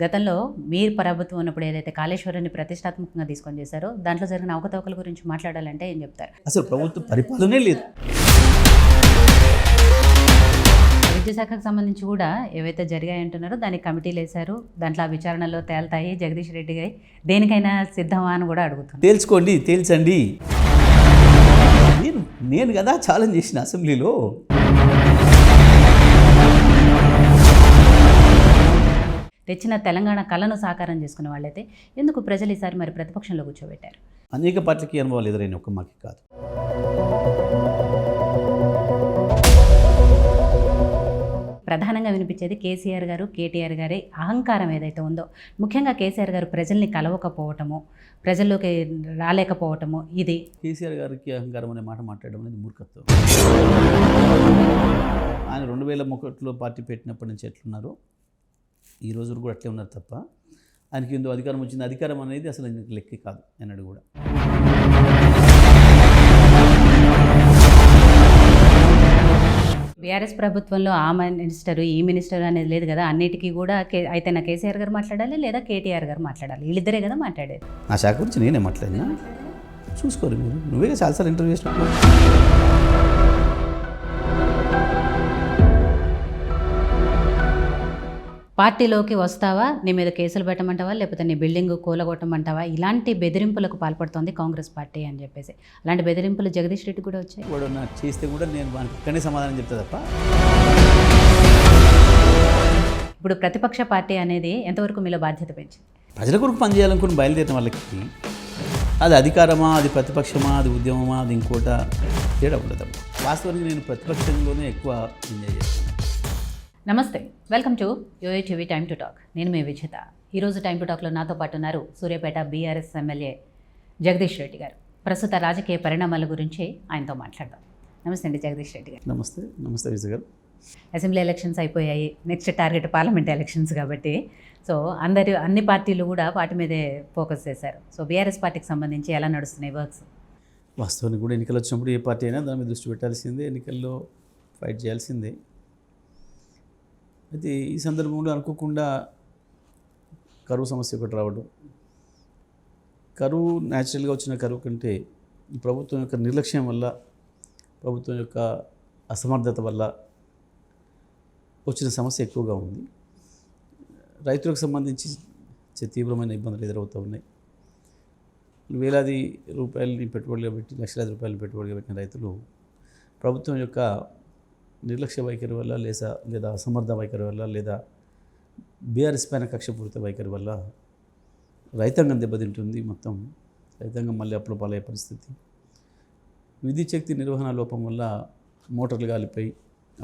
గతంలో మీరు ప్రభుత్వం ఉన్నప్పుడు ఏదైతే కాళేశ్వరాన్ని ప్రతిష్టాత్మకంగా తీసుకొని చేశారో దాంట్లో జరిగిన అవకతవకల గురించి మాట్లాడాలంటే ఏం చెప్తారు? అసలు ప్రభుత్వ పరిపాలనే లేదు. విద్యుత్ శాఖకు సంబంధించి కూడా ఏవైతే జరిగాయంటున్నారో దానికి కమిటీలు వేశారు, దాంట్లో ఆ విచారణలో తేల్తాయి. జగదీష్ రెడ్డి గారి దేనికైనా సిద్ధమా అని కూడా అడుగుతున్నారు. తేల్చుకోండి, తేల్చండి. నేను కదా ఛాలెంజ్ చేసిన అసెంబ్లీలో. తెచ్చిన తెలంగాణ కళను సాకారం చేసుకునే వాళ్ళైతే ఎందుకు ప్రజలు ఈసారి మరి ప్రతిపక్షంలో కూర్చోబెట్టారు? అనేక పార్టీలకి అనుభవాలు ఎదురైన ఒక్క మాకి కాదు. ప్రధానంగా వినిపించేది కేసీఆర్ గారు, కేటీఆర్ గారి అహంకారం ఏదైతే ఉందో, ముఖ్యంగా కేసీఆర్ గారు ప్రజల్ని కలవకపోవటము, ప్రజల్లోకి రాలేకపోవటము. ఇది కేసీఆర్ గారికి అహంకారం అనే మాట మాట్లాడడం అనేది మూర్ఖత్వం. ఆయన 2001లో పార్టీ పెట్టినప్పటి నుంచి ఎట్లున్నారో ఈ రోజు కూడా అట్లే ఉన్నారు తప్ప ఆయనకి ఎందుకు అధికారం వచ్చింది? అధికారం అనేది అసలు లెక్కే కాదు అన్నాడు కూడా. బీఆర్ఎస్ ప్రభుత్వంలో ఆ మినిస్టర్ ఈ మినిస్టర్ అనేది లేదు కదా, అన్నిటికీ కూడా అయితే నా కేసీఆర్ గారు మాట్లాడాలి లేదా కేటీఆర్ గారు మాట్లాడాలి, వీళ్ళిద్దరే కదా మాట్లాడేది. నా శాఖ గురించి నేనే మాట్లాడినా, చూసుకోరు మీరు. నువ్వే చాలాసార్లు ఇంటర్వ్యూ చేసినప్పుడు. పార్టీలోకి వస్తావా, నీ మీద కేసులు పెట్టమంటావా, లేకపోతే నీ బిల్డింగ్ కూలగొట్టమంటావా, ఇలాంటి బెదిరింపులకు పాల్పడుతోంది కాంగ్రెస్ పార్టీ అని చెప్పేసి. అలాంటి బెదిరింపులు జగదీష్ రెడ్డి కూడా వచ్చాయి. వాడు నాకు చేస్తే కూడా నేను వానికి ఇక్కడనే సమాధానం చెప్తా తప్ప. ఇప్పుడు ప్రతిపక్ష పార్టీ అనేది ఎంతవరకు మీలో బాధ్యత పెంచింది? ప్రజల కొరకు పనిచేయాలనుకుని బయలుదేరిన వాళ్ళకి అది అధికారమా, అది ప్రతిపక్షమా, అది ఉద్యమమా, అది ఇంకోట తేడా ఉండదు. వాస్తవానికి నేను ప్రతిపక్షంలోనే ఎక్కువ ఎంజాయ్ చేస్తాను. నమస్తే, welcome to UATV time to talk. నేను మీ విజేత. ఈరోజు టైమ్ టు టాక్లో నాతో పాటు ఉన్నారు సూర్యాపేట బీఆర్ఎస్ ఎమ్మెల్యే జగదీష్ రెడ్డి గారు. ప్రస్తుత రాజకీయ పరిణామాల గురించి ఆయనతో మాట్లాడదాం. నమస్తే అండి జగదీష్ రెడ్డి గారు. నమస్తే. నమస్తే విజయ్ గారు. అసెంబ్లీ ఎలక్షన్స్ అయిపోయాయి, నెక్స్ట్ టార్గెట్ పార్లమెంట్ ఎలక్షన్స్ కాబట్టి సో అన్ని పార్టీలు కూడా వాటి మీదే ఫోకస్ చేశారు. సో బీఆర్ఎస్ పార్టీకి సంబంధించి ఎలా నడుస్తున్నాయి వర్క్స్? వాస్తవానికి కూడా ఎన్నికలు వచ్చినప్పుడు ఏ పార్టీ అయినా దాని మీద దృష్టి పెట్టాల్సిందే, ఎన్నికల్లో ఫైట్ చేయాల్సిందే. అయితే ఈ సందర్భంలో అనుకోకుండా కరువు సమస్య ఒకటి రావడం, కరువు న్యాచురల్గా వచ్చిన కరువు కంటే ప్రభుత్వం యొక్క నిర్లక్ష్యం వల్ల, ప్రభుత్వం యొక్క అసమర్థత వల్ల వచ్చిన సమస్య ఎక్కువగా ఉంది. రైతులకు సంబంధించి తీవ్రమైన ఇబ్బందులు ఎదురవుతూ ఉన్నాయి. వేలాది రూపాయలని పెట్టుబడిగా పెట్టి, లక్షలాది రూపాయలు పెట్టుబడిగా పెట్టిన రైతులు ప్రభుత్వం యొక్క నిర్లక్ష్య వైఖరి వల్ల, లేదా అసమర్థ వైఖరి వల్ల, లేదా బీఆర్ఎస్ పైన కక్షపూరిత వైఖరి వల్ల రైతాంగం దెబ్బతింటుంది. మొత్తం రైతాంగం మళ్ళీ అప్పుల పాలయ్యే పరిస్థితి. విద్యుత్ శక్తి నిర్వహణ లోపం వల్ల మోటార్లు కాలిపోయి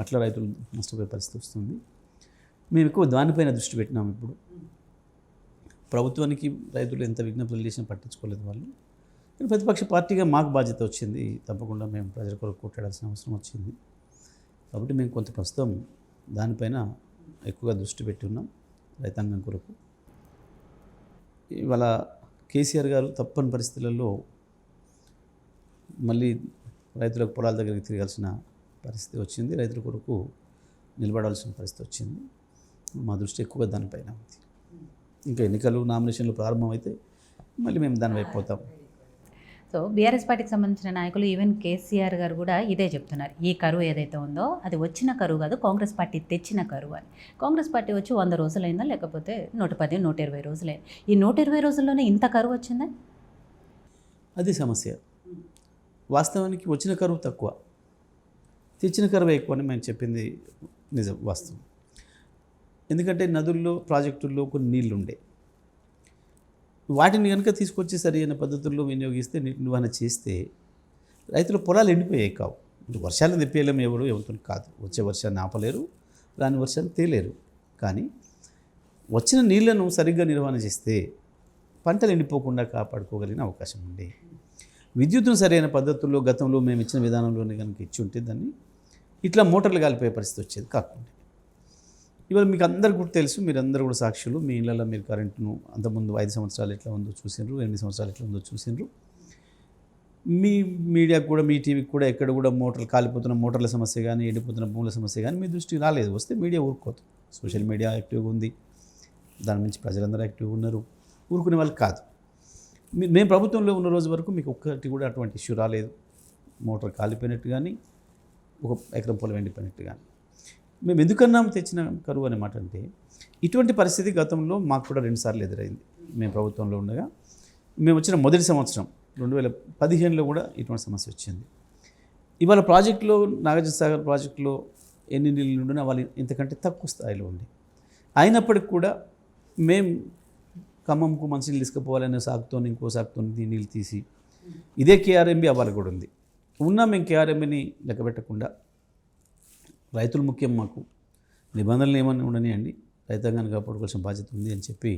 అట్లా రైతులు నష్టపోయే పరిస్థితి వస్తుంది. మేము ఎక్కువ దానిపైన దృష్టి పెట్టినాము. ఇప్పుడు ప్రభుత్వానికి రైతులు ఎంత విజ్ఞప్తులు చేసినా పట్టించుకోలేదు వాళ్ళు. కానీ ప్రతిపక్ష పార్టీగా మాకు బాధ్యత వచ్చింది. తప్పకుండా మేము ప్రజల కొరకు కొట్టాడాల్సిన అవసరం వచ్చింది. కాబట్టి మేము కొంత ప్రస్తుతం దానిపైన ఎక్కువగా దృష్టి పెట్టి ఉన్నాం, రైతాంగం కొరకు. ఇవాళ కేసీఆర్ గారు తప్పని పరిస్థితులలో మళ్ళీ రైతులకు పొలాల దగ్గరికి తిరగాల్సిన పరిస్థితి వచ్చింది, రైతుల కొరకు నిలబడాల్సిన పరిస్థితి వచ్చింది. మా దృష్టి ఎక్కువగా దానిపైన ఉంది. ఇంకా ఎన్నికలు, నామినేషన్లు ప్రారంభమైతే మళ్ళీ మేము దాని వైపు పోతాం. సో బీఆర్ఎస్ పార్టీకి సంబంధించిన నాయకులు, ఈవెన్ కేసీఆర్ గారు కూడా ఇదే చెప్తున్నారు. ఈ కరువు ఏదైతే ఉందో అది వచ్చిన కరువు కాదు, కాంగ్రెస్ పార్టీ తెచ్చిన కరువు అని. కాంగ్రెస్ పార్టీ వచ్చి 100 రోజులైందా, లేకపోతే 110, 120 రోజులైంది. ఈ 120 రోజుల్లోనే ఇంత కరువు వచ్చిందా? అది సమస్య. వాస్తవానికి వచ్చిన కరువు తక్కువ, తెచ్చిన కరువు ఎక్కువ అని మేము చెప్పింది నిజం, వాస్తవం. ఎందుకంటే నదుల్లో, ప్రాజెక్టుల్లో కొన్ని నీళ్లు ఉండే, వాటిని కనుక తీసుకొచ్చి సరి అయిన పద్ధతుల్లో వినియోగిస్తే, నీటి నిర్వహణ చేస్తే రైతుల పొలాలు ఎండిపోయాయి కావు. వర్షాలను తెప్పేయలేం, ఎవరితో కాదు. వచ్చే వర్షాన్ని ఆపలేరు, రాని వర్షాన్ని తేలేరు. కానీ వచ్చిన నీళ్లను సరిగ్గా నిర్వహణ చేస్తే పంటలు ఎండిపోకుండా కాపాడుకోగలిగిన అవకాశం ఉండే. విద్యుత్తును సరైన పద్ధతుల్లో గతంలో మేము ఇచ్చిన విధానంలోనే కనుక ఇచ్చి ఉంటే దాన్ని ఇట్లా మోటార్లు కాలిపోయే పరిస్థితి వచ్చేది కాకుండా. ఇవాళ మీకు అందరికీ కూడా తెలుసు, మీరందరూ కూడా సాక్షులు. మీ ఇళ్ళల్లో మీరు కరెంటును అంతకుముందు 5 సంవత్సరాలు ఎట్లా ఉందో చూసిండ్రు, 8 సంవత్సరాలు ఎట్లా ఉందో చూసిండ్రు. మీ మీడియాకు కూడా, మీ టీవీకి కూడా ఎక్కడ కూడా మోటార్లు కాలిపోతున్న మోటార్ల సమస్య కానీ, ఎండిపోతున్న భూముల సమస్య కానీ మీ దృష్టికి రాలేదు. వస్తే మీడియా ఊరుకోదు. సోషల్ మీడియా యాక్టివ్గా ఉంది, దాని నుంచి ప్రజలందరూ యాక్టివ్గా ఉన్నారు, ఊరుకునే వాళ్ళు కాదు. మేము ప్రభుత్వంలో ఉన్న రోజు వరకు మీకు ఒక్కటి కూడా అటువంటి ఇష్యూ రాలేదు. మోటార్ కాలిపోయినట్టు కానీ, ఒక ఎకరం పొలం ఎండిపోయినట్టు కానీ. మేము ఎందుకన్నాము తెచ్చిన కరువు అనే మాట అంటే, ఇటువంటి పరిస్థితి గతంలో మాకు కూడా 2 సార్లు ఎదురైంది. మేము ప్రభుత్వంలో ఉండగా మేము వచ్చిన మొదటి సంవత్సరం 2015లో కూడా ఇటువంటి సమస్య వచ్చింది. ఇవాళ ప్రాజెక్టులో నాగార్జున సాగర్ ప్రాజెక్టులో ఎన్ని నీళ్ళు ఉండినా వాళ్ళు ఇంతకంటే తక్కువ స్థాయిలో ఉంది. అయినప్పటికి కూడా మేము ఖమ్మంకు మంచినీళ్ళు తీసుకుపోవాలనే సాగుతో ఇంకో సాగుతో నీళ్ళు తీసి ఇదే కేఆర్ఎంబి అవ్వాలి కూడా ఉంది. ఉన్నా మేము కేఆర్ఎంబిని లెక్క పెట్టకుండా రైతులు ముఖ్యం, మాకు నిబంధనలు ఏమన్నా ఉండనియండి, రైతాంగాన్ని కాపాడుకోవాల్సిన బాధ్యత ఉంది అని చెప్పి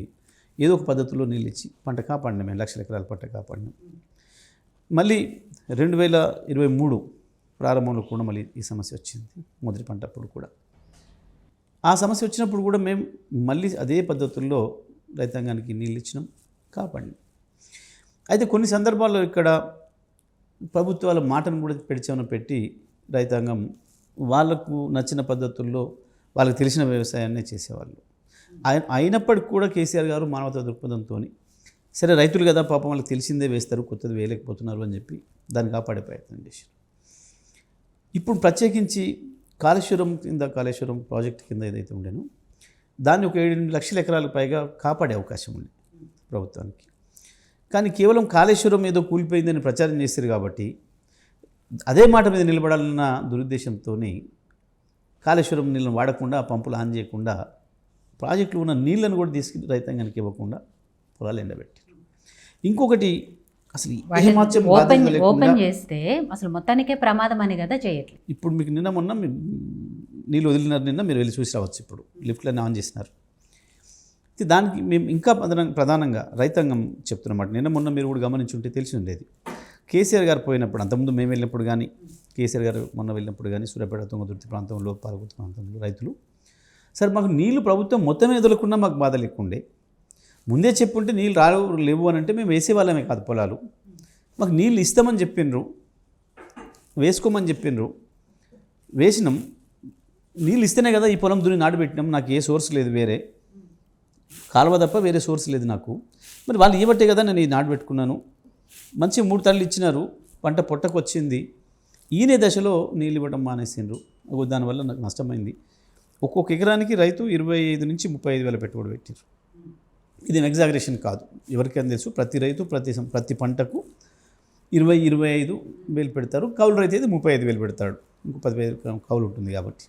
ఏదో ఒక పద్ధతిలో నీళ్ళు ఇచ్చి పంట కాపాడినాం. 2 లక్షల ఎకరాల పంట కాపాడినాం. మళ్ళీ 2023 ప్రారంభంలో కూడా మళ్ళీ ఈ సమస్య వచ్చింది. మొదటి పంట అప్పుడు కూడా ఆ సమస్య వచ్చినప్పుడు కూడా మేము మళ్ళీ అదే పద్ధతుల్లో రైతాంగానికి నీళ్ళు ఇచ్చినాం, కాపాడినాం. అయితే కొన్ని సందర్భాల్లో ఇక్కడ ప్రభుత్వాల మాటను కూడా పెట్టి రైతాంగం వాళ్ళకు నచ్చిన పద్ధతుల్లో వాళ్ళకి తెలిసిన వ్యవసాయాన్ని చేసేవాళ్ళు. అయినప్పటికి కూడా కేసీఆర్ గారు మానవతా దృక్పథంతో సరే రైతులు కదా పాపం వాళ్ళకి తెలిసిందే వేస్తారు, కొత్తది వేయలేకపోతున్నారు అని చెప్పి దాన్ని కాపాడే ప్రయత్నం చేశారు. ఇప్పుడు ప్రత్యేకించి కాళేశ్వరం ప్రాజెక్ట్ కింద ఏదైతే ఉండేనో దాన్ని ఒక 7 లక్షల ఎకరాలకు పైగా కాపాడే అవకాశం ఉంది ప్రభుత్వానికి. కానీ కేవలం కాళేశ్వరం ఏదో కూలిపోయిందని ప్రచారం చేశారు కాబట్టి అదే మాట మీద నిలబడాలన్న దురుద్దేశంతో కాళేశ్వరం నీళ్ళను వాడకుండా, పంపులు ఆన్ చేయకుండా, ప్రాజెక్టులో ఉన్న నీళ్ళను కూడా తీసుకుని రైతాంగానికి ఇవ్వకుండా పొలాలు ఎండబెట్టారు. ఇంకొకటి అసలు ఓపెన్ చేస్తే అసలు మొత్తానికే ప్రమాదం అని కదా చేయట్లేదు. ఇప్పుడు మీకు మొన్న నీళ్ళు వదిలినారు, మీరు వెళ్ళి చూసి రావచ్చు. ఇప్పుడు లిఫ్ట్లన్నీ ఆన్ చేసినారు. దానికి మేము ఇంకా ప్రధానంగా రైతాంగం చెప్తున్నమాట. మొన్న మీరు కూడా గమనించుంటే తెలిసి ఉండేది. కేసీఆర్ గారు పోయినప్పుడు, అంతకుముందు మేము వెళ్ళినప్పుడు కానీ, కేసీఆర్ గారు మొన్న వెళ్ళినప్పుడు కానీ, సూర్యాపేట తుంగతుర్తి ప్రాంతంలో, పాలకుర్తి ప్రాంతంలో రైతులు సార్ మాకు నీళ్లు ప్రభుత్వం మొత్తమే వదులుకున్నా మాకు బాధ లేకుండే, ముందే చెప్పుంటే నీళ్ళు లేవు అని అంటే మేము వేసేవాళ్ళమే కాదు పొలాలు, మాకు నీళ్ళు ఇస్తామని చెప్పిండ్రు, వేసుకోమని చెప్పిండ్రు, వేసినాం, నీళ్ళు ఇస్తేనే కదా ఈ పొలం దున్ని నాటుపెట్టినాం, నాకు ఏ సోర్స్ లేదు, వేరే కాలువ తప్ప వేరే సోర్స్ లేదు నాకు, మరి వాళ్ళు ఇవ్వట్టే కదా నేను ఈ నాటుపెట్టుకున్నాను, మంచి 3 తళ్ళు ఇచ్చినారు, పంట పొట్టకు వచ్చింది, ఈయనే దశలో నీళ్ళు ఇవ్వడం మానేసిండ్రు, దానివల్ల నాకు నష్టమైంది. ఒక్కొక్క ఎకరానికి రైతు 25 నుంచి 35 వేల పెట్టుబడి పెట్టారు. ఇది ఎగ్జాగరేషన్ కాదు, ఎవరికైనా తెలుసు. ప్రతి రైతు ప్రతి పంటకు 20-25 వేలు పెడతారు. కౌలు రైతు అయితే 35 వేలు పెడతాడు, ఇంకో 15 కౌలు ఉంటుంది కాబట్టి.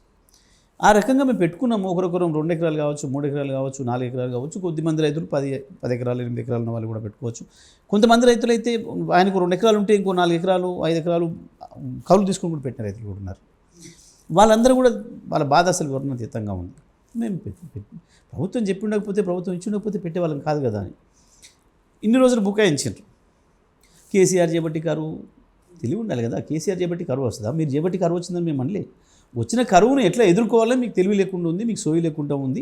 ఆ రకంగా మేము పెట్టుకున్నాము. ఒకరొకరం 2 ఎకరాలు కావచ్చు, 3 ఎకరాలు కావచ్చు, 4 ఎకరాలు కావచ్చు. కొద్దిమంది రైతులు 10 ఎకరాలు 8 ఎకరాలు ఉన్న వాళ్ళు కూడా పెట్టుకోవచ్చు. కొంతమంది రైతులు అయితే ఆయనకు 2 ఎకరాలు ఉంటే ఇంకో 4 ఎకరాలు 5 ఎకరాలు కౌలు తీసుకుని కూడా పెట్టిన రైతులు కూడా ఉన్నారు. వాళ్ళందరూ కూడా వాళ్ళ బాధ అసలు వర్ణాతీతంగా ఉంది. మేము ప్రభుత్వం చెప్పి ఉండకపోతే, ప్రభుత్వం ఇచ్చి ఉండకపోతే పెట్టేవాళ్ళం కాదు కదా అని ఇన్ని రోజులు బుకాయించారు. కేసీఆర్ చేపట్టి కరువు తెలివి ఉండాలి కదా. కేసీఆర్ చేపట్టి కరువు వస్తుందా? మీరు చేపట్టి కరువు వచ్చిందని మేము అనలే. వచ్చిన కరువును ఎట్లా ఎదుర్కోవాలో మీకు తెలివి లేకుండా ఉంది, మీకు సోయి లేకుండా ఉంది.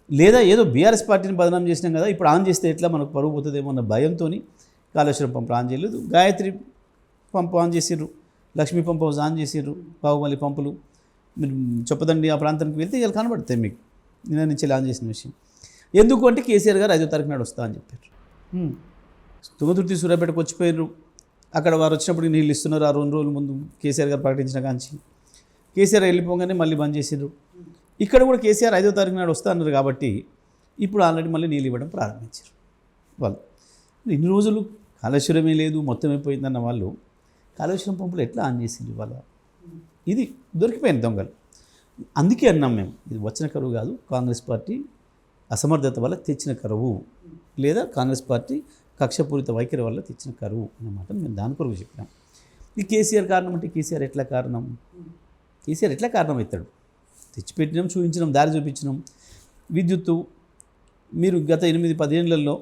లేదా ఏదో బీఆర్ఎస్ పార్టీని బదనాం చేసినాం కదా, ఇప్పుడు ఆన్ చేస్తే ఎట్లా మనకు పరువు పోతుందేమో అన్న భయంతో కాళేశ్వరం పంపులు ఆన్ చేయలేదు. గాయత్రి పంపు ఆన్ చేసిర్రు, లక్ష్మీ పంప్ హౌస్ ఆన్ చేసిర్రు, బాహుబలి పంపులు. మీరు చెప్పదండి ఆ ప్రాంతానికి వెళ్తే ఇలా కనబడతాయి మీకు నిన్న నుంచి ఆన్ చేసిన విషయం. ఎందుకు అంటే కేసీఆర్ గారు 5వ తారీఖు నాడు వస్తా అని చెప్పారు. తుంగతుర్తి సూర్యాపేటకు వచ్చిపోయారు. అక్కడ వారు వచ్చినప్పుడు నీళ్ళు ఇస్తున్నారు. ఆ 2 రోజుల ముందు కేసీఆర్ గారు ప్రకటించిన కాంచి కేసీఆర్ వెళ్ళిపోగానే మళ్ళీ బంద్ చేసిర్రు. ఇక్కడ కూడా కేసీఆర్ 5వ తారీఖు నాడు వస్తా అన్నారు కాబట్టి ఇప్పుడు ఆల్రెడీ మళ్ళీ నీళ్ళు ఇవ్వడం ప్రారంభించారు. వాళ్ళు ఇన్ని రోజులు కాళేశ్వరమే లేదు, మొత్తం అయిపోయిందన్న వాళ్ళు కాళేశ్వరం పంపులు ఎట్లా ఆన్ చేసింది వాళ్ళ? ఇది దొరికిపోయింది దొంగలు. అందుకే అన్నాం మేము, ఇది వచ్చిన కరువు కాదు, కాంగ్రెస్ పార్టీ అసమర్థత వల్ల తెచ్చిన కరువు, లేదా కాంగ్రెస్ పార్టీ కక్షపూరిత వైఖరి వల్ల తెచ్చిన కరువు అన్నమాట. మేము దాని కొరకు చెప్పాం. ఈ కేసీఆర్ కారణం అంటే కేసీఆర్ ఎట్లా కారణం? కేసీఆర్ ఎట్లా కారణం అవుతాడు? తెచ్చిపెట్టినాం, చూపించినాం, దారి చూపించినాం. విద్యుత్తు మీరు గత 8-10 ఏళ్లలో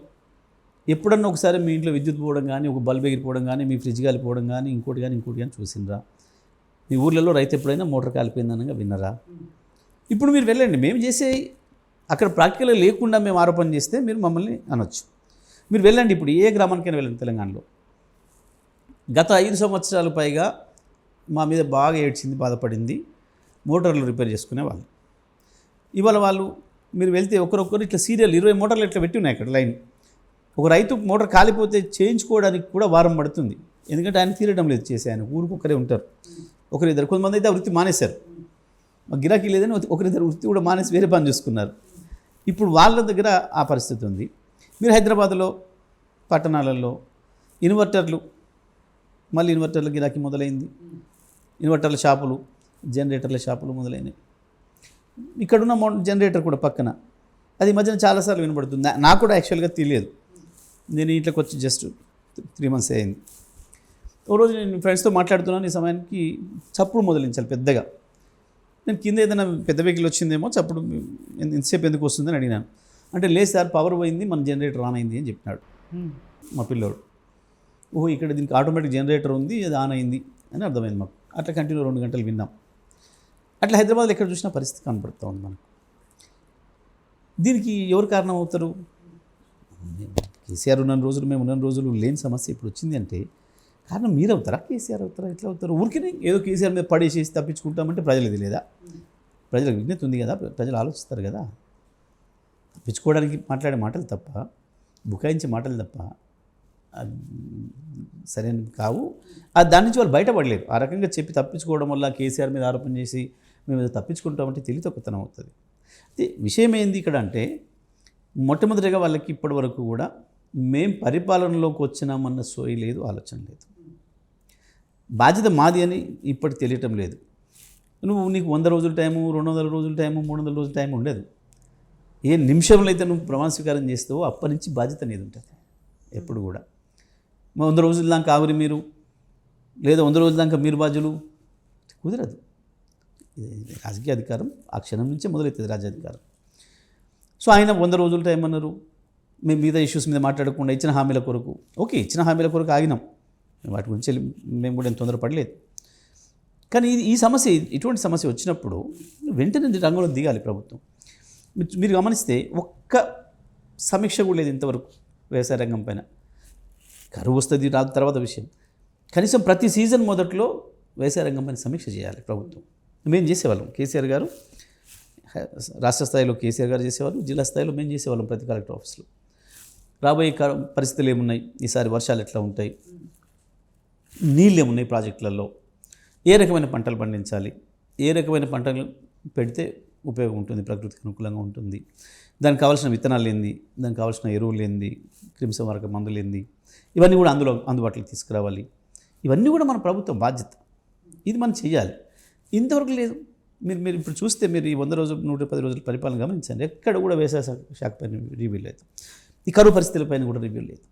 ఎప్పుడన్నా ఒకసారి మీ ఇంట్లో విద్యుత్ పోవడం కానీ, ఒక బల్బ్ ఎగిరిపోవడం కానీ, మీ ఫ్రిడ్జ్ కాలిపోవడం కానీ, ఇంకోటి కానీ చూసిండ్రా? మీ ఊర్లలో రైతు ఎప్పుడైనా మోటార్ కాలిపోయిందనగా విన్నరా? ఇప్పుడు మీరు వెళ్ళండి, మేము చేసే అక్కడ ప్రాక్టికల్గా లేకుండా మేము ఆరోపణ చేస్తే మీరు మమ్మల్ని అనొచ్చు. మీరు వెళ్ళండి, ఇప్పుడు ఏ గ్రామానికైనా వెళ్ళండి తెలంగాణలో. గత 5 సంవత్సరాలు పైగా మా మీద బాగా ఏడ్చింది, బాధపడింది మోటార్లు రిపేర్ చేసుకునే వాళ్ళు. ఇవాళ వాళ్ళు మీరు వెళ్తే ఒకరొకరు ఇట్లా సీరియల్ 20 మోటార్లు ఇట్లా పెట్టి ఉన్నాయి అక్కడ లైన్. ఒక రైతు మోటార్ కాలిపోతే చేయించుకోవడానికి కూడా వారం పడుతుంది. ఎందుకంటే ఆయన తీరడం లేదు చేసి, ఆయన ఊరికొక్కరే ఉంటారు, ఒకరిద్దరు. కొంతమంది అయితే ఆ వృత్తి మానేశారు, మాకు గిరాకీ లేదని ఒకరిద్దరు వృత్తి కూడా మానేసి వేరే పని చూసుకున్నారు. ఇప్పుడు వాళ్ళ దగ్గర ఆ పరిస్థితి ఉంది. మీరు హైదరాబాద్లో పట్టణాలలో ఇన్వర్టర్లు, మళ్ళీ ఇన్వర్టర్ల గిరాకీ మొదలైంది, ఇన్వర్టర్ల షాపులు, జనరేటర్ల షాపులు మొదలైనవి. ఇక్కడున్న జనరేటర్ కూడా పక్కన, అది మధ్యన చాలాసార్లు వినబడుతుంది. నాకు కూడా యాక్చువల్గా తెలియదు, నేను ఇంట్లోకి వచ్చి జస్ట్ 3 months అయింది. ఓ రోజు నేను ఫ్రెండ్స్తో మాట్లాడుతున్నాను, ఈ సమయానికి చప్పుడు మొదలించాలి పెద్దగా. నేను కింద ఏదైనా పెద్ద వెహికల్ వచ్చిందేమో, చప్పుడు ఎంతసేపు ఎందుకు వస్తుందని అడిగినాను. అంటే లేదు సార్, పవర్ పోయింది, మన జనరేటర్ ఆన్ అయింది అని చెప్పినాడు మా పిల్లోడు. ఓహో, ఇక్కడ దీనికి ఆటోమేటిక్ జనరేటర్ ఉంది, అది ఆన్ అయింది అని అర్థమైంది మాకు. అట్లా కంటిన్యూ 2 గంటలు విన్నాం. అట్లా హైదరాబాద్లో ఎక్కడ చూసినా పరిస్థితి కనపడుతూ ఉంది మనకు. దీనికి ఎవరు కారణం అవుతారు? కేసీఆర్ ఉన్న రోజులు, మేము ఉన్న రోజులు లేని సమస్య ఇప్పుడు వచ్చింది అంటే కారణం మీరు అవుతారా, కేసీఆర్ అవుతారా, ఎట్లా అవుతారు? ఊరికే ఏదో కేసీఆర్ మీద పడేసేసి తప్పించుకుంటామంటే ప్రజలది లేదా? ప్రజలకు విజ్ఞత ఉంది కదా, ప్రజలు ఆలోచిస్తారు కదా. తప్పించుకోవడానికి మాట్లాడే మాటలు తప్ప, బుకాయించే మాటలు తప్ప సరైన కావు. దాని నుంచి వాళ్ళు బయటపడలేరు. ఆ రకంగా చెప్పి తప్పించుకోవడం వల్ల కేసీఆర్ మీద ఆరోపణ చేసి మేము తప్పించుకుంటామంటే తెలివితక్కువతనం అవుతుంది. అయితే విషయం ఏంది ఇక్కడ అంటే, మొట్టమొదటిగా వాళ్ళకి ఇప్పటి వరకు కూడా మేం పరిపాలనలోకి వచ్చినామన్న సోయి లేదు, ఆలోచన లేదు. బాధ్యత మాది అని ఇప్పటికి తెలియటం లేదు. నీకు 100 రోజుల టైము, 200 రోజుల టైము, 300 రోజుల టైం ఉండదు. ఏ నిమిషంలో అయితే నువ్వు ప్రమాణ స్వీకారం చేస్తావో అప్పటి నుంచి బాధ్యత అనేది ఉంటుంది ఎప్పుడు కూడా. 100 రోజుల దాకా ఆవిరి మీరు, లేదా 100 రోజుల దాకా మీరు బాధ్యులు, కుదరదు. రాజకీయ అధికారం ఆ క్షణం నుంచే మొదలవుతుంది, రాజ్యాధికారం. సో ఆయన 100 రోజుల టైం అన్నారు. మేము మిగతా ఇష్యూస్ మీద మాట్లాడకుండా ఇచ్చిన హామీల కొరకు, ఓకే, ఇచ్చిన హామీల కొరకు ఆగినాం, వాటి గురించి మేము కూడా ఏం తొందరపడలేదు. కానీ ఈ సమస్య, ఇటువంటి సమస్య వచ్చినప్పుడు వెంటనే రంగంలో దిగాలి ప్రభుత్వం. మీరు గమనిస్తే ఒక్క సమీక్ష కూడా లేదు ఇంతవరకు వ్యవసాయ రంగం పైన. కరువు వస్తుంది రాదు తర్వాత విషయం, కనీసం ప్రతి సీజన్ మొదట్లో వ్యవసాయ రంగం పైన సమీక్ష చేయాలి ప్రభుత్వం. మేము చేసేవాళ్ళం, కేసీఆర్ గారు రాష్ట్ర స్థాయిలో కేసీఆర్ గారు చేసేవాళ్ళు, జిల్లా స్థాయిలో మేము చేసేవాళ్ళం ప్రతి కలెక్టర్ ఆఫీస్లో. రాబోయే పరిస్థితులు ఏమున్నాయి, ఈసారి వర్షాలు ఎట్లా ఉంటాయి, నీళ్ళు ఏమున్నాయి ప్రాజెక్టులలో, ఏ రకమైన పంటలు పండించాలి, ఏ రకమైన పంటలు పెడితే ఉపయోగం ఉంటుంది, ప్రకృతికి అనుకూలంగా ఉంటుంది, దానికి కావాల్సిన విత్తనాలు ఏంది, దానికి కావాల్సిన ఎరువులు ఏంది, క్రిమిసంహారక మందులు ఏంది, ఇవన్నీ కూడా అందుబాటులోకి తీసుకురావాలి. ఇవన్నీ కూడా మన ప్రభుత్వం బాధ్యత, ఇది మనం చేయాలి. ఇంతవరకు లేదు. మీరు ఇప్పుడు చూస్తే మీరు ఈ 100 రోజులు 110 రోజుల పరిపాలన గమనించండి, ఎక్కడ కూడా వ్యవసాయ శాఖ పైన రివ్యూ లేదు, ఈ కరువు పరిస్థితులపైన కూడా రివ్యూ లేదు.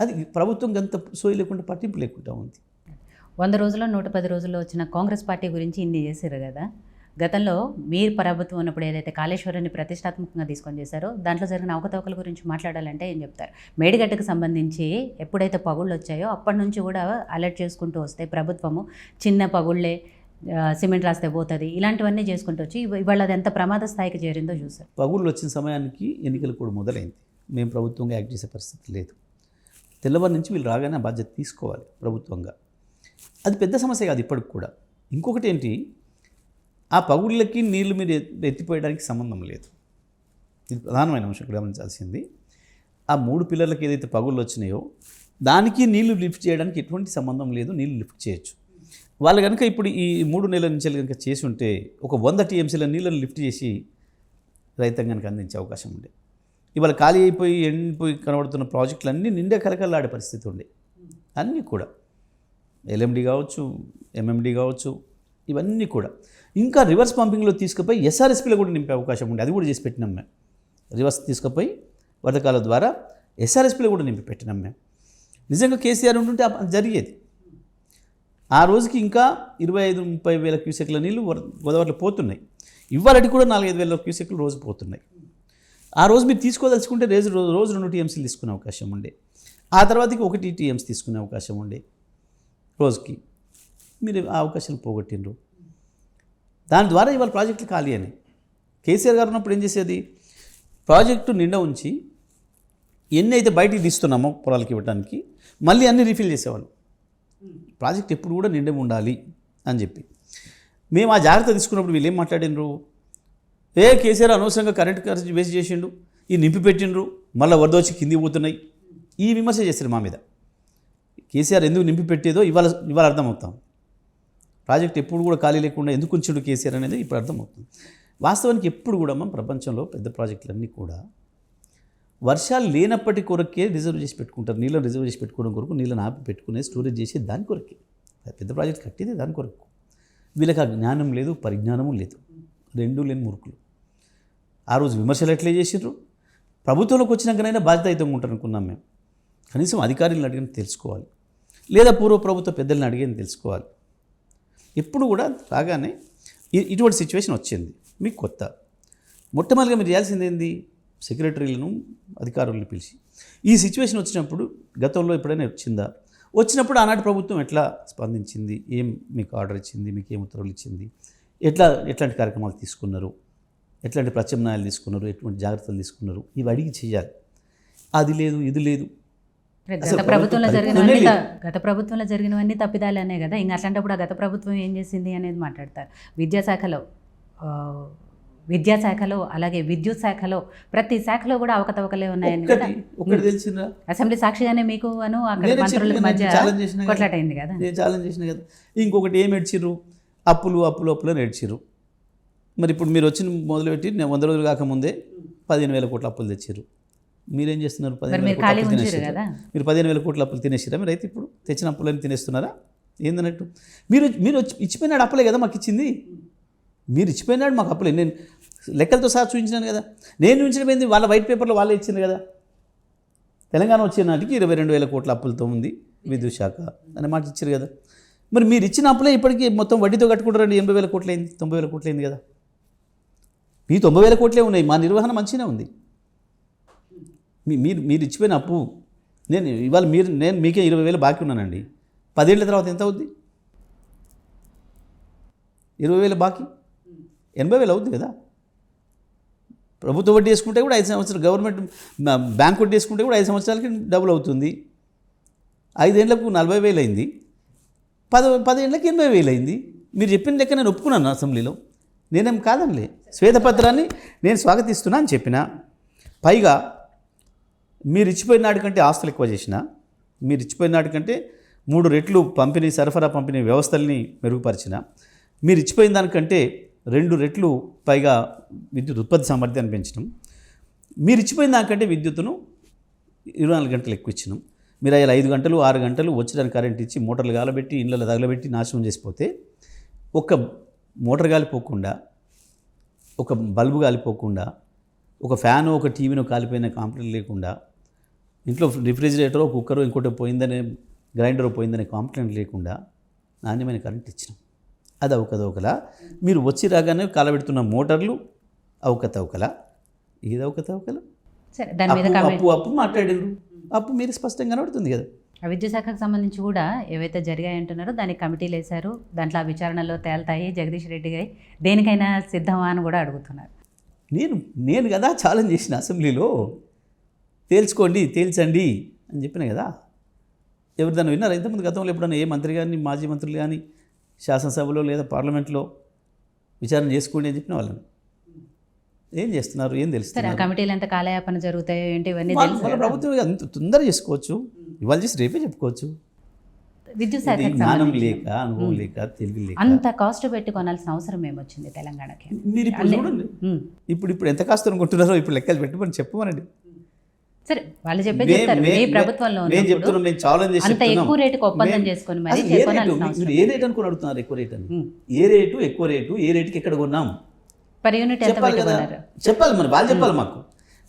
అది ప్రభుత్వం అంత సోయి లేకుండా, పట్టింపు లేకుండా ఉంది. 100 రోజుల్లో 110 రోజుల్లో వచ్చిన కాంగ్రెస్ పార్టీ గురించి ఇన్ని చేశారు కదా. గతంలో మీరు ప్రభుత్వం ఉన్నప్పుడు ఏదైతే కాళేశ్వరాన్ని ప్రతిష్టాత్మకంగా తీసుకొని చేశారో దాంట్లో జరిగిన అవకతవకల గురించి మాట్లాడాలంటే ఏం చెప్తారు? మేడిగడ్డకు సంబంధించి ఎప్పుడైతే పగుళ్ళు వచ్చాయో అప్పటి నుంచి కూడా అలర్ట్ చేసుకుంటూ వస్తే ప్రభుత్వము చిన్న పగుళ్ళే, సిమెంట్ రాస్తే పోతుంది, ఇలాంటివన్నీ చేసుకుంటూ వచ్చి ఇవాళ అది ఎంత ప్రమాద స్థాయికి చేరిందో చూసారు. పగుళ్ళు వచ్చిన సమయానికి ఎన్నికలు కూడా మొదలైంది. మేము ప్రభుత్వంగా యాక్ట్ చేసే పరిస్థితి లేదు. తెల్లవారి నుంచి వీళ్ళు రాగానే బాధ్యత తీసుకోవాలి ప్రభుత్వంగా. అది పెద్ద సమస్య కాదు ఇప్పటికి కూడా. ఇంకొకటి ఏంటి, ఆ పగుళ్ళకి నీళ్లు మీరు ఎత్తిపోయడానికి సంబంధం లేదు. ఇది ప్రధానమైన అంశం గమనించాల్సింది. ఆ 3 పిల్లర్లకు ఏదైతే పగుళ్ళు వచ్చినాయో దానికి నీళ్లు లిఫ్ట్ చేయడానికి ఎటువంటి సంబంధం లేదు, నీళ్లు లిఫ్ట్ చేయొచ్చు. వాళ్ళు కనుక ఇప్పుడు ఈ 3 నెలల నుంచి కనుక చేసి ఉంటే ఒక 100 TMCల నీళ్ళని లిఫ్ట్ చేసి రైతాంగానికి అందించే అవకాశం ఉండే. ఇవాళ ఖాళీ అయిపోయి ఎండిపోయి కనబడుతున్న ప్రాజెక్టులు అన్నీ నిండా కలకలాడే పరిస్థితి ఉండే. అన్నీ కూడా LMD కావచ్చు, MMD కావచ్చు, ఇవన్నీ కూడా ఇంకా రివర్స్ పంపింగ్లో తీసుకుపోయి SRSPలో కూడా నింపే అవకాశం ఉండే. అది కూడా చేసి పెట్టినాం మేము. రివర్స్ తీసుకుపోయి పథకాల ద్వారా SRSPలో కూడా నింపి పెట్టినాం మేము. నిజంగా కేసీఆర్ ఉంటుంటే జరిగేది. ఆ రోజుకి ఇంకా 25-30 వేల క్యూసెక్ల నీళ్ళు గోదావరిలో పోతున్నాయి. ఇవాళకి కూడా 4-5 వేల క్యూసెక్లు రోజు పోతున్నాయి. ఆ రోజు మీరు తీసుకోదలుచుకుంటే రోజు 2 TMCలు తీసుకునే అవకాశం ఉండే. ఆ తర్వాతకి 1 TMC తీసుకునే అవకాశం ఉండే రోజుకి. మీరు ఆ అవకాశాలు పోగొట్టిండ్రు. దాని ద్వారా ఇవాళ ప్రాజెక్టులు ఖాళీ అని. కేసీఆర్ గారు ఉన్నప్పుడు ఏం చేసేది, ప్రాజెక్టు నిండా ఉంచి ఎన్ని అయితే బయటికి తీస్తున్నామో పొలాలకి ఇవ్వడానికి మళ్ళీ అన్నీ రీఫిల్ చేసేవాళ్ళు. ప్రాజెక్ట్ ఎప్పుడు కూడా నిండే ఉండాలి అని చెప్పి మేము ఆ జాగ్రత్త తీసుకున్నప్పుడు వీళ్ళు ఏం మాట్లాడినరు, కేసీఆర్ అనవసరంగా కరెంట్ ఖర్చు వేస్ట్ చేసిండు, ఈ నింపి పెట్టిండ్రు, మళ్ళీ వరద వచ్చి కిందికి పోతున్నాయి, ఈ విమర్శ చేశారు మా మీద. కేసీఆర్ ఎందుకు నింపి పెట్టేదో ఇవాళ అర్థమవుతాం. ప్రాజెక్ట్ ఎప్పుడు కూడా ఖాళీ లేకుండా ఎందుకు ఉంచుడు కేసీఆర్ అనేది ఇప్పుడు అర్థమవుతుంది. వాస్తవానికి ఎప్పుడు కూడా మన ప్రపంచంలో పెద్ద ప్రాజెక్టులన్నీ కూడా వర్షాలు లేనప్పటి కొరకే రిజర్వ్ చేసి పెట్టుకుంటారు. నీళ్ళని రిజర్వ్ చేసి పెట్టుకోవడం కొరకు, నీళ్ళని ఆపి పెట్టుకునే స్టోరేజ్ చేసి దాని కొరకే పెద్ద ప్రాజెక్ట్ కట్టేది దాని కొరకు. వీళ్ళకి ఆ జ్ఞానం లేదు, పరిజ్ఞానము లేదు, రెండూ లేని మురుకులు. ఆ రోజు విమర్శలు ఎట్లే చేసిర్రు, ప్రభుత్వంలోకి వచ్చినాకనైనా బాధ్యతాయుతంగా ఉంటారు అనుకున్నాం మేము. కనీసం అధికారులను అడిగిన తెలుసుకోవాలి, లేదా పూర్వ ప్రభుత్వ పెద్దలను అడిగని తెలుసుకోవాలి. ఎప్పుడు కూడా రాగానే ఇటువంటి సిచ్యువేషన్ వచ్చింది మీకు కొత్త. మొట్టమొదటిగా మీరు చేయాల్సింది ఏంది, సెక్రటరీలను అధికారులను పిలిచి ఈ సిచ్యువేషన్ వచ్చినప్పుడు గతంలో ఎప్పుడైనా వచ్చినప్పుడు ఆనాటి ప్రభుత్వం ఎట్లా స్పందించింది, ఏం మీకు ఆర్డర్ ఇచ్చింది, మీకు ఏం ఉత్తర్వులు ఇచ్చింది, ఎట్లాంటి కార్యక్రమాలు తీసుకున్నారు, ఎట్లాంటి ప్రత్యామ్నాయాలు తీసుకున్నారు, ఎటువంటి జాగ్రత్తలు తీసుకున్నారు, ఇవి అడిగి చేయాలి. అది లేదు, ఇది లేదు. గత ప్రభుత్వంలో జరిగినవన్నీ తప్పిదాలనే కదా. ఇంకా అట్లాంటప్పుడు ఆ గత ప్రభుత్వం ఏం చేసింది అనేది మాట్లాడతారు. విద్యాశాఖలో అలాగే విద్యుత్ శాఖలో ప్రతి శాఖలో కూడా అవకతవకలే ఉన్నాయని కదా. ఒకటి తెలిసిందా, అసెంబ్లీ సాక్షిగానే మీకు అక్కడ మంత్రుల మధ్య కొట్లాటైంది కదా. నేను ఛాలెంజ్ చేసిన కదా. ఇంకొకటి ఏం ఏడ్చిర్రు, అప్పులు అని ఏడ్చిర్రు. మరి ఇప్పుడు మీరు వచ్చి మొదలుపెట్టి 100 రోజులు కాకముందే 15,000 కోట్ల అప్పులు తెచ్చిర్రు. మీరేం చేస్తున్నారు? 15,000 కోట్ల అప్పులు తినేసిరా మీరు? అయితే ఇప్పుడు తెచ్చిన అప్పులని తినేస్తున్నారా ఏందన్నట్టు? మీరు ఇచ్చిపోయినాడు అప్పులే కదా మాకు ఇచ్చింది. మీరు ఇచ్చిపోయినాడు మాకు అప్పులే. నేను లెక్కలతో సహా చూపించినాను కదా. నేను చూపించడం వాళ్ళ వైట్ పేపర్లో వాళ్ళే ఇచ్చింది కదా. తెలంగాణ వచ్చే నాటికి 22,000 కోట్ల అప్పులతో ఉంది విద్యుత్ శాఖ అనే మాట ఇచ్చారు కదా. మరి మీరు ఇచ్చిన అప్పులే ఇప్పటికీ మొత్తం వడ్డీతో కట్టుకుంటారండి. 80,000 కోట్లు అయింది, 90,000 కోట్లు అయింది కదా. మీ 90,000 కోట్లే ఉన్నాయి, మా నిర్వహణ మంచిగానే ఉంది. మీరు ఇచ్చిపోయిన అప్పు నేను మీకే 20,000 బాకీ ఉన్నానండి. 10 ఏళ్ల తర్వాత ఎంత అవుద్ది? 20,000 బాకీ 80,000 అవుద్ది కదా. ప్రభుత్వ వడ్డీ వేసుకుంటే కూడా 5 సంవత్సరాలు, గవర్నమెంట్ బ్యాంక్ వడ్డీ వేసుకుంటే కూడా 5 సంవత్సరాలకి డబుల్ అవుతుంది. 5 ఏళ్లకు 40,000 అయింది, 10 ఏళ్ళకి 80,000 అయింది. మీరు చెప్పిన లెక్క నేను ఒప్పుకున్నాను అసెంబ్లీలో. నేనేం కాదనిలే, శ్వేతపత్రాన్ని నేను స్వాగతిస్తున్నా అని చెప్పిన. పైగా మీరు ఇచ్చిపోయిన నాటికంటే ఆస్తులు ఎక్కువ చేసిన, మీరు ఇచ్చిపోయిన నాటికంటే 3 రెట్లు సరఫరా పంపిణీ వ్యవస్థల్ని మెరుగుపరిచిన, మీరు ఇచ్చిపోయిన దానికంటే 2 రెట్లు పైగా విద్యుత్ ఉత్పత్తి సామర్థ్యాన్ని పెంచడం, మీరు ఇచ్చిపోయిన దానికంటే విద్యుత్తును 24 గంటలు ఎక్కువ ఇచ్చినాం. మీరు అయ్యాలి 5 గంటలు 6 గంటలు వచ్చడానికి కరెంట్ ఇచ్చి మోటార్లు గాలబెట్టి ఇళ్ళలో తగలబెట్టి నాశనం చేసిపోతే, ఒక మోటార్ గాలిపోకుండా, ఒక బల్బు గాలిపోకుండా, ఒక ఫ్యాను ఒక టీవీనో కాలిపోయిన కాంప్లైంట్ లేకుండా, ఇంట్లో రిఫ్రిజిరేటరో కుక్కరో ఇంకోటి పోయిందనే గ్రైండరో పోయిందనే కాంప్లైంట్ లేకుండా నాణ్యమైన కరెంట్ ఇచ్చినాం. అది అవకతవకలా. మీరు వచ్చి రాగానే కాలబెడుతున్న మోటార్లు అవకతవకలా. ఏది అవకతవకలా? సరే, దాని మీద అప్పు మాట్లాడారు. అప్పు మీరు స్పష్టంగా కనబడుతుంది కదా. విద్యుత్ శాఖకు సంబంధించి కూడా ఏవైతే జరిగాయంటున్నారో దానికి కమిటీలు వేశారు, దాంట్లో ఆ విచారణలో తేల్తాయి. జగదీష్ రెడ్డి గారి దేనికైనా సిద్ధమా అని కూడా అడుగుతున్నారు. నేను కదా ఛాలెంజ్ చేసిన అసెంబ్లీలో, తేల్చండి అని చెప్పిన కదా. ఎవరు దాన్ని విన్నారు? ఇంతకుముందు గతంలో ఎప్పుడన్నా ఏ మంత్రి కానీ మాజీ మంత్రులు కానీ శాసనసభలో లేదా పార్లమెంట్లో విచారణ చేసుకోండి అని చెప్పిన వాళ్ళని. ఏం చేస్తున్నారు? ఏం తెలుస్తుంది? కమిటీలు ఎంత కాలయాపన జరుగుతాయో ఏంటి ఇవన్నీ వాళ్ళ ప్రభుత్వం అంత తొందరగా చేసుకోవచ్చు, ఇవాళ చేసి రేపే చెప్పుకోవచ్చు. విద్యుత్ శాఖ జ్ఞానం లేక, అనుభవం లేక, తెలివి లేక అంత కాస్ట్ పెట్టి కొనాల్సిన అవసరం ఏమొచ్చింది తెలంగాణకి? మీరు ఇప్పుడు చూడండి, ఇప్పుడు ఎంత కాస్ట్ అనుకుంటున్నారో ఇప్పుడు లెక్కలు పెట్టమని చెప్పమనండి. సరే, వాళ్ళు చెప్పేది చెప్తారు. మీ ప్రభుత్వంలో అంత ఎక్కువ రేటుకి ఒప్పందం చేసుకొని మరి మీరు ఏ రేట్ అనుకుని అడుగుతున్నారు? ఎక్కువ రేట్ అని. ఏ రేటు ఎక్కువ రేటు? ఏ రేటుకి ఎక్కడ కొన్నాం పర్ యూనిట్ చెప్పాలి కదా. చెప్పాలి, మరి వాళ్ళు చెప్పాలి మాకు.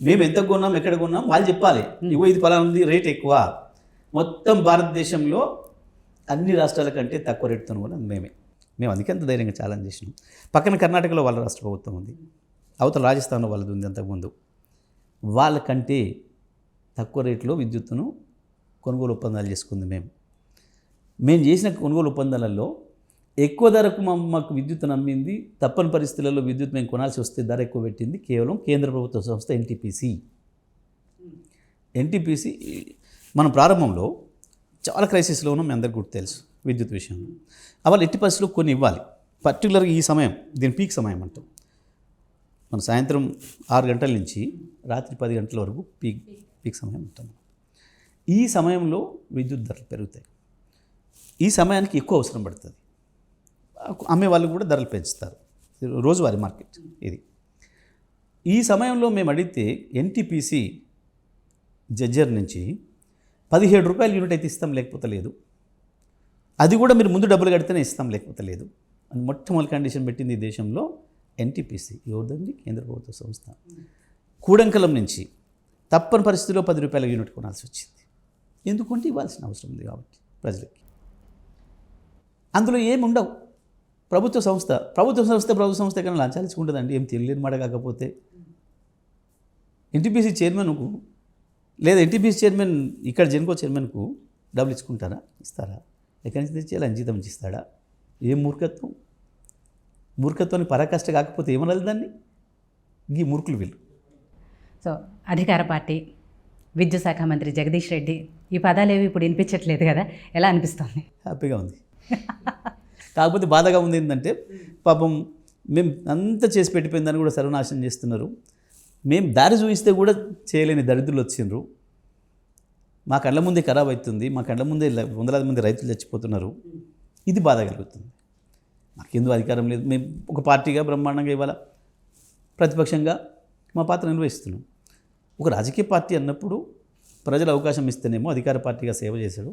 మేము ఎంత కొన్నాం, ఎక్కడ కొన్నాం వాళ్ళు చెప్పాలి. ఇగో ఇది పలానా రేట్ ఎక్కువ. మొత్తం భారతదేశంలో అన్ని రాష్ట్రాల కంటే తక్కువ రేటుతో కూడా మేము అందుకే అంత ధైర్యంగా ఛాలెంజ్ చేసినాం. పక్కన కర్ణాటకలో వాళ్ళ రాష్ట్ర ప్రభుత్వం ఉంది, అవతల రాజస్థాన్లో వాళ్ళది ఉంది. అంతకుముందు వాళ్ళకంటే తక్కువ రేట్లో విద్యుత్తును కొనుగోలు ఒప్పందాలు చేసుకుంది. మేము చేసిన కొనుగోలు ఒప్పందాలలో ఎక్కువ ధరకు మాకు విద్యుత్తును అమ్మింది. తప్పని పరిస్థితులలో విద్యుత్ మేము కొనాల్సి వస్తే ధర ఎక్కువ పెట్టింది కేవలం కేంద్ర ప్రభుత్వ సంస్థ ఎన్టీపీసీ. మన ప్రారంభంలో చాలా క్రైసిస్లో ఉన్నాం, మీ అందరికీ గుర్తు తెలుసు విద్యుత్ విషయంలో. అవాళ ఎట్టి పరిస్థితుల్లో కొన్ని ఇవ్వాలి, పర్టికులర్గా ఈ సమయం, దీని పీక్ సమయం అంటాం. మన సాయంత్రం 6 గంటల నుంచి రాత్రి 10 గంటల వరకు పీక్ సమయం ఉంటాం. ఈ సమయంలో విద్యుత్ ధరలు పెరుగుతాయి. ఈ సమయానికి ఎక్కువ అవసరం పడుతుంది. అమ్మే వాళ్ళు కూడా ధరలు పెంచుతారు. రోజువారీ మార్కెట్ ఇది. ఈ సమయంలో మేము అడిగితే ఎన్టీపీసీ జడ్జర్ నుంచి 17 రూపాయల యూనిట్ అయితే ఇస్తాం, లేకపోతే లేదు. అది కూడా మీరు ముందు డబ్బులు కడితేనే ఇస్తాం, లేకపోతే లేదు అని మొట్టమొదటి కండిషన్ పెట్టింది ఈ దేశంలో ఎన్టీపీసీ. ఎవరిదండి? కేంద్ర ప్రభుత్వ సంస్థ. కూడంకలం నుంచి తప్పని పరిస్థితిలో 10 రూపాయల యూనిట్ కొనాల్సి వచ్చింది. ఎందుకంటే ఇవ్వాల్సిన అవసరం ఉంది కాబట్టి ప్రజలకి. అందులో ఏమి ఉండవు. ప్రభుత్వ సంస్థ కన్నా లంచాలు ఇచ్చుకుంటుందండి. ఏం తెలియని మాట. కాకపోతే ఎన్టీపీసీ చైర్మన్కు లేదా ఎన్టీపీసీ చైర్మన్ ఇక్కడ జెన్కో చైర్మన్కు డబ్బులు ఇచ్చుకుంటారా? ఇస్తారా? ఎక్కడి నుంచి తెచ్చి లంచితం ఇస్తాడా? ఏం మూర్ఖత్వానికి పరాకాష్ట కాకపోతే ఏమనాలి దాన్ని? ఈ మూర్ఖులు వీళ్ళు. సో అధికార పార్టీ, విద్యుత్ శాఖ మంత్రి జగదీష్ రెడ్డి, ఈ పదాలేవి ఇప్పుడు వినిపించట్లేదు కదా, ఎలా అనిపిస్తుంది? హ్యాపీగా ఉంది. కాకపోతే బాధగా ఉంది ఏంటంటే, పాపం మేము అంతా చేసి పెట్టిపోయిందని కూడా సర్వనాశనం చేస్తున్నారు. మేము దారి చూపిస్తే కూడా చేయలేని దరిద్రులు వచ్చిండ్రు. మా కళ్ళ ముందే ఖరాబ్ అవుతుంది. మా కళ్ళ ముందే వందలాది మంది రైతులు చచ్చిపోతున్నారు. ఇది బాధ కలుగుతుంది. మాకెందుకు అధికారం లేదు. మేము ఒక పార్టీగా బ్రహ్మాండంగా ఇవాళ ప్రతిపక్షంగా మా పాత్ర నిర్వహిస్తున్నాం. ఒక రాజకీయ పార్టీ అన్నప్పుడు ప్రజలు అవకాశం ఇస్తేనేమో అధికార పార్టీగా సేవ చేశాడు.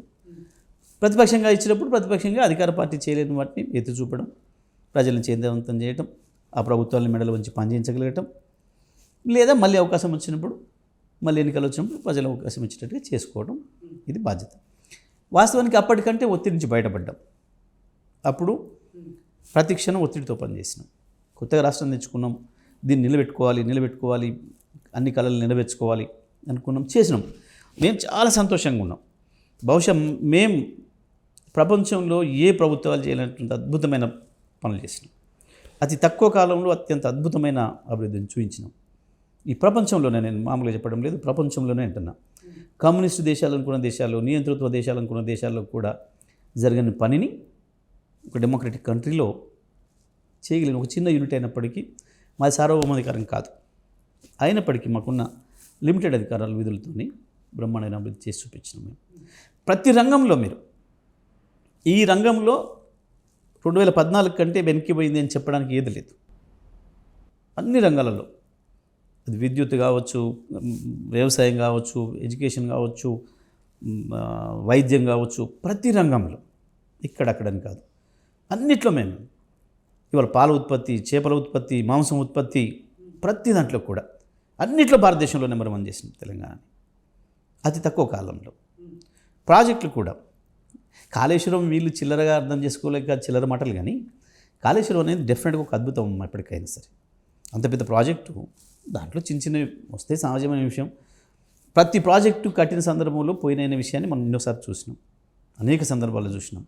ప్రతిపక్షంగా ఇచ్చినప్పుడు ప్రతిపక్షంగా అధికార పార్టీ చేయలేని వాటిని ఎత్తి చూపడం, ప్రజలను చైతన్యవంతం చేయటం, ఆ ప్రభుత్వాలను మెడల వంచి పనిచేయించగలగటం, లేదా మళ్ళీ అవకాశం వచ్చినప్పుడు, మళ్ళీ ఎన్నికలు వచ్చినప్పుడు ప్రజలు అవకాశం ఇచ్చేటట్టుగా చేసుకోవడం, ఇది బాధ్యత. వాస్తవానికి అప్పటికంటే ఒత్తిడి నుంచి బయటపడ్డాం. అప్పుడు ప్రతి క్షణం ఒత్తిడితో పనిచేసినాం. కొత్తగా రాష్ట్రం తెచ్చుకున్నాం. దీన్ని నిలబెట్టుకోవాలి, అన్ని కళలు నిలబెట్టుకోవాలి అనుకున్నాం, చేసినాం. మేము చాలా సంతోషంగా ఉన్నాం. బహుశా మేము ప్రపంచంలో ఏ ప్రభుత్వాలు చేయలేనటువంటి అద్భుతమైన పనులు చేసినాం. అతి తక్కువ కాలంలో అత్యంత అద్భుతమైన అభివృద్ధిని చూపించినాం. ఈ ప్రపంచంలోనే, నేను మామూలుగా చెప్పడం లేదు, ప్రపంచంలోనే అంటున్నా. కమ్యూనిస్టు దేశాలనుకున్న దేశాల్లో, నియంతృత్వ దేశాలనుకున్న దేశాల్లో కూడా జరగని పనిని ఒక డెమోక్రటిక్ కంట్రీలో చేయగలిగిన ఒక చిన్న యూనిట్ అయినప్పటికీ, మాది సార్వభౌమాధికారం కాదు, అయినప్పటికీ మాకున్న లిమిటెడ్ అధికారాల విధులతోని బ్రహ్మాండమైన అభివృద్ధి చేసి చూపించినాం. మేము ప్రతి రంగంలో, మీరు ఈ రంగంలో 2014 కంటే వెనక్కిపోయింది అని చెప్పడానికి ఏది లేదు. అన్ని రంగాలలో, అది విద్యుత్ కావచ్చు, వ్యవసాయం కావచ్చు, ఎడ్యుకేషన్ కావచ్చు, వైద్యం కావచ్చు, ప్రతి రంగంలో, ఇక్కడక్కడని కాదు, అన్నిట్లో మేము ఇవాళ పాల ఉత్పత్తి, చేపల ఉత్పత్తి, మాంసం ఉత్పత్తి, ప్రతి దాంట్లో కూడా అన్నిట్లో భారతదేశంలో నెంబర్ 1 చేసింది తెలంగాణని అతి తక్కువ కాలంలో. ప్రాజెక్టులు కూడా, కాళేశ్వరం వీళ్ళు చిల్లరగా అర్థం చేసుకోలేక చిల్లర మాటలు, కానీ కాళేశ్వరం అనేది డెఫినెట్గా ఒక అద్భుతం ఎప్పటికైనా సరే. అంత పెద్ద ప్రాజెక్టు, దాంట్లో చిన్న చిన్నవి వస్తే సహజమైన విషయం. ప్రతి ప్రాజెక్టు కట్టిన సందర్భంలో పోయిన విషయాన్ని మనం ఎన్నోసారి చూసినాం, అనేక సందర్భాల్లో చూసినాం.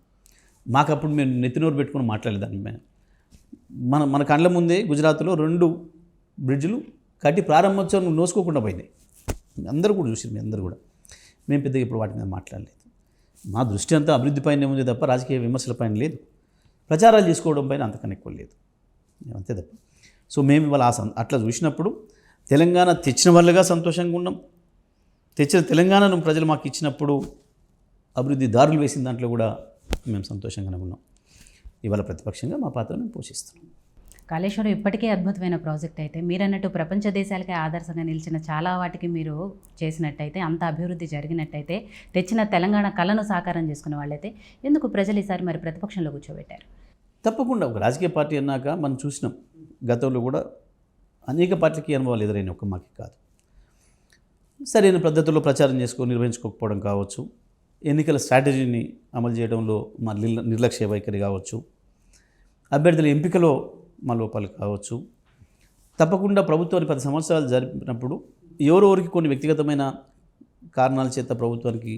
మాకు అప్పుడు మేము నెత్తినోరు పెట్టుకుని మాట్లాడేదాన్ని. మన కళ్ళ ముందే గుజరాత్లో 2 బ్రిడ్జ్లు కట్టి ప్రారంభోత్సవం నోసుకోకుండా పోయినాయి. అందరూ కూడా చూసారు, మీ అందరూ కూడా. మేము పెద్దగా ఇప్పుడు వాటి మీద మాట్లాడలేదు. మా దృష్టి అంతా అభివృద్ధి పైన ఉంది తప్ప రాజకీయ విమర్శల పైన లేదు, ప్రచారాలు చేసుకోవడం పైన అంతకన్నా ఎక్కువ లేదు, అంతే తప్ప. సో మేము ఇవాళ అట్లా చూసినప్పుడు తెలంగాణ తెచ్చిన వాళ్ళుగా సంతోషంగా ఉన్నాం. తెచ్చిన తెలంగాణను ప్రజలు మాకు ఇచ్చినప్పుడు అభివృద్ధి దారులు వేసిన దాంట్లో కూడా మేము సంతోషంగానే ఉన్నాం. ఇవాళ ప్రతిపక్షంగా మా పాత్రను పోషిస్తున్నాం. కాళేశ్వరం ఇప్పటికే అద్భుతమైన ప్రాజెక్ట్ అయితే, మీరన్నట్టు ప్రపంచ దేశాలకే ఆదర్శంగా నిలిచిన చాలా వాటికి మీరు చేసినట్టయితే, అంత అభివృద్ధి జరిగినట్టయితే, తెచ్చిన తెలంగాణ కళను సాకారం చేసుకునే వాళ్ళైతే ఎందుకు ప్రజలు ఈసారి మరి ప్రతిపక్షంలో కూర్చోబెట్టారు? తప్పకుండా ఒక రాజకీయ పార్టీ అన్నాక మనం చూసినాం, గతంలో కూడా అనేక పార్టీలకి అనుభవాలు ఎదురైన ఒక్క మాకి కాదు. సరైన పద్ధతిలో ప్రచారం నిర్వహించుకోకపోవడం కావచ్చు, ఎన్నికల స్ట్రాటజీని అమలు చేయడంలో మా నిర్లక్ష్య వైఖరి కావచ్చు, అభ్యర్థుల ఎంపికలో మా లోపాలు కావచ్చు. తప్పకుండా ప్రభుత్వాన్ని 10 సంవత్సరాలు జరిపినప్పుడు ఎవరెవరికి కొన్ని వ్యక్తిగతమైన కారణాల చేత ప్రభుత్వానికి,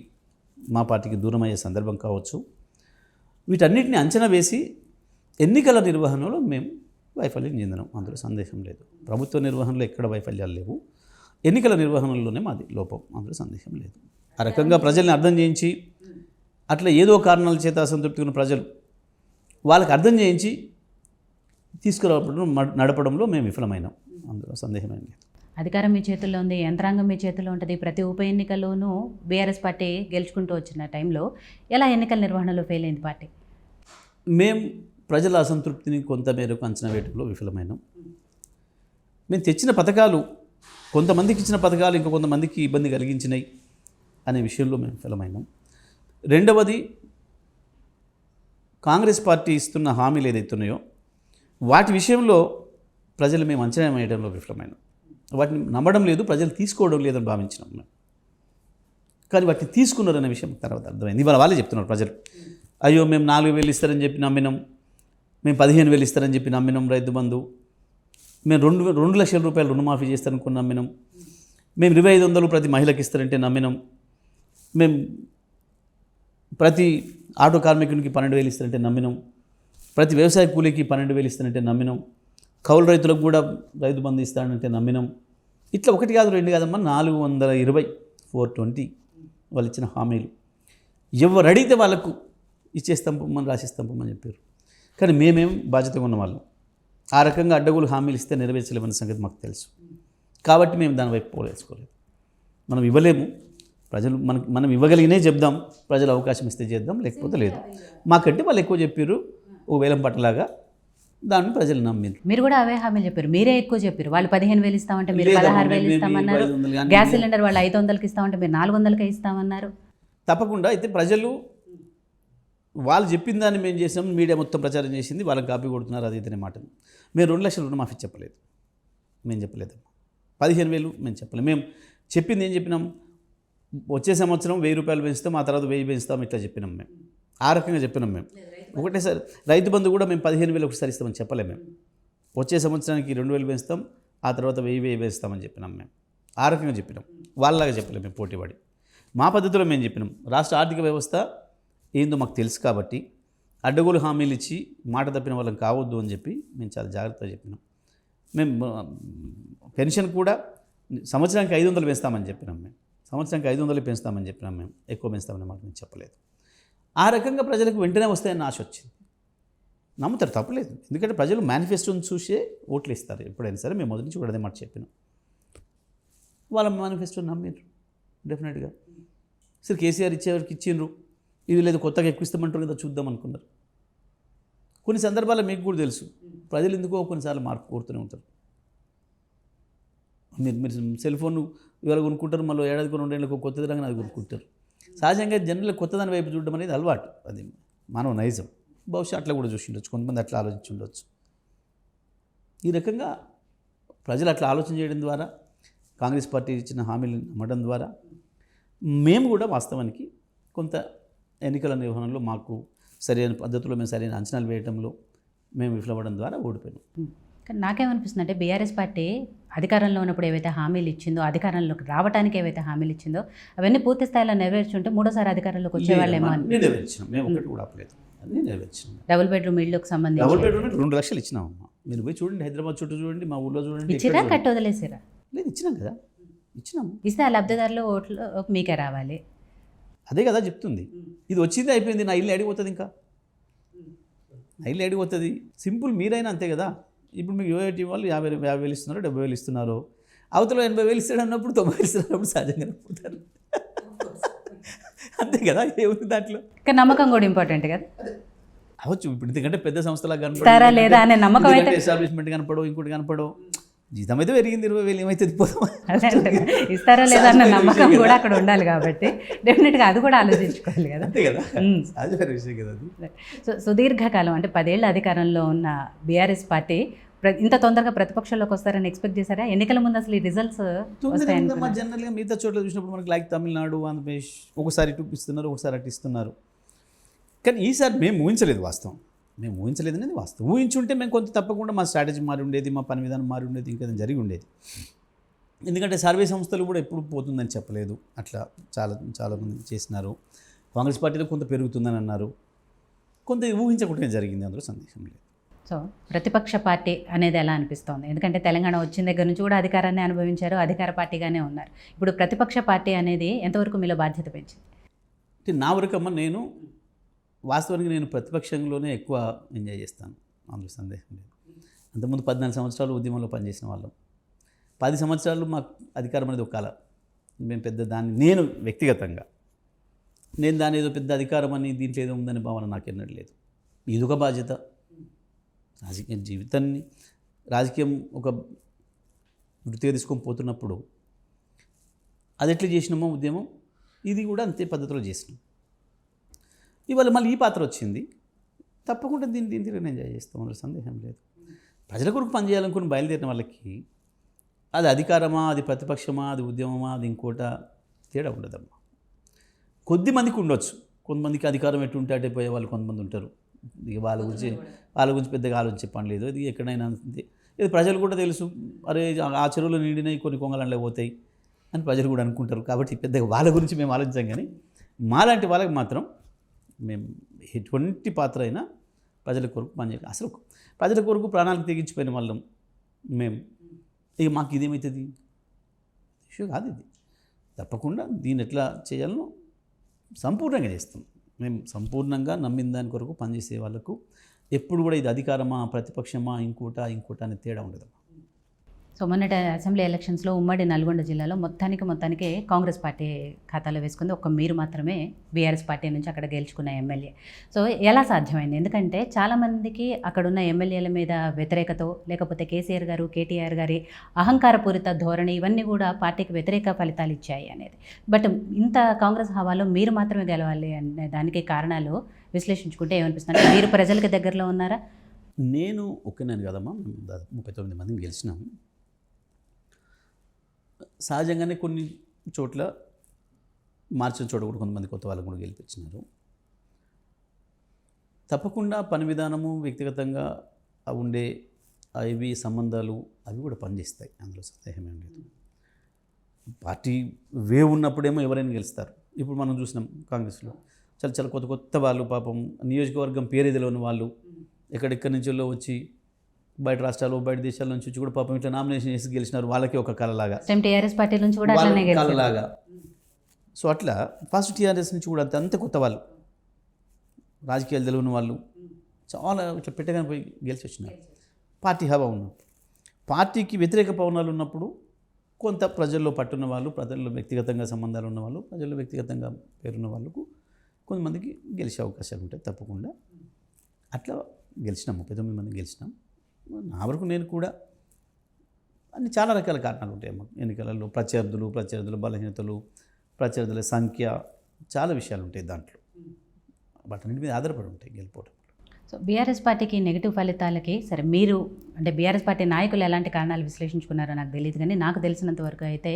మా పార్టీకి దూరం అయ్యే సందర్భం కావచ్చు. వీటన్నిటిని అంచనా వేసి ఎన్నికల నిర్వహణలో మేము వైఫల్యం చెందినాం, అందులో సందేహం లేదు. ప్రభుత్వ నిర్వహణలో ఎక్కడ వైఫల్యాలు లేవు, ఎన్నికల నిర్వహణలోనే మాది లోపం, అందులో సందేహం లేదు. ఆ రకంగా ప్రజల్ని అర్థం చేయించి, అట్లా ఏదో కారణాల చేత అసంతృప్తి ఉన్న ప్రజలు వాళ్ళకి అర్థం చేయించి తీసుకురావడం, నడపడంలో మేము విఫలమైనాం. అందులో సందేహమే లేదు. అధికారం మీ చేతుల్లో ఉంది, యంత్రాంగం మీ చేతుల్లో ఉంటుంది. ప్రతి ఉప ఎన్నికల్లోనూ బీఆర్ఎస్ పార్టీ గెలుచుకుంటూ వచ్చిన టైంలో ఎలా ఎన్నికల నిర్వహణలో ఫెయిల్ అయింది పార్టీ? మేము ప్రజల అసంతృప్తిని కొంత మేరకు అంచనా వేయడంలో విఫలమైనాం. మేము తెచ్చిన పథకాలు కొంతమందికి ఇచ్చిన పథకాలు ఇంకా కొంతమందికి ఇబ్బంది కలిగించినాయి అనే విషయంలో మేము విఫలమైనాం. రెండవది, కాంగ్రెస్ పార్టీ ఇస్తున్న హామీలు ఏదైతే ఉన్నాయో వాటి విషయంలో ప్రజలు మేము అంచనా వేయడంలో విఫలమైనాం. వాటిని నమ్మడం లేదు, ప్రజలు తీసుకోవడం లేదని భావించినాం మేము. కానీ వాటిని తీసుకున్నారనే విషయం తర్వాత అర్థమైంది. ఇవాళ వాళ్ళే చెప్తున్నారు ప్రజలు, అయ్యో మేము 4,000 ఇస్తారని చెప్పి నమ్మినాం, మేము 15,000 ఇస్తారని చెప్పి నమ్మినాం, రైతు బంధు మేము 2 లక్షల రూపాయలు రుణమాఫీ చేస్తారనుకుని నమ్మినాం, మేము 2,500 ప్రతి మహిళకి ఇస్తారంటే నమ్మినాం, మేము ప్రతి ఆటో కార్మికునికి 12,000 ఇస్తారంటే నమ్మినాం, ప్రతి వ్యవసాయ కూలీకి 12,000 ఇస్తారంటే నమ్మినాం, కౌలు రైతులకు కూడా రైతు బంధు ఇస్తాడంటే నమ్మినాం. ఇట్లా 1 కాదు 2 కాదమ్మా, 420 420 వాళ్ళు ఇచ్చిన హామీలు. ఎవరు అడిగితే వాళ్ళకు ఇచ్చేస్తాం పొమ్మని రాసిస్తాం పొమ్మని చెప్పారు. కానీ మేమేం బాధ్యతగా ఉన్న వాళ్ళం. ఆ రకంగా అడ్డగోలు హామీలు ఇస్తే నెరవేర్చలేమన్న సంగతి మాకు తెలుసు. కాబట్టి మేము దాని వైపు పోలేసుకోలేదు. మనం ఇవ్వలేము, ప్రజలు మనం ఇవ్వగలిగినే చెప్దాం, ప్రజలు అవకాశం ఇస్తే చేద్దాం, లేకపోతే లేదు. మాకంటే వాళ్ళు ఎక్కువ చెప్పారు, ఓ వేలం పట్టలాగా, దాన్ని ప్రజలు నమ్మిండ్రు. మీరు కూడా అవే హామీలు చెప్పారు, మీరే ఎక్కువ చెప్పారు. వాళ్ళు 15,000 ఇస్తామంటే మీరు 16,000 ఇస్తామన్నారు. గ్యాస్ సిలిండర్ వాళ్ళు 500కి ఇస్తామంటే మీరు 400కే ఇస్తామన్నారు. తప్పకుండా. అయితే ప్రజలు వాళ్ళు చెప్పిన దాన్ని మేము చేసినాం, మీడియా మొత్తం ప్రచారం చేసింది, వాళ్ళకి కాపీ కొడుతున్నారు, అది ఇతనే మాట. మేము 2 లక్షల రుణమాఫీ చెప్పలేదు, మేము చెప్పలేదు. 15,000 మేము చెప్పలేదు. మేము చెప్పింది ఏం చెప్పినాం, వచ్చే సంవత్సరం 1,000 రూపాయలు పెంచుతాం, ఆ తర్వాత 1,000 పెంచుతాం, ఇట్లా చెప్పినాం మేము. ఆ రకంగా చెప్పినాం మేము. ఒకటేసారి రైతు బంధు కూడా మేము 15,000 ఒకసారి ఇస్తామని చెప్పలేము. మేము వచ్చే సంవత్సరానికి 2,000 పెంచుతాం, ఆ తర్వాత 1,000 పెంచుతామని చెప్పినాం మేము. ఆ రకంగా చెప్పినాం, వాళ్ళలాగా చెప్పలేము మేము పోటీపడి. మా పద్ధతిలో మేము చెప్పినాం. రాష్ట్ర ఆర్థిక వ్యవస్థ ఏందో మాకు తెలుసు కాబట్టి అడ్డగోలు హామీలు ఇచ్చి మాట తప్పిన వాళ్ళని కావద్దు అని చెప్పి మేము చాలా జాగ్రత్తగా చెప్పినాం. మేము పెన్షన్ కూడా సంవత్సరానికి 500 పెంచుతామని చెప్పినాం. మేము సంవత్సరానికి 500 పెంచుతామని చెప్పినాం. మేము ఎక్కువ పెంచుతామని మాట మేము చెప్పలేదు. ఆ రకంగా ప్రజలకు వెంటనే వస్తాయని ఆశ వచ్చింది. నమ్ముతారు, తప్పలేదు. ఎందుకంటే ప్రజలు మేనిఫెస్టోని చూసే ఓట్లు ఇస్తారు ఎప్పుడైనా సరే. మేము మొదటి నుంచి కూడా అదే మాట చెప్పినాం. వాళ్ళ మేనిఫెస్టోని నమ్మిండ్రు డెఫినెట్గా. సరే కేసీఆర్ ఇచ్చేవారికి ఇచ్చిండ్రు, ఇది లేదు కొత్తగా ఎక్కువ ఇస్తామంటారు కదా చూద్దాం అనుకున్నారు. కొన్ని సందర్భాల్లో మీకు కూడా తెలుసు, ప్రజలు ఎందుకో కొన్నిసార్లు మార్పు కోరుతూనే ఉంటారు. మీరు సెల్ ఫోన్ ఇవాళ కొనుక్కుంటారు, మళ్ళీ ఏడాదికి 2 ఏళ్ళకు కొత్తది రంగా అది కొనుక్కుంటారు. సహజంగా జనరల్ కొత్తదాని వైపు చూడడం అనేది అలవాటు, అది మానవ నైజం. బహుశా అట్లా కూడా చూసి ఉండొచ్చు, కొంతమంది అట్లా ఆలోచించి ఉండొచ్చు. ఈ రకంగా ప్రజలు అట్లా ఆలోచన చేయడం ద్వారా, కాంగ్రెస్ పార్టీ ఇచ్చిన హామీలను నమ్మడం ద్వారా మేము కూడా వాస్తవానికి కొంత ఎన్నికల నిర్వహణలో మాకు సరైన పద్ధతిలో మేము సరైన అంచనాలు వేయడంలో మేము విఫలపడడం ద్వారా ఓడిపోయాం. కానీ నాకేమనిపిస్తుంది అంటే బీఆర్ఎస్ పార్టీ అధికారంలో ఉన్నప్పుడు ఏవైతే హామీలు ఇచ్చిందో, అధికారంలోకి రావడానికి ఏవైతే హామీలు ఇచ్చిందో అవన్నీ పూర్తి స్థాయిలో నెరవేర్చుంటే 3సారి అధికారంలోకి వచ్చేవాళ్ళేమో అని. నెరవేర్చినాం మేము, ఒకటి కూడా ఆపలేదు, అన్నీ నెరవేర్చినాం. డబుల్ బెడ్రూమ్ ఇళ్ళకి సంబంధించి డబుల్ బెడ్రూమ్ 2 లక్షలు ఇచ్చినామమ్మా. మీరు పోయి చూడండి, హైదరాబాద్ చుట్టూ చూడండి, మా ఊళ్ళో చూడండి. ఇచ్చిరా కట్టి వదిలేసిరా? లేదు, ఇచ్చినాం కదా, ఇచ్చినాము. ఇస్తే ఆ లబ్ధిదారులు ఓట్లు మీకే రావాలి, అదే కదా చెప్తుంది. ఇది వచ్చింది అయిపోయింది, నా ఇల్లు అడిగిపోతుంది, ఇంకా నా ఇల్లు అడిగిపోతుంది. సింపుల్. మీరైనా అంతే కదా. ఇప్పుడు మీకు యూఐటీ వాళ్ళు 50,000 ఇస్తున్నారు, 70,000 ఇస్తున్నారు. అవతల 80,000 ఇస్తాడు అన్నప్పుడు 90,000 ఇస్తున్నప్పుడు సహజంగా పోతారు. అంతే కదా, ఏముంది దాంట్లో. కానీ నమ్మకం కూడా ఇంపార్టెంట్ కదా. అవచ్చు. ఇప్పుడు ఎందుకంటే పెద్ద సంస్థలా ఇస్తారా లేదా అనే నమ్మకం అయితే, ఎస్టాబ్లిష్మెంట్ కనపడవు, ఇంకోటి కనపడవు. జీతం అయితే పెరిగింది 20,000, ఏమైతే పోతాం. ఇస్తారా లేదా అన్న నమ్మకం కూడా అక్కడ ఉండాలి కాబట్టి డెఫినెట్గా అది కూడా ఆలోచించుకోవాలి కదా. అంతే కదా, సహజమైన విషయం కదా అది. సో సుదీర్ఘకాలం అంటే 10 ఏళ్ల అధికారంలో ఉన్న బీఆర్ఎస్ పార్టీ ఇంత తొందరగా ప్రతిపక్షంలోకి వస్తారని ఎక్స్పెక్ట్ చేశారా? ఎన్నికల ముందు అసలు ఈ రిజల్ట్స్ వస్తాయని జనరల్గా మిగతా చోట్ల చూసినప్పుడు మనకి లైక్ తమిళనాడు, ఆంధ్రప్రదేశ్ ఒకసారి ఇటు ఇస్తున్నారు, ఒకసారి అటు ఇస్తున్నారు. కానీ ఈసారి మేము ఊహించలేదు. వాస్తవం మేము ఊహించలేదు అనేది వాస్తవం. ఊహించుంటే మేము కొంత తప్పకుండా మా స్ట్రాటజీ మారి ఉండేది, మా పని విధానం మారి ఉండేది, ఇంకా జరిగి ఉండేది. ఎందుకంటే సర్వే సంస్థలు కూడా ఎప్పుడు పోతుందని చెప్పలేదు. అట్లా చాలామంది చేసినారు. కాంగ్రెస్ పార్టీలో కొంత పెరుగుతుందని అన్నారు, కొంత ఊహించకుండా జరిగింది, అందులో సందేహం లేదు. సో ప్రతిపక్ష పార్టీ అనేది ఎలా అనిపిస్తోంది? ఎందుకంటే తెలంగాణ వచ్చిన దగ్గర నుంచి కూడా అధికారాన్ని అనుభవించారు, అధికార పార్టీగానే ఉన్నారు. ఇప్పుడు ప్రతిపక్ష పార్టీ అనేది ఎంతవరకు మీలో బాధ్యత పెంచింది? అంటే నా వరకమ్మ నేను వాస్తవానికి నేను ప్రతిపక్షంలోనే ఎక్కువ ఎంజాయ్ చేస్తాను, అందులో సందేహం లేదు. అంతకుముందు 14 సంవత్సరాలు ఉద్యమంలో పనిచేసిన వాళ్ళం. 10 సంవత్సరాలు మాకు అధికారం అనేది ఒక కళ. మేము పెద్ద నేను వ్యక్తిగతంగా దాని ఏదో పెద్ద అధికారం అని దీంట్లో ఏదో ఉందని భావన నాకు ఎన్నడూ లేదు. ఇదొక బాధ్యత. రాజకీయ జీవితాన్ని రాజకీయం ఒక వృత్తిగా తీసుకొని పోతున్నప్పుడు అది ఎట్లా చేసినామో ఉద్యమం ఇది కూడా అంతే పద్ధతిలో చేసినాం. ఇవాళ మళ్ళీ ఈ పాత్ర వచ్చింది, తప్పకుండా దీన్ని నేను ఎంజాయ్ చేస్తాం, అందులో సందేహం లేదు. ప్రజల కొరకు పనిచేయాలనుకుని బయలుదేరిన వాళ్ళకి అది అధికారమా, అది ప్రతిపక్షమా, అది ఉద్యమమా, అది ఇంకోట తేడా ఉండదమ్మా. కొద్ది మందికి ఉండొచ్చు, కొంతమందికి అధికారం ఎట్టుంటే అటే పోయే వాళ్ళు కొంతమంది ఉంటారు. ఇక వాళ్ళ గురించి పెద్దగా ఆలోచించే పని లేదు. ఇది ఎక్కడైనా అంతే. ఇది ప్రజలు కూడా తెలుసు, అరే ఆ చెరువులో నిండినాయి కొన్ని కొంగలంలో పోతాయి అని ప్రజలు కూడా అనుకుంటారు. కాబట్టి పెద్దగా వాళ్ళ గురించి మేము ఆలోచించాం. కానీ మాలాంటి వాళ్ళకి మాత్రం మేము ఎటువంటి పాత్ర అయినా ప్రజల కొరకు పనిచేయాలి. అసలు ప్రజల కొరకు ప్రాణాలకు తెగించిపోయిన వాళ్ళం మేము. ఇక మాకు ఇదేమవుతుంది ఇష్యూ కాదు ఇది. తప్పకుండా దీన్ని ఎట్లా చేయాలనో సంపూర్ణంగా చేస్తాం. మేము సంపూర్ణంగా నమ్మిన దాని కొరకు పనిచేసే వాళ్ళకు ఎప్పుడు కూడా ఇది అధికారమా, ప్రతిపక్షమా, ఇంకోట అనే తేడా ఉండదు. సో మొన్నటి అసెంబ్లీ ఎలక్షన్స్లో ఉమ్మడి నల్గొండ జిల్లాలో మొత్తానికి కాంగ్రెస్ పార్టీ ఖాతాలో వేసుకుంది. ఒక్క మీరు మాత్రమే బీఆర్ఎస్ పార్టీ నుంచి అక్కడ గెలుచుకున్న ఎమ్మెల్యే. సో ఎలా సాధ్యమైంది? ఎందుకంటే చాలామందికి అక్కడున్న ఎమ్మెల్యేల మీద వ్యతిరేకతో, లేకపోతే కేసీఆర్ గారు, కేటీఆర్ గారి అహంకారపూరిత ధోరణి, ఇవన్నీ కూడా పార్టీకి వ్యతిరేక ఫలితాలు ఇచ్చాయి అనేది. బట్ ఇంత కాంగ్రెస్ హవాలో మీరు మాత్రమే గెలవాలి అనే దానికి కారణాలు విశ్లేషించుకుంటే ఏమనిపిస్తుంది? మీరు ప్రజలకు దగ్గరలో ఉన్నారా? నేను ఒక్కనేను కదమ్మా, 39 మందిని గెలిచినాము. సహజంగానే కొన్ని చోట్ల మార్చిన చోట కూడా కొంతమంది కొత్త వాళ్ళకు కూడా గెలిపించినారు. తప్పకుండా పని విధానము, వ్యక్తిగతంగా ఉండే అవి సంబంధాలు అవి కూడా పనిచేస్తాయి, అందులో సందేహమేం లేదు. పార్టీ వేవ్ ఉన్నప్పుడేమో ఎవరైనా గెలుస్తారు. ఇప్పుడు మనం చూసినాం కాంగ్రెస్లో చాలా కొత్త వాళ్ళు, పాపం నియోజకవర్గం పేరు తెలియని వాళ్ళు ఎక్కడెక్కడి నుంచో వచ్చి బయట రాష్ట్రాలు, బయట దేశాల నుంచి వచ్చి కూడా పాపం ఇట్లా నామినేషన్ చేసి గెలిచినారు. వాళ్ళకి ఒక కళలాగా, టీఆర్ఎస్ పార్టీ నుంచి కూడా కళలాగా. సో అట్లా ఫస్ట్ టీఆర్ఎస్ నుంచి కూడా అంత కొత్త వాళ్ళు, రాజకీయాలు తెలియని వాళ్ళు చాలా ఇట్లా పెట్టగానే పోయి గెలిచి వచ్చినారు. పార్టీ హవా ఉన్నప్పుడు, పార్టీకి వ్యతిరేక పవనాలు ఉన్నప్పుడు కొంత ప్రజల్లో పట్టున్న వాళ్ళు, ప్రజల్లో వ్యక్తిగతంగా సంబంధాలు ఉన్నవాళ్ళు, ప్రజల్లో వ్యక్తిగతంగా పేరున్న వాళ్ళకు కొంతమందికి గెలిచే అవకాశాలు ఉంటాయి. తప్పకుండా అట్లా గెలిచినాం, 39 మంది గెలిచినాం. నా వరకు నేను కూడా అన్ని చాలా రకాల కారణాలు ఉంటాయి అమ్మ ఎన్నికలలో. ప్రత్యర్థుల బలహీనతలు, ప్రత్యర్థుల సంఖ్య, చాలా విషయాలు ఉంటాయి దాంట్లో. వాటన్నిటి మీద ఆధారపడి ఉంటాయి గెలిపోవడం. సో బీఆర్ఎస్ పార్టీకి నెగిటివ్ ఫలితాలకి సరే మీరు అంటే బీఆర్ఎస్ పార్టీ నాయకులు ఎలాంటి కారణాలు విశ్లేషించుకున్నారో నాకు తెలియదు. కానీ నాకు తెలిసినంత వరకు అయితే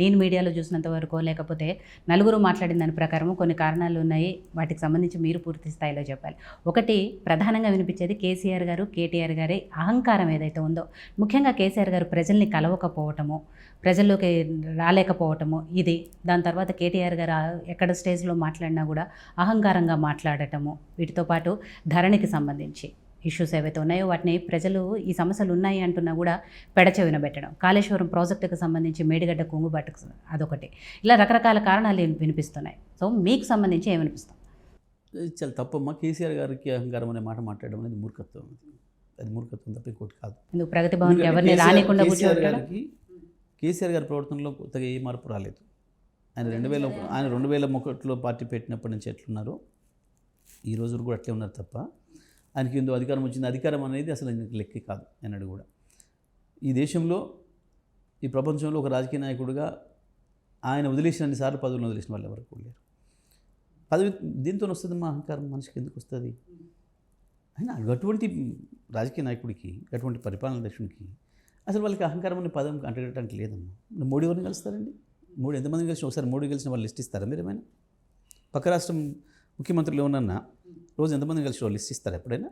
నేను మీడియాలో చూసినంత వరకు, లేకపోతే నలుగురు మాట్లాడిన దాని ప్రకారం కొన్ని కారణాలు ఉన్నాయి. వాటికి సంబంధించి మీరు పూర్తి స్థాయిలో చెప్పాలి. ఒకటి ప్రధానంగా వినిపించేది కేసీఆర్ గారు, కేటీఆర్ గారి అహంకారం ఏదైతే ఉందో, ముఖ్యంగా కేసీఆర్ గారు ప్రజల్ని కలవకపోవటము, ప్రజల్లోకి రాలేకపోవటము ఇది. దాని తర్వాత కేటీఆర్ గారు ఎక్కడ స్టేజ్లో మాట్లాడినా కూడా అహంకారంగా మాట్లాడటము. వీటితో పాటు ధరణికి సంబంధించి ఇష్యూస్ ఏవైతే ఉన్నాయో వాటిని ప్రజలు ఈ సమస్యలు ఉన్నాయి అంటున్నా కూడా పెడచెవిన పెట్టడం, కాళేశ్వరం ప్రాజెక్టుకు సంబంధించి మేడిగడ్డ కుంగుబాటుకు అదొకటి, ఇలా రకరకాల కారణాలు వినిపిస్తున్నాయి. సో మీకు సంబంధించి ఏమనిపిస్తుంది? చాలా తప్పమ్మా. కేసీఆర్ గారికి అహంకారం అనే మాట మాట్లాడడం అనేది మూర్ఖత్వం. అది మూర్ఖత్వం తప్ప ఇంకోటి కాదు. ఎందుకు ప్రగతి భవన్కి ఎవరిని రానికుండా కేసీఆర్ గారి ప్రవర్తనలో కొత్తగా ఏ మార్పు రాలేదు. ఆయన 2001లో పార్టీ పెట్టినప్పటి నుంచి ఎట్లున్నారో ఈ రోజు కూడా అట్లే ఉన్నారు తప్ప ఆయనకి ఎందుకు అధికారం వచ్చింది, అధికారం అనేది అసలు ఆయనకి లెక్కే కాదు అన్నాడు కూడా. ఈ దేశంలో, ఈ ప్రపంచంలో ఒక రాజకీయ నాయకుడిగా ఆయన వదిలేసిన సార్లు పదవులను వదిలేసిన వాళ్ళు ఎవరికి లేరు. పదవి దీంతో వస్తుంది మా అహంకారం, మనిషికి ఎందుకు వస్తుంది? అయినా అటువంటి రాజకీయ నాయకుడికి, అటువంటి పరిపాలన దక్షునికి అసలు వాళ్ళకి అహంకారం అనే పదం అంటగట్టడానికి లేదమ్మా. మోడీ ఎవరిని కలుస్తారండి? మోడీ ఎంతమంది కలిసిన ఒకసారి మోడీ కలిసిన వాళ్ళు లిస్ట్ ఇస్తారా మీరు ఏమైనా? పక్క రాష్ట్రం ముఖ్యమంత్రులు ఏమన్నా రోజు ఎంతమంది కలిసి వాళ్ళు లిస్ట్ ఇస్తారా ఎప్పుడైనా?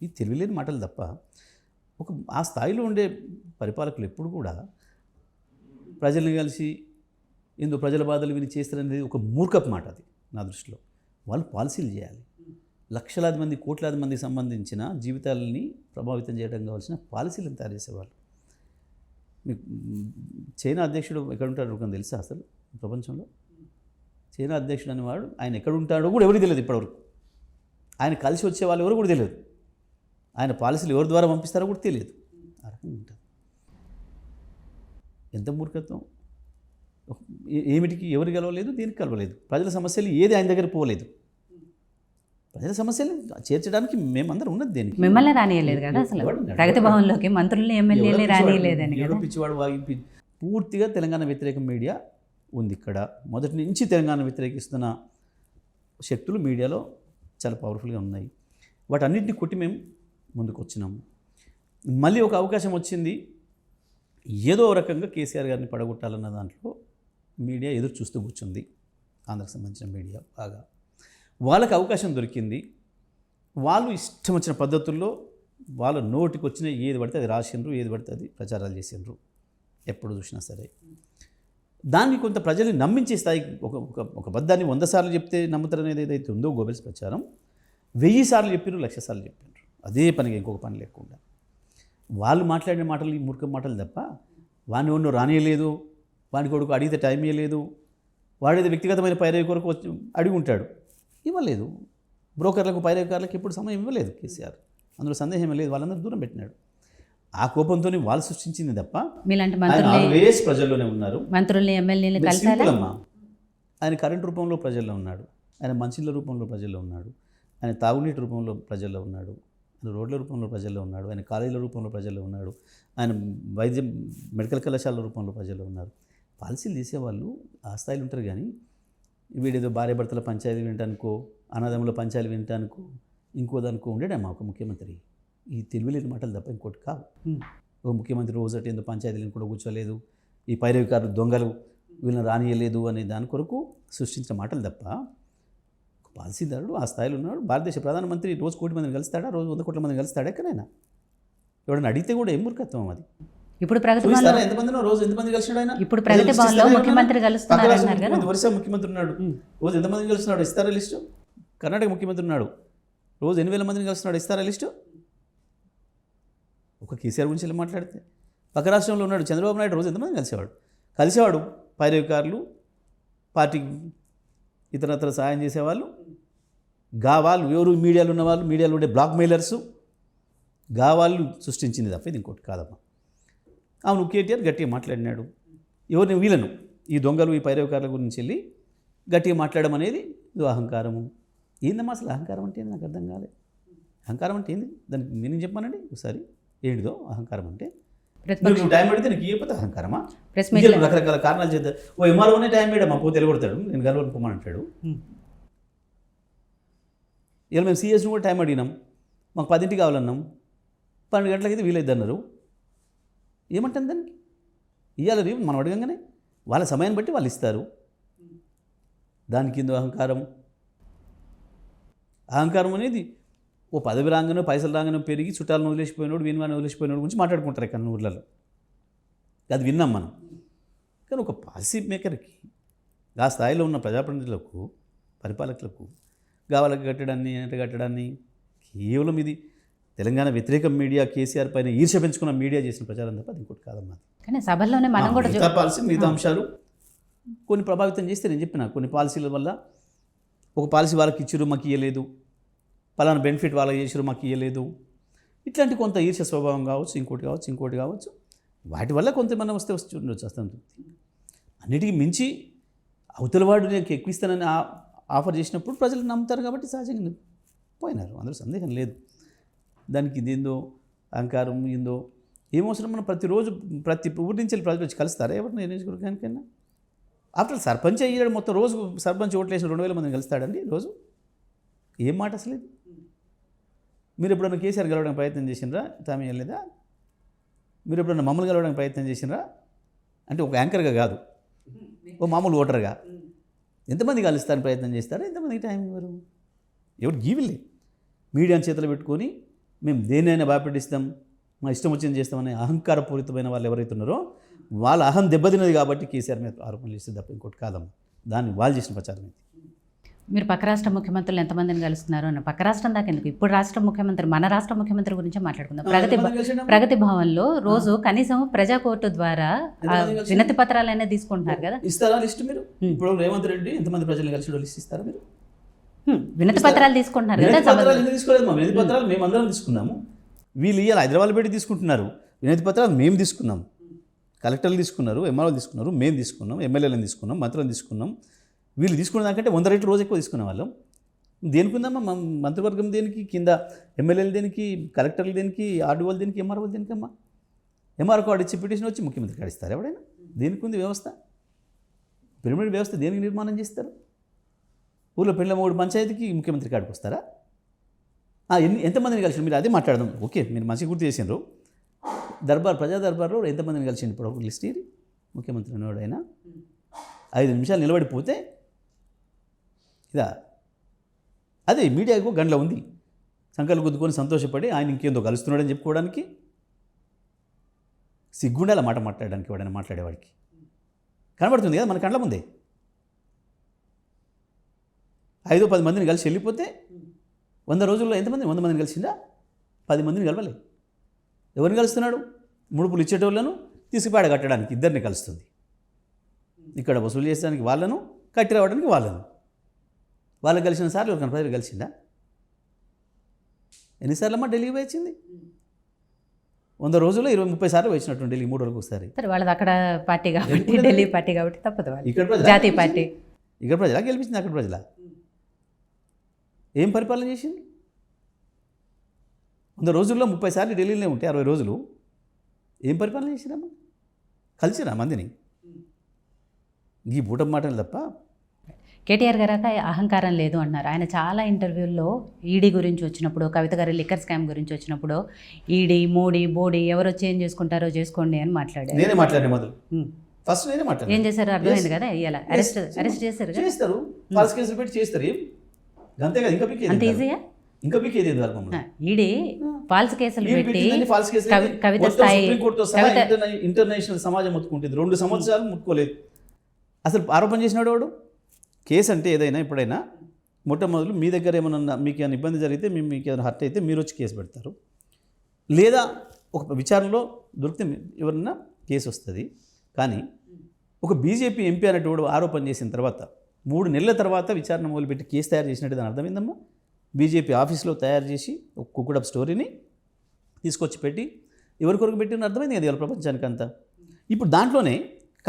ఇది తెలివిలేని మాటలు తప్ప ఆ స్థాయిలో ఉండే పరిపాలకులు ఎప్పుడు కూడా ప్రజల్ని కలిసి ఎందుకు ప్రజల బాధలు విని చేస్తారనేది ఒక మూర్ఖపు మాట. అది నా దృష్టిలో. వాళ్ళు పాలసీలు చేయాలి. లక్షలాది మంది, కోట్లాది మందికి సంబంధించిన జీవితాలని ప్రభావితం చేయడం కావాల్సిన పాలసీలను తయారు చేసేవాళ్ళు. మీకు చైనా అధ్యక్షుడు ఎక్కడ ఉంటాడో తెలుసా అసలు ప్రపంచంలో? చైనా అధ్యక్షుడు అనేవాడు ఆయన ఎక్కడ ఉంటాడో కూడా ఎవరికి తెలియదు ఇప్పటివరకు. ఆయన కలిసి వచ్చే వాళ్ళు ఎవరు కూడా తెలియదు. ఆయన పాలసీలు ఎవరి ద్వారా పంపిస్తారో కూడా తెలియదు. ఆ రకంగా ఉంటుంది. ఎంత మూర్ఖత్వం. ఏమిటికి ఎవరు కలవలేదు, దేనికి కలవలేదు. ప్రజల సమస్యలు ఏది ఆయన దగ్గర పోలేదు. ప్రజల సమస్యలు చేర్చడానికి మేమందరం ఉన్నది దేనికి? మిమ్మల్ని రానియలేదు కదా అసలు ప్రగతి భవన్లోకి, మంత్రుల్ని ఎమ్మెల్యేలని రానియలేదని కదా. పిచ్చివాడు వాగి పూర్తిగా తెలంగాణ వ్యతిరేక మీడియా ఉంది ఇక్కడ. మొదటి నుంచి తెలంగాణ వ్యతిరేకిస్తున్న శక్తులు మీడియాలో చాలా పవర్ఫుల్గా ఉన్నాయి. వాటన్నింటినీ కొట్టి మేము ముందుకు వచ్చినాము. మళ్ళీ ఒక అవకాశం వచ్చింది, ఏదో రకంగా కేసీఆర్ గారిని పడగొట్టాలన్న దాంట్లో మీడియా ఎదురు చూస్తూ కూర్చుంది. ఆంధ్రకు సంబంధించిన మీడియా బాగా వాళ్ళకి అవకాశం దొరికింది. వాళ్ళు ఇష్టం వచ్చిన పద్ధతుల్లో వాళ్ళ నోటికి వచ్చిన ఏది పడితే అది రాసిండ్రు, ఏది పడితే అది ప్రచారాలు చేసిండ్రు. ఎప్పుడు చూసినా సరే దాన్ని కొంత ప్రజల్ని నమ్మించే స్థాయికి ఒక అబద్ధాన్ని 100 సార్లు చెప్తే నమ్ముతారనేది ఏదైతే ఉందో గోబెల్స్ ప్రచారం, 1000 సార్లు చెప్పారు, 1,00,000 సార్లు చెప్పారు. అదే పనిగా ఇంకొక పని లేకుండా వాళ్ళు మాట్లాడిన మాటలు ఈ మూర్ఖ మాటలు తప్ప వాడిని ఒన్ను రానియలేదు, వాడి కొడుకు అడిగితే టైం ఇవ్వలేదు, వాడేదో వ్యక్తిగతమైన పైరవి కొరకు వచ్చి అడిగి ఉంటాడు, ఇవ్వలేదు. బ్రోకర్లకు పైరవికారులకు ఎప్పుడు సమయం ఇవ్వలేదు కేసీఆర్, అందులో సందేహమే లేదు. వాళ్ళందరూ దూరం పెట్టినాడు. ఆ కోపంతో వాళ్ళు సృష్టించింది తప్ప మీలాంటి ఆల్వేస్ ప్రజల్లోనే ఉన్నారు. మంత్రుల్ని ఎమ్మెల్యేని కలిసారా? ఆయన కరెంట్ రూపంలో ప్రజల్లో ఉన్నాడు, ఆయన మంచిళ్ళ రూపంలో ప్రజల్లో ఉన్నాడు, ఆయన తాగునీటి రూపంలో ప్రజల్లో ఉన్నాడు, ఆయన రోడ్ల రూపంలో ప్రజల్లో ఉన్నాడు, ఆయన కాలేజీల రూపంలో ప్రజల్లో ఉన్నాడు, ఆయన వైద్యం మెడికల్ కళాశాల రూపంలో ప్రజల్లో ఉన్నారు. పాలసీలు తీసేవాళ్ళు ఆ స్థాయిలో ఉంటారు. కానీ వీడేదో భార్య భర్తల పంచాయతీ వినటానికో, అనాథముల పంచాయతీ వినటానికో, ఇంకో దానికో ఉండేడమ్మా ఒక ముఖ్యమంత్రి. ఈ తెలివిలేని మాటలు తప్ప ఇంకోటి కావు. ఒక ముఖ్యమంత్రి రోజటి ఎందుకు పంచాయతీలను కూడా కూర్చోలేదు, ఈ పైరవికారులు దొంగలు వీళ్ళని రానియలేదు అనే దాని కొరకు సృష్టించిన మాటలు తప్ప ఒక పాలసీదారుడు ఆ స్థాయిలో ఉన్నాడు. భారతదేశ ప్రధానమంత్రి రోజు 1 కోటి మందిని కలుస్తాడా, రోజు 100 కోట్ల మందిని కలుస్తాడా? ఎక్కడైనా ఎవడన్నా అడిగితే కూడా ఏం మూర్ఖత్వం అది. ఇప్పుడు ప్రగతి భవన్లో ఎంతమందినో రోజు ఎంతమంది కలిసినాడు ఆయన? ఇప్పుడు ప్రగతి భవన్లో ముఖ్యమంత్రి కలుస్తున్నారు అన్నారు కదా. వరుస ముఖ్యమంత్రి ఉన్నాడు, రోజు ఎంతమందిని కలుస్తున్నాడు ఇస్తారా లిస్టు? కర్ణాటక ముఖ్యమంత్రి ఉన్నాడు, రోజు 8,000 మందిని కలుస్తున్నాడు ఇస్తారా లిస్టు? ఒక కేసీఆర్ గురించి మాట్లాడితే పక్క రాష్ట్రంలో ఉన్నాడు చంద్రబాబు నాయుడు, రోజు ఎంతమంది కలిసేవాడు పైరవికారులు, పార్టీకి ఇతరత్ర సహాయం చేసేవాళ్ళు, వాళ్ళు ఎవరు మీడియాలో ఉన్నవాళ్ళు, మీడియాలో ఉండే బ్లాక్ మెయిలర్సు, వాళ్ళు సృష్టించింది తప్ప ఇది ఇంకోటి కాదమ్మా. అవును, కేటీఆర్ గట్టిగా మాట్లాడినాడు. ఎవరిని వీళ్ళను ఈ దొంగలు ఈ పైరవికారుల గురించి వెళ్ళి గట్టిగా మాట్లాడడం అనేది ఇది అహంకారము. ఏందమ్మా అసలు అహంకారం అంటే? నాకు అర్థం కాలేదు. అహంకారం అంటే ఏంది? దానికి మీనింగ్ చెప్పానండి ఒకసారి. ఏంటిదో అహంకారం అంటే? నువ్వు టైం పెడితే నీకు ఇవ్వకపోతే అహంకారమా? రకరకాల కారణాలు చేద్దాం. ఓ ఎంఆర్ఓనే టైం వేయడమ్మా, పోతే వెళ్ళగొడతాడు, నేను గర్వం పొమ్మని అంటాడు. ఇలా మేము సీఎస్ని కూడా టైం అడిగినాం, మాకు 10ంటికి కావాలన్నాం, 12 గంటలకైతే వీలైద్ది అన్నారు. ఏమంటుంది దానికి? ఇవ్వాలి రేపు మనం అడగంగానే వాళ్ళ సమయాన్ని బట్టి వాళ్ళు ఇస్తారు. దానికి కింద అహంకారం. అహంకారం అనేది ఓ పదవి రాగానో పైసలు రాగానో పెరిగి చుట్టాలను వదిలేసిపోయినోడు, వినివాన్ని వదిలేసిపోయినోడు గురించి మాట్లాడుకుంటారు ఇక్కడ ఊర్లలో. అది విన్నాం మనం. కానీ ఒక పాలసీ మేకర్కి, ఆ స్థాయిలో ఉన్న ప్రజాప్రతినిధులకు, పరిపాలకులకు వాళ్ళకి కట్టడాన్ని కేవలం ఇది తెలంగాణ వ్యతిరేక మీడియా, కేసీఆర్ పైన ఈర్ష్య పెంచుకున్న మీడియా చేసిన ప్రచారం తప్ప అది ఇంకోటి కాదమ్మా. కానీ సభల్లోనే మనం కూడా మిగతా పాలసీ, మిగతా అంశాలు కొన్ని ప్రభావితం చేస్తే నేను చెప్పిన కొన్ని పాలసీల వల్ల ఒక పాలసీ వాళ్ళకి ఇచ్చిరు మాకు ఇవ్వలేదు, పలానా బెనిఫిట్ వాళ్ళకి చేసిరు మాకు ఇవ్వలేదు, ఇట్లాంటి కొంత ఈర్ష్య స్వభావం కావచ్చు, ఇంకోటి కావచ్చు. వాటి వల్ల కొంత మనం వస్తే ఉండొచ్చు అసంతృప్తి. అన్నిటికీ మించి అవతల వాడు నేను ఎక్కువ ఇస్తానని ఆఫర్ చేసినప్పుడు ప్రజలు నమ్ముతారు కాబట్టి సహజంగా పోయినారు, అందులో సందేహం లేదు. దానికి ఇదేందో అహంకారం ఏందో ఏమవసరం? మనం ప్రతిరోజు ప్రతి ఊరి నుంచి ప్రజలు వచ్చి కలుస్తారా ఎవరిని నియోజకవర్గానికైనా? ఆఫ్టర్ సర్పంచ్ అయ్యాడు, మొత్తం రోజు సర్పంచ్ ఓట్లు వేసిన 2,000 మందిని కలుస్తాడండి రోజు. ఏం మాట అసలు ఇది? మీరు ఎప్పుడన్నా కేసీఆర్ గెలవడానికి ప్రయత్నం చేసినరా? తామే వెళ్ళలేదా? మీరు ఎప్పుడన్నా మమ్మల్ని గెలవడానికి ప్రయత్నం చేసినరా? అంటే ఒక యాంకర్గా కాదు, ఓ మామూలు ఓటర్గా ఎంతమంది కలుస్తారని ప్రయత్నం చేస్తారా? ఎంతమందికి టైం ఇవ్వరు? ఎవరు గీవిలే మీడియాని చేతులు పెట్టుకొని మేము దేన్నైనా భయపెట్టిస్తాం, మా ఇష్టం వచ్చింది చేస్తామనే అహంకారపూరితమైన వాళ్ళు ఎవరైతే ఉన్నారో వాళ్ళ అహం దెబ్బతిన్నది కాబట్టి కేసీఆర్ మీద ఆరోపణలు ఇస్తే తప్ప ఇంకోటి కాదమ్మా. దాన్ని వాళ్ళు చేసిన ప్రచారం ఇది. మీరు పక్క రాష్ట్ర ముఖ్యమంత్రులు ఎంతమందిని కలుస్తున్నారు అన్న, పక్క రాష్ట్రం దాకా ఎందుకు, ఇప్పుడు రాష్ట్ర ముఖ్యమంత్రి, మన రాష్ట్ర ముఖ్యమంత్రి గురించే మాట్లాడుకుందాం. ప్రగతి భవన్లో రోజు కనీసం ప్రజా కోర్టు ద్వారా వినతి పత్రాలు అనేది తీసుకుంటున్నారు కదా, ఇస్తారా లిస్ట్? మీరు ఇప్పుడు రేవంత్ రెడ్డి ఎంతమంది ప్రజలు కలిసి లిస్ట్ ఇస్తారా మీరు? వినతి పత్రాలు తీసుకుంటున్నారు కదా. ఎందుకు తీసుకోలేదు? మా వినతి పత్రాలు మేము అందరం తీసుకున్నాము. వీళ్ళు ఇవాళ హైదరాబాద్ పెట్టి తీసుకుంటున్నారు, వినతి పత్రాలు మేము తీసుకున్నాము. కలెక్టర్లు తీసుకున్నారు, ఎంఆర్ఓలు తీసుకున్నారు, మేము తీసుకున్నాం, ఎమ్మెల్యేలను తీసుకున్నాం, మంత్రులను తీసుకున్నాం. వీళ్ళు తీసుకున్న దానికంటే 100 రెట్లు రోజు ఎక్కువ తీసుకునే వాళ్ళం. దేనికి ఉందమ్మా మంత్రివర్గం దేనికి, కింద ఎమ్మెల్యేలు దేనికి, కలెక్టర్లు దేనికి, ఆర్డీఓలు దేనికి, ఎంఆర్ఓలు దేనికమ్మా? ఎంఆర్ఓ కార్డు ఇచ్చి పిటిషన్ వచ్చి ముఖ్యమంత్రి కార్డు ఇస్తారు ఎవడైనా? దేనికి ఉంది వ్యవస్థ? పిరమిడ్ వ్యవస్థ దేనికి నిర్మాణం చేస్తారు? ఊళ్ళో పెళ్ళ 3 పంచాయతీకి ముఖ్యమంత్రి కాడికి వస్తారా? ఎంతమందిని కలిసి మీరు అదే మాట్లాడదాం. ఓకే, మీరు మంచిగా గుర్తు చేసినారు. ప్రజా దర్బార్లో ఎంతమందిని కలిసిండు ఇప్పుడు ఒక లిస్ట్ ఇది? ముఖ్యమంత్రి ఉన్నవాడైనా 5 నిమిషాలు నిలబడిపోతే ఇదా? అదే మీడియాకు గంటలో ఉంది, సంకలు గుద్దుకొని సంతోషపడి ఆయన ఇంకేందో కలుస్తున్నాడని చెప్పుకోవడానికి. సిగ్గుండాల మాట మాట్లాడడానికి వాడైనా మాట్లాడేవాడికి కనబడుతుంది కదా మన కళ్ళ ముందే. 5-10 మందిని కలిసి వెళ్ళిపోతే 100 రోజుల్లో ఎంతమంది? 100 మందిని కలిసిందా? 10 మందిని కలవలే. ఎవరిని కలుస్తున్నాడు? ముడుపులు ఇచ్చేటోళ్ళను తీసుకుపాడ కట్టడానికి 2 కలుస్తుంది. ఇక్కడ వసూలు చేసడానికి వాళ్ళను, కట్టి రావడానికి వాళ్ళకు కలిసిన సార్లు ఒక 40 కలిసిందా? ఎన్నిసార్లు అమ్మా ఢిల్లీ పోయి వచ్చింది? 100 రోజుల్లో 20-30 సార్లు వచ్చినట్టు ఢిల్లీ 3 రోజులకు ఒకసారి. సరే, వాళ్ళది అక్కడ పార్టీ కాబట్టి, ఢిల్లీ పార్టీ కాబట్టి తప్పదు. వాళ్ళు ఇక్కడ ప్రజలు జాతీయ పార్టీ. ఇక్కడ ప్రజలా గెలిపించింది? అక్కడ ప్రజల ఏం పరిపాలన చేసింది? 100 రోజుల్లో 30 సార్లు ఢిల్లీలోనే ఉంటే 60 రోజులు ఏం పరిపాలన చేసిరమ్మా? కలిసిరా మందిని? ఈ బూటం మాటలు తప్ప. కేటీఆర్ గారు అహంకారం లేదు అంటున్నారు. ఆయన చాలా ఇంటర్వ్యూల్లో ఈడీ గురించి వచ్చినప్పుడు, కవిత గారి లిక్కర్ స్కామ్ గురించి వచ్చినప్పుడు ఈడీ, మోడీ, బోడీ ఎవరు వచ్చి ఏం చేసుకుంటారో చేసుకోండి అని మాట్లాడారు. నేనే మాట్లాడే మొదలు ఫస్ట్ నేనే మాట్లాడాను. ఏం చేశారు అర్థమైంది కదా? ఇలా అరెస్ట్ చేశారు, చేస్తారు, ఫాల్స్ కేసులు పెట్టి చేస్తారు. అంతే కదా, ఇంకా పీకేది అంత ఈజీగా? ఇంకా పీకేది ఈడీ ఫాల్స్ కేసులు పెట్టి కవిత సుప్రీంకోర్టుతో సహా ఇంటర్నేషనల్ సమాజం ముట్టుకుంటుంది. 2 సంవత్సరాలు ముట్టుకోలేదు. అసలు ఆరోపణ చేసినాడు వాడు. కేసు అంటే ఏదైనా ఎప్పుడైనా మొట్టమొదలు మీ దగ్గర ఏమైనా మీకు ఏమైనా ఇబ్బంది జరిగితే, మీకు ఏమైనా హర్ట్ అయితే మీరు వచ్చి కేసు పెడతారు, లేదా ఒక విచారణలో దొరికితే ఎవరన్నా కేసు వస్తుంది. కానీ ఒక బీజేపీ ఎంపీ అనేటువంటి ఆరోపణ చేసిన తర్వాత 3 నెలల తర్వాత విచారణ మొదలుపెట్టి కేసు తయారు చేసినట్టు దాని అర్థమైందమ్మా. బీజేపీ ఆఫీస్లో తయారు చేసి ఒక కుక్కుడప్ స్టోరీని తీసుకొచ్చి పెట్టి ఎవరి కొరకు పెట్టిన అర్థమైంది కదా ప్రపంచానికి అంతా. ఇప్పుడు దాంట్లోనే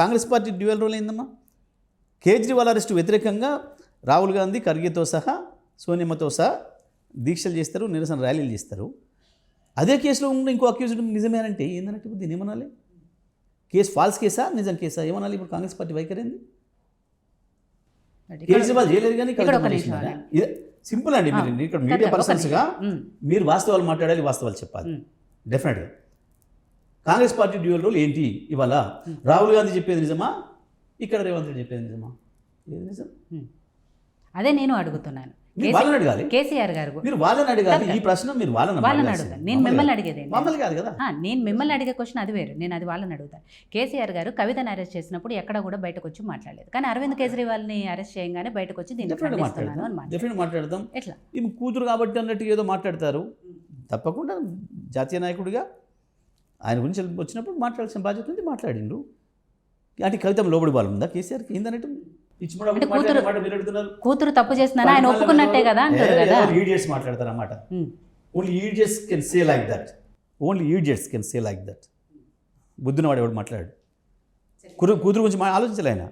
కాంగ్రెస్ పార్టీ డ్యూయల్ రోల్ అయిందమ్మా. కేజ్రీవాల్ అరెస్టు వ్యతిరేకంగా రాహుల్ గాంధీ, ఖర్గేతో సహా, సోనియాతో సహా దీక్షలు చేస్తారు, నిరసన ర్యాలీలు చేస్తారు. అదే కేసులో ఉన్న ఇంకో అక్యూజ్డ్ నిజమేనంటే ఏందన్నట్టు దీన్ని ఏమనాలి? కేసు ఫాల్స్ కేసా, నిజం కేసా, ఏమనాలి? ఇప్పుడు కాంగ్రెస్ పార్టీ వైఖరింది. కేజ్రీవాల్ చేయలేదు కానీ సింపుల్ అండి. మీరు ఇక్కడ మీడియా పర్సన్స్గా మీరు వాస్తవాలు మాట్లాడాలి, వాస్తవాలు చెప్పాలి. డెఫినెట్గా కాంగ్రెస్ పార్టీ డ్యూయల్ రోల్ ఏంటి? ఇవాళ రాహుల్ గాంధీ చెప్పేది నిజమా, ఇక్కడ రేవంత్ రెడ్డి చెప్పేది నిజమా? ఏది నిజం? అదే నేను అడుగుతున్నాను. వాళ్ళని అడగాలి, కేసీఆర్ గారు మీరు వాళ్ళని అడగాలి. ఈ ప్రశ్న మీరు వాళ్ళని అడుగుతాను. నేను మిమ్మల్ని అడిగేది మమ్మల్ని కాదు కదా. నేను మిమ్మల్ని అడిగే క్వశ్చన్ అది వేరు. నేను అది వాళ్ళని అడుగుతాను. కేసీఆర్ గారు కవితను అరెస్ట్ చేసినప్పుడు ఎక్కడ కూడా బయటకు వచ్చి మాట్లాడలేదు. కానీ అరవింద్ కేజ్రీవాల్ని అరెస్ట్ చేయగానే బయటకు వచ్చి దీన్ని మాట్లాడదాం. ఎట్లా? ఈ కూతురు కాబట్టి అన్నట్టు ఏదో మాట్లాడతారు. తప్పకుండా జాతీయ నాయకుడిగా ఆయన గురించి వచ్చినప్పుడు మాట్లాడాల్సిన బాధ్యత ఉంది, మాట్లాడిండు. అంటే కవిత లోబడి వాళ్ళు ఉందా కేసీఆర్కి? ఏందన్నట్టు కూతురు తప్పు చేస్తున్నా ఆయన ఒప్పుకున్నట్టే కదా అంటారు కదా. ఈడియట్స్ మాట్లాడతారు అన్నమాట. Only idiots can say like that. Only idiots can say like that. బుద్ధినవాడు ఎవడు మాట్లాడు. కూతురు గురించి ఆలోచించలే ఆయన,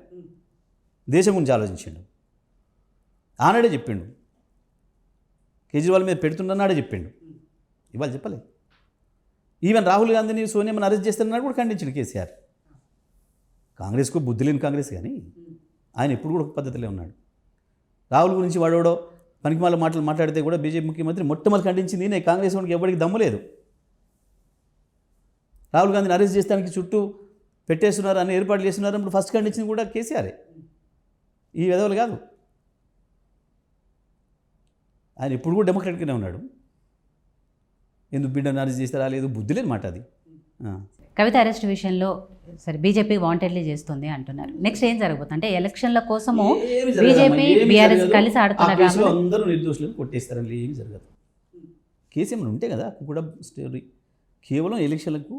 దేశం గురించి ఆలోచించిండు. ఆనాడే చెప్పిండు, కేజ్రీవాల్ మీద పెడుతున్నాడే చెప్పిండు. ఇవాళ చెప్పలే. ఈవెన్ రాహుల్ గాంధీని, సోనియాని అరెస్ట్ చేస్తున్నాడు కూడా ఖండించిండు కేసీఆర్. కాంగ్రెస్కు బుద్ధి లేని కాంగ్రెస్, కానీ ఆయన ఎప్పుడు కూడా ఒక పద్ధతిలో ఉన్నాడు. రాహుల్ గురించి వాడోడో పనికిమాల మాటలు మాట్లాడితే కూడా బీజేపీ ముఖ్యమంత్రి మొట్టమొదటి ఖండించింది నేను. కాంగ్రెస్ వాడికి ఎవరికి దమ్ము లేదు. రాహుల్ గాంధీని అరెస్ట్ చేస్తానికి చుట్టూ పెట్టేస్తున్నారు అని ఏర్పాట్లు చేస్తున్నారు అప్పుడు ఫస్ట్ ఖండించింది కూడా కేసీఆరే. ఈ విధవులు కాదు. ఆయన ఎప్పుడు కూడా డెమోక్రాట్గానే ఉన్నాడు. ఎందుకు బిడ్డను అరెస్ట్ చేస్తారా లేదు, బుద్ధి లేని మాట అది. కవిత అరెస్ట్ విషయంలో సరే బీజేపీ వాంటెడ్లీ చేస్తుంది అంటున్నారు. నెక్స్ట్ ఏం జరగబోతుంది అంటే ఎలక్షన్ల కోసము బీజేపీ బీఆర్ఎస్ కలిసి ఆడుతున్నారు. అందరూ నిర్దోషులను కొట్టేస్తారని ఏమి జరగదు. కేసు ఏమైనా ఉంటే కదా కూడా స్టోరీ. కేవలం ఎలక్షన్లకు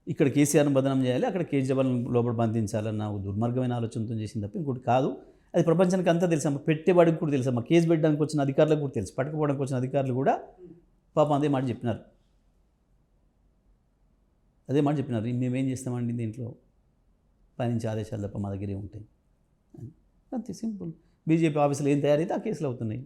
ఇక్కడ కేసీఆర్ను బదనం చేయాలి, అక్కడ కేజ్రీవాల్ లోపల బంధించాలన్న దుర్మార్గమైన ఆలోచనతో చేసింది తప్ప ఇంకోటి కాదు. అది ప్రపంచానికి అంతా తెలుసమ్మా. పెట్టేవాడికి కూడా తెలుసమ్మా. కేసు పెట్టడానికి వచ్చిన అధికారులకు కూడా తెలుసు, పట్టుకుపోవడానికి వచ్చిన అధికారులు కూడా పాపం అదే మాట చెప్పినారు. మేమేం చేస్తామండి దీంట్లో పైనుంచి ఆదేశాలు తప్ప మా దగ్గరే ఉంటాయి అని. అంతే సింపుల్. బీజేపీ ఆఫీసులో ఏం తయారైతే ఆ కేసులు అవుతున్నాయి.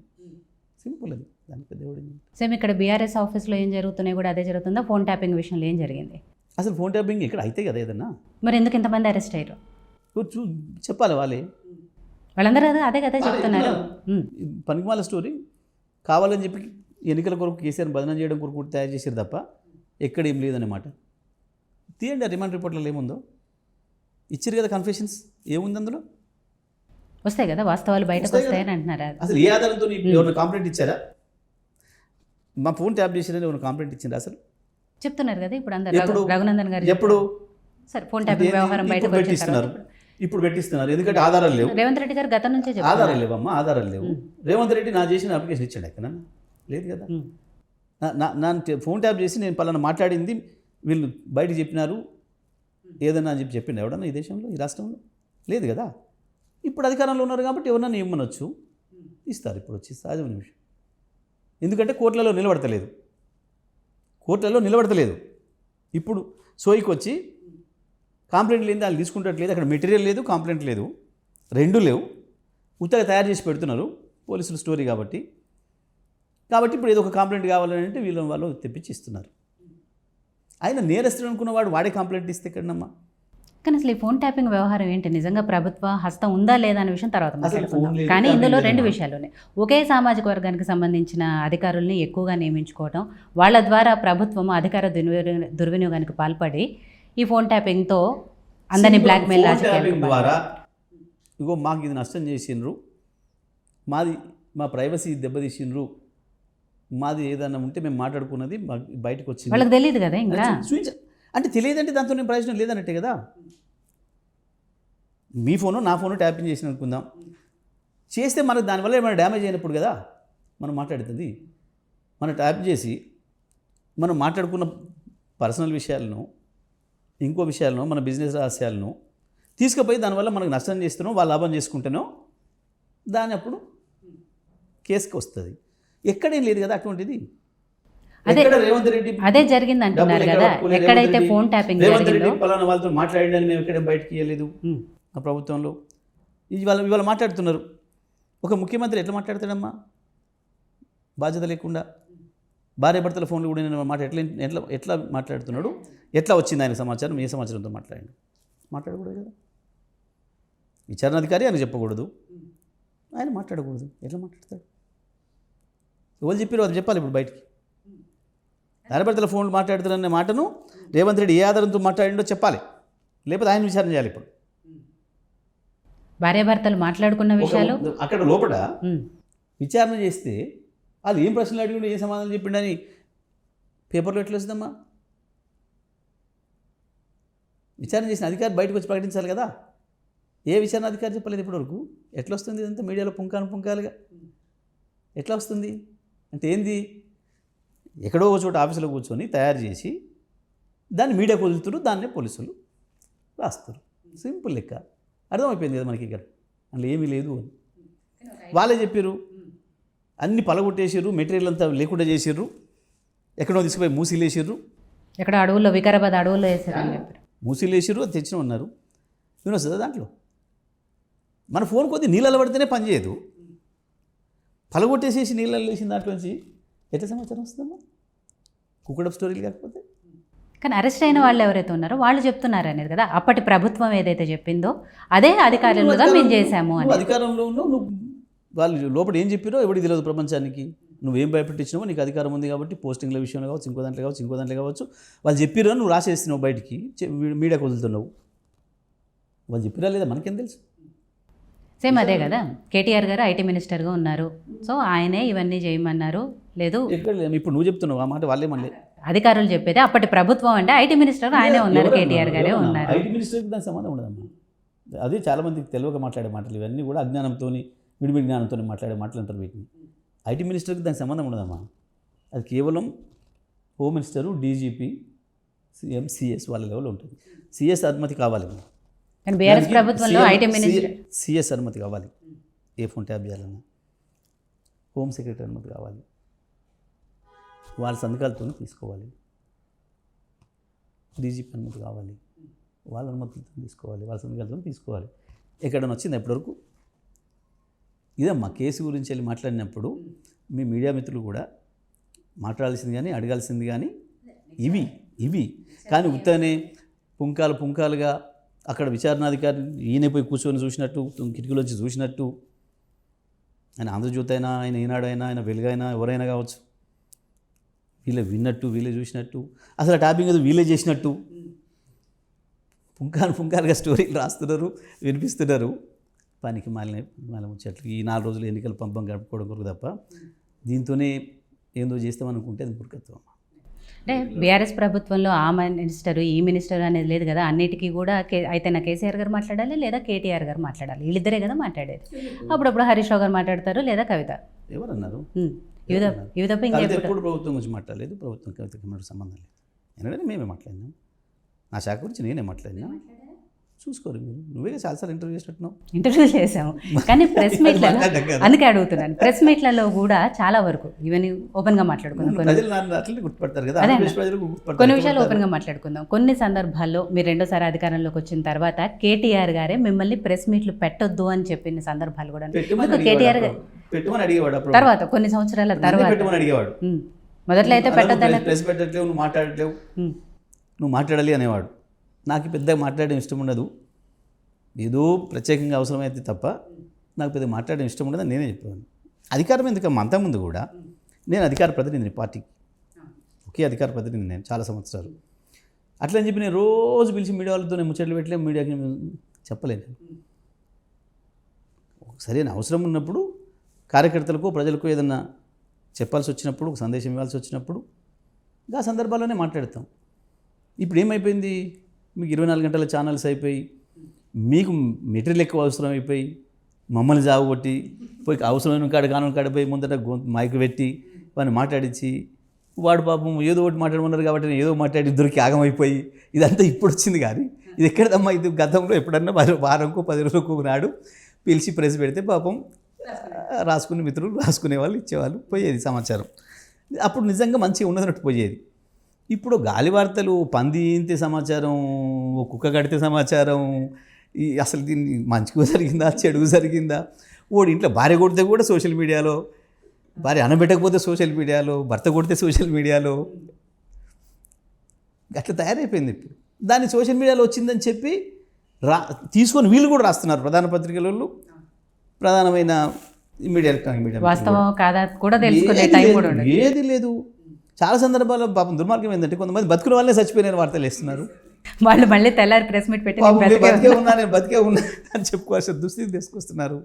సింపుల్ అది, దానికి పెద్ద ఎవడు. సేమ్ ఇక్కడ బీఆర్ఎస్ ఆఫీస్లో ఏం జరుగుతున్నాయి కూడా అదే జరుగుతుందా? ఫోన్ ట్యాపింగ్ విషయంలో ఏం జరిగింది? అసలు ఫోన్ ట్యాపింగ్ ఇక్కడ అయితే కదా ఏదన్నా మరి ఎందుకు ఇంతమంది అరెస్ట్ అయ్యారు? చెప్పాలి వాళ్ళే. వాళ్ళందరూ అదే కదా చెప్తున్నారు. పనికిమాల స్టోరీ. కావాలని చెప్పి ఎన్నికల కొరకు కేసీఆర్ని బదనం చేయడం కొరకు తయారు చేశారు తప్ప ఎక్కడ ఏం లేదన్నమాట. తీయండి ఆ రిమాండ్ రిపోర్ట్లో ఏముందో. ఇచ్చారు కదా కన్ఫెషన్స్, ఏముంది అందులో? వస్తాయి కదా వాస్తవాలు బయటకు వస్తాయని అంటున్నారా? అసలు ఏ ఆధారంతో ఎవరైనా కంప్లైంట్ ఇచ్చారా? మా ఫోన్ ట్యాప్ చేసిరని ఎవరైనా కంప్లైంట్ ఇచ్చిందా అసలు? చెప్తున్నారు కదా ఇప్పుడు అందరు. రఘునందన్ గారు ఎప్పుడు సరే ఫోన్ ట్యాపింగ్ వ్యవహారం బయటకు పెట్టిస్తున్నారు, ఇప్పుడు పెట్టిస్తున్నారు. ఎందుకంటే ఆధారాలు లేవు. రేవంత్ రెడ్డి గారు గతం నుంచే చెప్పారు ఆధారాలు లేవమ్మా, ఆధారాలు లేవు. రేవంత్ రెడ్డి నా చేసిన అప్లికేషన్ ఇచ్చాడు ఎక్కడ? లేదు కదా. నా ఫోన్ ట్యాప్ చేసి నేను పలానా మాట్లాడింది వీళ్ళు బయట చెప్పినారు ఏదన్నా అని చెప్పి చెప్పిండు ఎవడన్నా ఈ దేశంలో, ఈ రాష్ట్రంలో? లేదు కదా. ఇప్పుడు అధికారంలో ఉన్నారు కాబట్టి ఎవరన్నా ఇవ్వనొచ్చు, ఇస్తారు. ఇప్పుడు వచ్చి సహజమైన విషయం. ఎందుకంటే కోర్టులలో నిలబడతలేదు. ఇప్పుడు సోయికి వచ్చి కంప్లైంట్ లేని వాళ్ళు తీసుకుంటట్లేదు. అక్కడ మెటీరియల్ లేదు, కంప్లైంట్ లేదు, రెండూ లేవు. ఉత్తగా తయారు చేసి పెడుతున్నారు పోలీసులు స్టోరీ కాబట్టి ఇప్పుడు ఏదో ఒక కంప్లైంట్ కావాలని అంటే వాళ్ళు తెప్పించి ఇస్తున్నారు. ఆయన నేరస్తుడు అనుకున్నవాడు వాడే కంప్లైంట్ ఇస్తే ఎక్కడమ్మా? కానీ అసలు ఈ ఫోన్ ట్యాపింగ్ వ్యవహారం ఏంటి? నిజంగా ప్రభుత్వ హస్తం ఉందా లేదా అనే విషయం తర్వాత మాట్లాడుకుందాం. కానీ ఇందులో రెండు విషయాలు ఉన్నాయి. ఒకే సామాజిక వర్గానికి సంబంధించిన అధికారుల్ని ఎక్కువగా నియమించుకోవడం, వాళ్ళ ద్వారా ప్రభుత్వం అధికార దుర్వినియోగానికి పాల్పడి ఈ ఫోన్ ట్యాపింగ్తో అందరినీ బ్లాక్మెయిల్ ద్వారా ఇగో మాకు ఇది నష్టం చేసిండ్రు, మా ప్రైవసీ దెబ్బతీసిండ్రు, మాది ఏదన్నా ఉంటే మేము మాట్లాడుకున్నది బయటకు వచ్చింది. వాళ్ళకి తెలియదు కదా ఇంకా. అంటే తెలియదంటే దాంతో నేను ప్రయోజనం లేదన్నట్టే కదా. మీ ఫోను నా ఫోను ట్యాపింగ్ చేసిన అనుకుందాం, చేస్తే మనకు దానివల్ల ఏమైనా డ్యామేజ్ అయినప్పుడు కదా మనం మాట్లాడుతుంది. మనం ట్యాప్ చేసి మనం మాట్లాడుకున్న పర్సనల్ విషయాలను, ఇంకో విషయాలను, మన బిజినెస్ రహస్యాలను తీసుకుపోయి దానివల్ల మనకు నష్టం చేస్తున్నాం, వాళ్ళు లాభం చేసుకుంటానో దాని అప్పుడు కేసుకి వస్తుంది. ఎక్కడేం లేదు కదా అటువంటిది. రేవంత్ రెడ్డి అదే జరిగింది అంటున్నారు కదా. ఎక్కడైతే ఫోన్ ట్యాపింగ్ రేవంత్ రెడ్డి పలానా వాళ్ళతో మాట్లాడండి మేము ఎక్కడ బయటకి ఇవ్వలేదు ఆ ప్రభుత్వంలో. ఇవాళ మాట్లాడుతున్నారు. ఒక ముఖ్యమంత్రి ఎట్లా మాట్లాడతాడమ్మా బాధ్యత లేకుండా? భార్య భర్తల ఫోన్లు కూడా నేను ఎట్లా మాట్లాడుతున్నాడు? ఎట్లా వచ్చింది ఆయన సమాచారం? ఏ సమాచారంతో మాట్లాడకూడదు కదా. విచారణాధికారి ఆయన చెప్పకూడదు, ఆయన మాట్లాడకూడదు. ఎట్లా మాట్లాడతాడు? ఎవరు చెప్పారు అది చెప్పాలి ఇప్పుడు బయటికి. భార్యభర్తల ఫోన్లు మాట్లాడుతారనే మాటను రేవంత్ రెడ్డి ఏ ఆధారంతో మాట్లాడిండో చెప్పాలి, లేకపోతే ఆయన విచారణ చేయాలి. ఇప్పుడు భార్యాభర్తలు మాట్లాడుకున్న విషయాలు అక్కడ లోపల విచారణ చేస్తే వాళ్ళు ఏం ప్రశ్నలు అడిగిండు, ఏం సమాధానం చెప్పిండని పేపర్లో ఎట్లా వస్తుందమ్మా? విచారణ చేసిన అధికారి బయటకు వచ్చి ప్రకటించాలి కదా. ఏ విచారణ అధికారి చెప్పలేదు ఇప్పటివరకు. ఎట్లా వస్తుంది ఇదంతా మీడియాలో పుంకాలుగా ఎట్లా వస్తుంది? అంటే ఏంది? ఎక్కడో చోట ఆఫీసులో కూర్చొని తయారు చేసి దాన్ని మీడియాకు వదులుతారు, దాన్నే పోలీసులు రాస్తారు. సింపుల్ లెక్క. అర్థమైపోయింది కదా మనకి. ఇక్కడ అందులో ఏమీ లేదు అని వాళ్ళే చెప్పారు. అన్ని పలగొట్టేసారు, మెటీరియల్ అంతా లేకుండా చేసారు, ఎక్కడో తీసుకుపోయి మూసీలు వేసారు. ఎక్కడ అడవుల్లో, వికారాబాద్ అడవుల్లో వేసారు, మూసీలు వేసారు, అది తెచ్చిన ఉన్నారు. నేను వస్తుందా దాంట్లో? మన ఫోన్ కొద్ది నీళ్ళలో పడితేనే పనిచేయదు, పలగొట్టేసేసి నీళ్ళలో వేసిన దాంట్లోంచి ఎట్లా సమాచారం వస్తుందమ్మా? కుక్కడప్ స్టోరీలు కాకపోతే. కానీ అరెస్ట్ అయిన వాళ్ళు ఎవరైతే ఉన్నారో వాళ్ళు చెప్తున్నారు అనేది కదా, అప్పటి ప్రభుత్వం ఏదైతే చెప్పిందో అదే అధికారులుగా మేము చేశాము అని. అధికారంలో ఉన్నావు నువ్వు. వాళ్ళు లోపల ఏం చెప్పారో ఎవరికి తెలియదు ప్రపంచానికి. నువ్వేం భయపెట్టించినావో నీకు అధికారం ఉంది కాబట్టి పోస్టింగ్ల విషయంలో కావచ్చు, ఇంకో దాంట్లో కావచ్చు వాళ్ళు చెప్పిరో నువ్వు రాసేస్తున్నావు, బయటికి మీడియాకు వదులుతున్నావు. వాళ్ళు చెప్పిరా లేదా మనకేం తెలుసు? సేమ్ అదే కదా. కేటీఆర్ గారు ఐటీ మినిస్టర్గా ఉన్నారు, సో ఆయనే ఇవన్నీ చేయమన్నారు. లేదు ఎక్కడ ఇప్పుడు నువ్వు చెప్తున్నావు ఆ మాట, వాళ్ళే మళ్ళీ అధికారులు చెప్పేది. అప్పటి ప్రభుత్వం అంటే ఐటీ మినిస్టర్ ఆయనే ఉన్నారు, కేటీఆర్ గారే ఉన్నారు. ఐటీ మినిస్టర్కి దానికి సంబంధం ఉండదమ్మా. అదే చాలామందికి తెలియక మాట్లాడే మాటలు ఇవన్నీ కూడా అజ్ఞానంతో, విడివిడి జ్ఞానంతో మాట్లాడే మాటలు అంటారు వీటిని. ఐటీ మినిస్టర్కి దానికి సంబంధం ఉండదమ్మా. అది కేవలం home minister, DGP, CM, CS వాళ్ళ లెవెల్ ఉంటుంది. సిఎస్ అనుమతి కావాలి. కానీ బీఆర్ఎస్ ప్రభుత్వంలో ఐటీ మినిస్టర్ సిఎస్ అనుమతి కావాలి. ఏ ఫోన్ ట్యాప్ చేయాలన్నా హోమ్ సెక్రటరీ అనుమతి కావాలి, వాళ్ళ సంతకాలతో తీసుకోవాలి. డీజీపీ అనుమతి కావాలి, వాళ్ళ అనుమతులతో తీసుకోవాలి, వాళ్ళ సంతకాలతో తీసుకోవాలి. ఎక్కడైనా వచ్చింది ఇప్పటివరకు? ఇదమ్మా కేసు గురించి వెళ్ళి మాట్లాడినప్పుడు మీ మీడియా మిత్రులు కూడా మాట్లాడాల్సింది కానీ అడగాల్సింది కానీ ఇవి కానీ ఉత్తనే పుంకాలుగా అక్కడ విచారణాధికారి ఈయన పోయి కూర్చొని చూసినట్టు, కిటికీలోంచి చూసినట్టు, ఆయన ఆంధ్రజ్యోతి అయినా, ఆయన ఈనాడైనా, ఆయన వెలుగైనా, ఎవరైనా కావచ్చు, వీళ్ళే విన్నట్టు, వీళ్ళే చూసినట్టు, అసలు టాపింగ్ ఏదో వీళ్ళే చేసినట్టు పుంకాలుగా స్టోరీలు రాస్తున్నారు, వినిపిస్తున్నారు. పనికి మాల ముచ్చట్లు ఈ 4 రోజులు ఎన్నికల పంపం గడుపుకోవడం కొరకు తప్ప దీంతోనే ఏందో చేస్తామనుకుంటే అది మూర్ఖత్వం. అంటే బీఆర్ఎస్ ప్రభుత్వంలో ఆ మినిస్టర్ ఈ మినిస్టర్ అనేది లేదు కదా, అన్నిటికీ కూడా అయితే నా కేసీఆర్ గారు మాట్లాడాలి లేదా కేటీఆర్ గారు మాట్లాడాలి, వీళ్ళిద్దరే కదా మాట్లాడేది. అప్పుడప్పుడు హరీష్ రావు గారు మాట్లాడతారు లేదా కవిత. ఎవరన్నారు? ఇవి తప్ప ఎప్పుడు ప్రభుత్వం గురించి మాట్లాడలేదు, ప్రభుత్వం కవితకి మనకు సంబంధం లేదు. ఎందుకంటే మేమే మాట్లాడినాం, నా శాఖ గురించి నేనే మాట్లాడినా. చూసుకోరు మీరు, నువ్వే చాలాసార్లు ఇంటర్వ్యూ చేసాము కానీ ప్రెస్ మీట్లలో, అందుకే అడుగుతున్నాను, ప్రెస్ మీట్లలో కూడా చాలా వరకు ఈవెన్ ఓపెన్గా మాట్లాడుకుందాం, కొన్ని విషయాలు ఓపెన్గా మాట్లాడుకుందాం. కొన్ని సందర్భాల్లో మీరు రెండోసారి అధికారంలోకి వచ్చిన తర్వాత కేటీఆర్ గారే మిమ్మల్ని ప్రెస్ మీట్లు పెట్టొద్దు అని చెప్పిన సందర్భాలు కూడా కేటీఆర్ తర్వాత కొన్ని సంవత్సరాల తర్వాత మొదట్లో అయితే పెట్టద్దు, నువ్వు మాట్లాడాలి అనేవాడు. నాకు పెద్దగా మాట్లాడడం ఇష్టం ఉండదు, ఏదో ప్రత్యేకంగా అవసరమైతే తప్ప నాకు పెద్దగా మాట్లాడడం ఇష్టం ఉండదు అని నేనే చెప్పాను. అధికారం ఎందుకమ్మా, అంతకుముందు కూడా నేను అధికార ప్రతినిధిని, పార్టీకి ఒకే అధికార ప్రతినిధి నేను చాలా సంవత్సరాలు. అట్లా అని చెప్పి నేను రోజు పిలిచి మీడియా వాళ్ళతో నేను ముచ్చట్లు పెట్టలేము, మీడియాకి చెప్పలేను. సరైన అవసరం ఉన్నప్పుడు కార్యకర్తలకు ప్రజలకు ఏదన్నా చెప్పాల్సి వచ్చినప్పుడు, ఒక సందేశం ఇవ్వాల్సి వచ్చినప్పుడు ఆ సందర్భాల్లోనే మాట్లాడతాం. ఇప్పుడు ఏమైపోయింది, మీకు 24 గంటల ఛానల్స్ అయిపోయి, మీకు మెటీరియల్ ఎక్కువ అవసరం అయిపోయి, మమ్మల్ని జాగొట్టి పోయి అవసరమైన కానుక కాడిపోయి ముందట మైక్ పెట్టి వాడిని మాట్లాడించి, వాడు పాపం ఏదో ఒకటి మాట్లాడమన్నారు కాబట్టి నేను ఏదో మాట్లాడి దొరికి ఆగమైపోయి, ఇదంతా ఇప్పుడు వచ్చింది. కానీ ఇది ఎక్కడదమ్మా, ఇది గతంలో ఎప్పుడన్నా వారంకో 10 రోజులకు నాడు పిలిచి ప్రెస్ పెడితే పాపం రాసుకునే మిత్రులు రాసుకునే వాళ్ళు ఇచ్చేవాళ్ళు, పోయేది సమాచారం. అప్పుడు నిజంగా మంచిగా ఉన్నదన్నట్టు పోయేది. ఇప్పుడు గాలి వార్తలు, పంది ఇంతే సమాచారం, కుక్క కడితే సమాచారం, అసలు దీన్ని మంచిగా జరిగిందా చెడుగు జరిగిందా, ఓడి ఇంట్లో భార్య కొడితే కూడా సోషల్ మీడియాలో, భార్య అనబెట్టకపోతే సోషల్ మీడియాలో, భర్త కొడితే సోషల్ మీడియాలో, అట్లా తయారైపోయింది. ఇప్పుడు దాన్ని సోషల్ మీడియాలో వచ్చిందని చెప్పి తీసుకొని వీళ్ళు కూడా రాస్తున్నారు, ప్రధాన పత్రికలలో, ప్రధానమైన మీడియా, ఎలక్ట్రానిక్ మీడియా. వాస్తవం కాదా కూడా తెలుసుకునే టైం కూడా ఉండదు, ఏది లేదు. చాలా సందర్భాల్లో పాపం దుర్మార్గం ఏంటంటే కొంతమంది బతుకుల వాళ్ళే చచ్చిపోయిన వార్తలు వేస్తున్నారు. వాళ్ళు మళ్ళీ తెల్లారి ప్రెస్ మీట్ పెట్టి నేను బతికే ఉన్నా అని చెప్పుకోవాల్సిన దుస్థితి తీసుకొస్తున్నారు.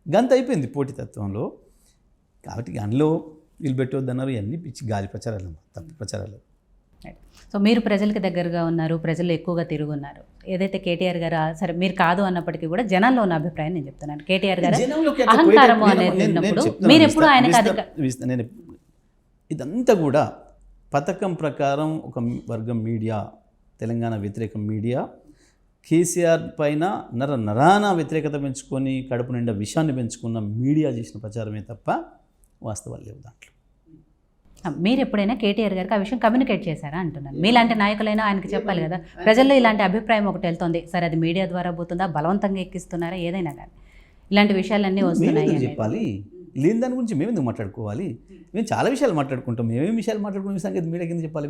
గంత అయిపోయింది పోటీతత్వంలో. కాబట్టి అందులో వీళ్ళు పెట్టవద్దన్నారు, ఇవన్నీ పిచ్చి గాలి ప్రచారాలు, తప్పు ప్రచారాలు. సో మీరు ప్రజలకు దగ్గరగా ఉన్నారు, ప్రజలు ఎక్కువగా తిరుగున్నారు. ఏదైతే కేటీఆర్ గారు సరే మీరు కాదు అన్నప్పటికీ కూడా జనాల్లో ఉన్న అభిప్రాయం నేను చెప్తున్నాను. కేటీఆర్ గారు అహంకారము అనేది ఉన్నప్పుడు మీరు ఎప్పుడు ఆయనకు ఇదంతా కూడా పథకం ప్రకారం ఒక వర్గం మీడియా, తెలంగాణ వ్యతిరేక మీడియా, కేసీఆర్ పైన నరాన వ్యతిరేకత పెంచుకొని కడుపు నిండా విషయాన్ని పెంచుకున్న మీడియా చేసిన ప్రచారమే తప్ప వాస్తవాలు లేవు దాంట్లో. మీరు ఎప్పుడైనా కేటీఆర్ గారికి ఆ విషయం కమ్యూనికేట్ చేశారా అంటున్నాను. మీలాంటి నాయకులైనా ఆయనకి చెప్పాలి కదా, ప్రజల్లో ఇలాంటి అభిప్రాయం ఒకటి వెళ్తుంది, సరే అది మీడియా ద్వారా పోతుందా, బలవంతంగా ఎక్కిస్తున్నారా, ఏదైనా కానీ ఇలాంటి విషయాలన్నీ వస్తున్నాయి చెప్పాలి. లేని దాని గురించి మేము ఎందుకు మాట్లాడుకోవాలి? మేము చాలా విషయాలు మాట్లాడుకుంటాం. మేమేం విషయాలు మాట్లాడుకునే సంగతి మీడియా కింద చెప్పాలి?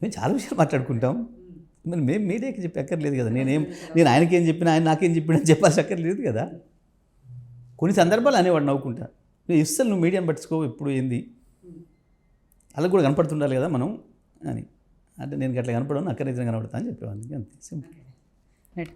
మేము చాలా విషయాలు మాట్లాడుకుంటాం. మరి మేము మీడియాకి చెప్పి అక్కర్లేదు కదా. నేను ఆయనకేం చెప్పినా, ఆయన నాకేం చెప్పినా చెప్పాల్సి అక్కర్లేదు కదా. కొన్ని సందర్భాలు అనేవాడు నవ్వుకుంటా, నువ్వు ఇస్తాను, నువ్వు మీడియాని పట్టుకో, ఎప్పుడు ఏంది అలా కూడా కనపడుతుండాలి కదా మనం అని. అంటే నేను అట్లా కనపడను, అక్కడైతే కనపడతా అని చెప్పేవాడిని, అంతే సింపుల్.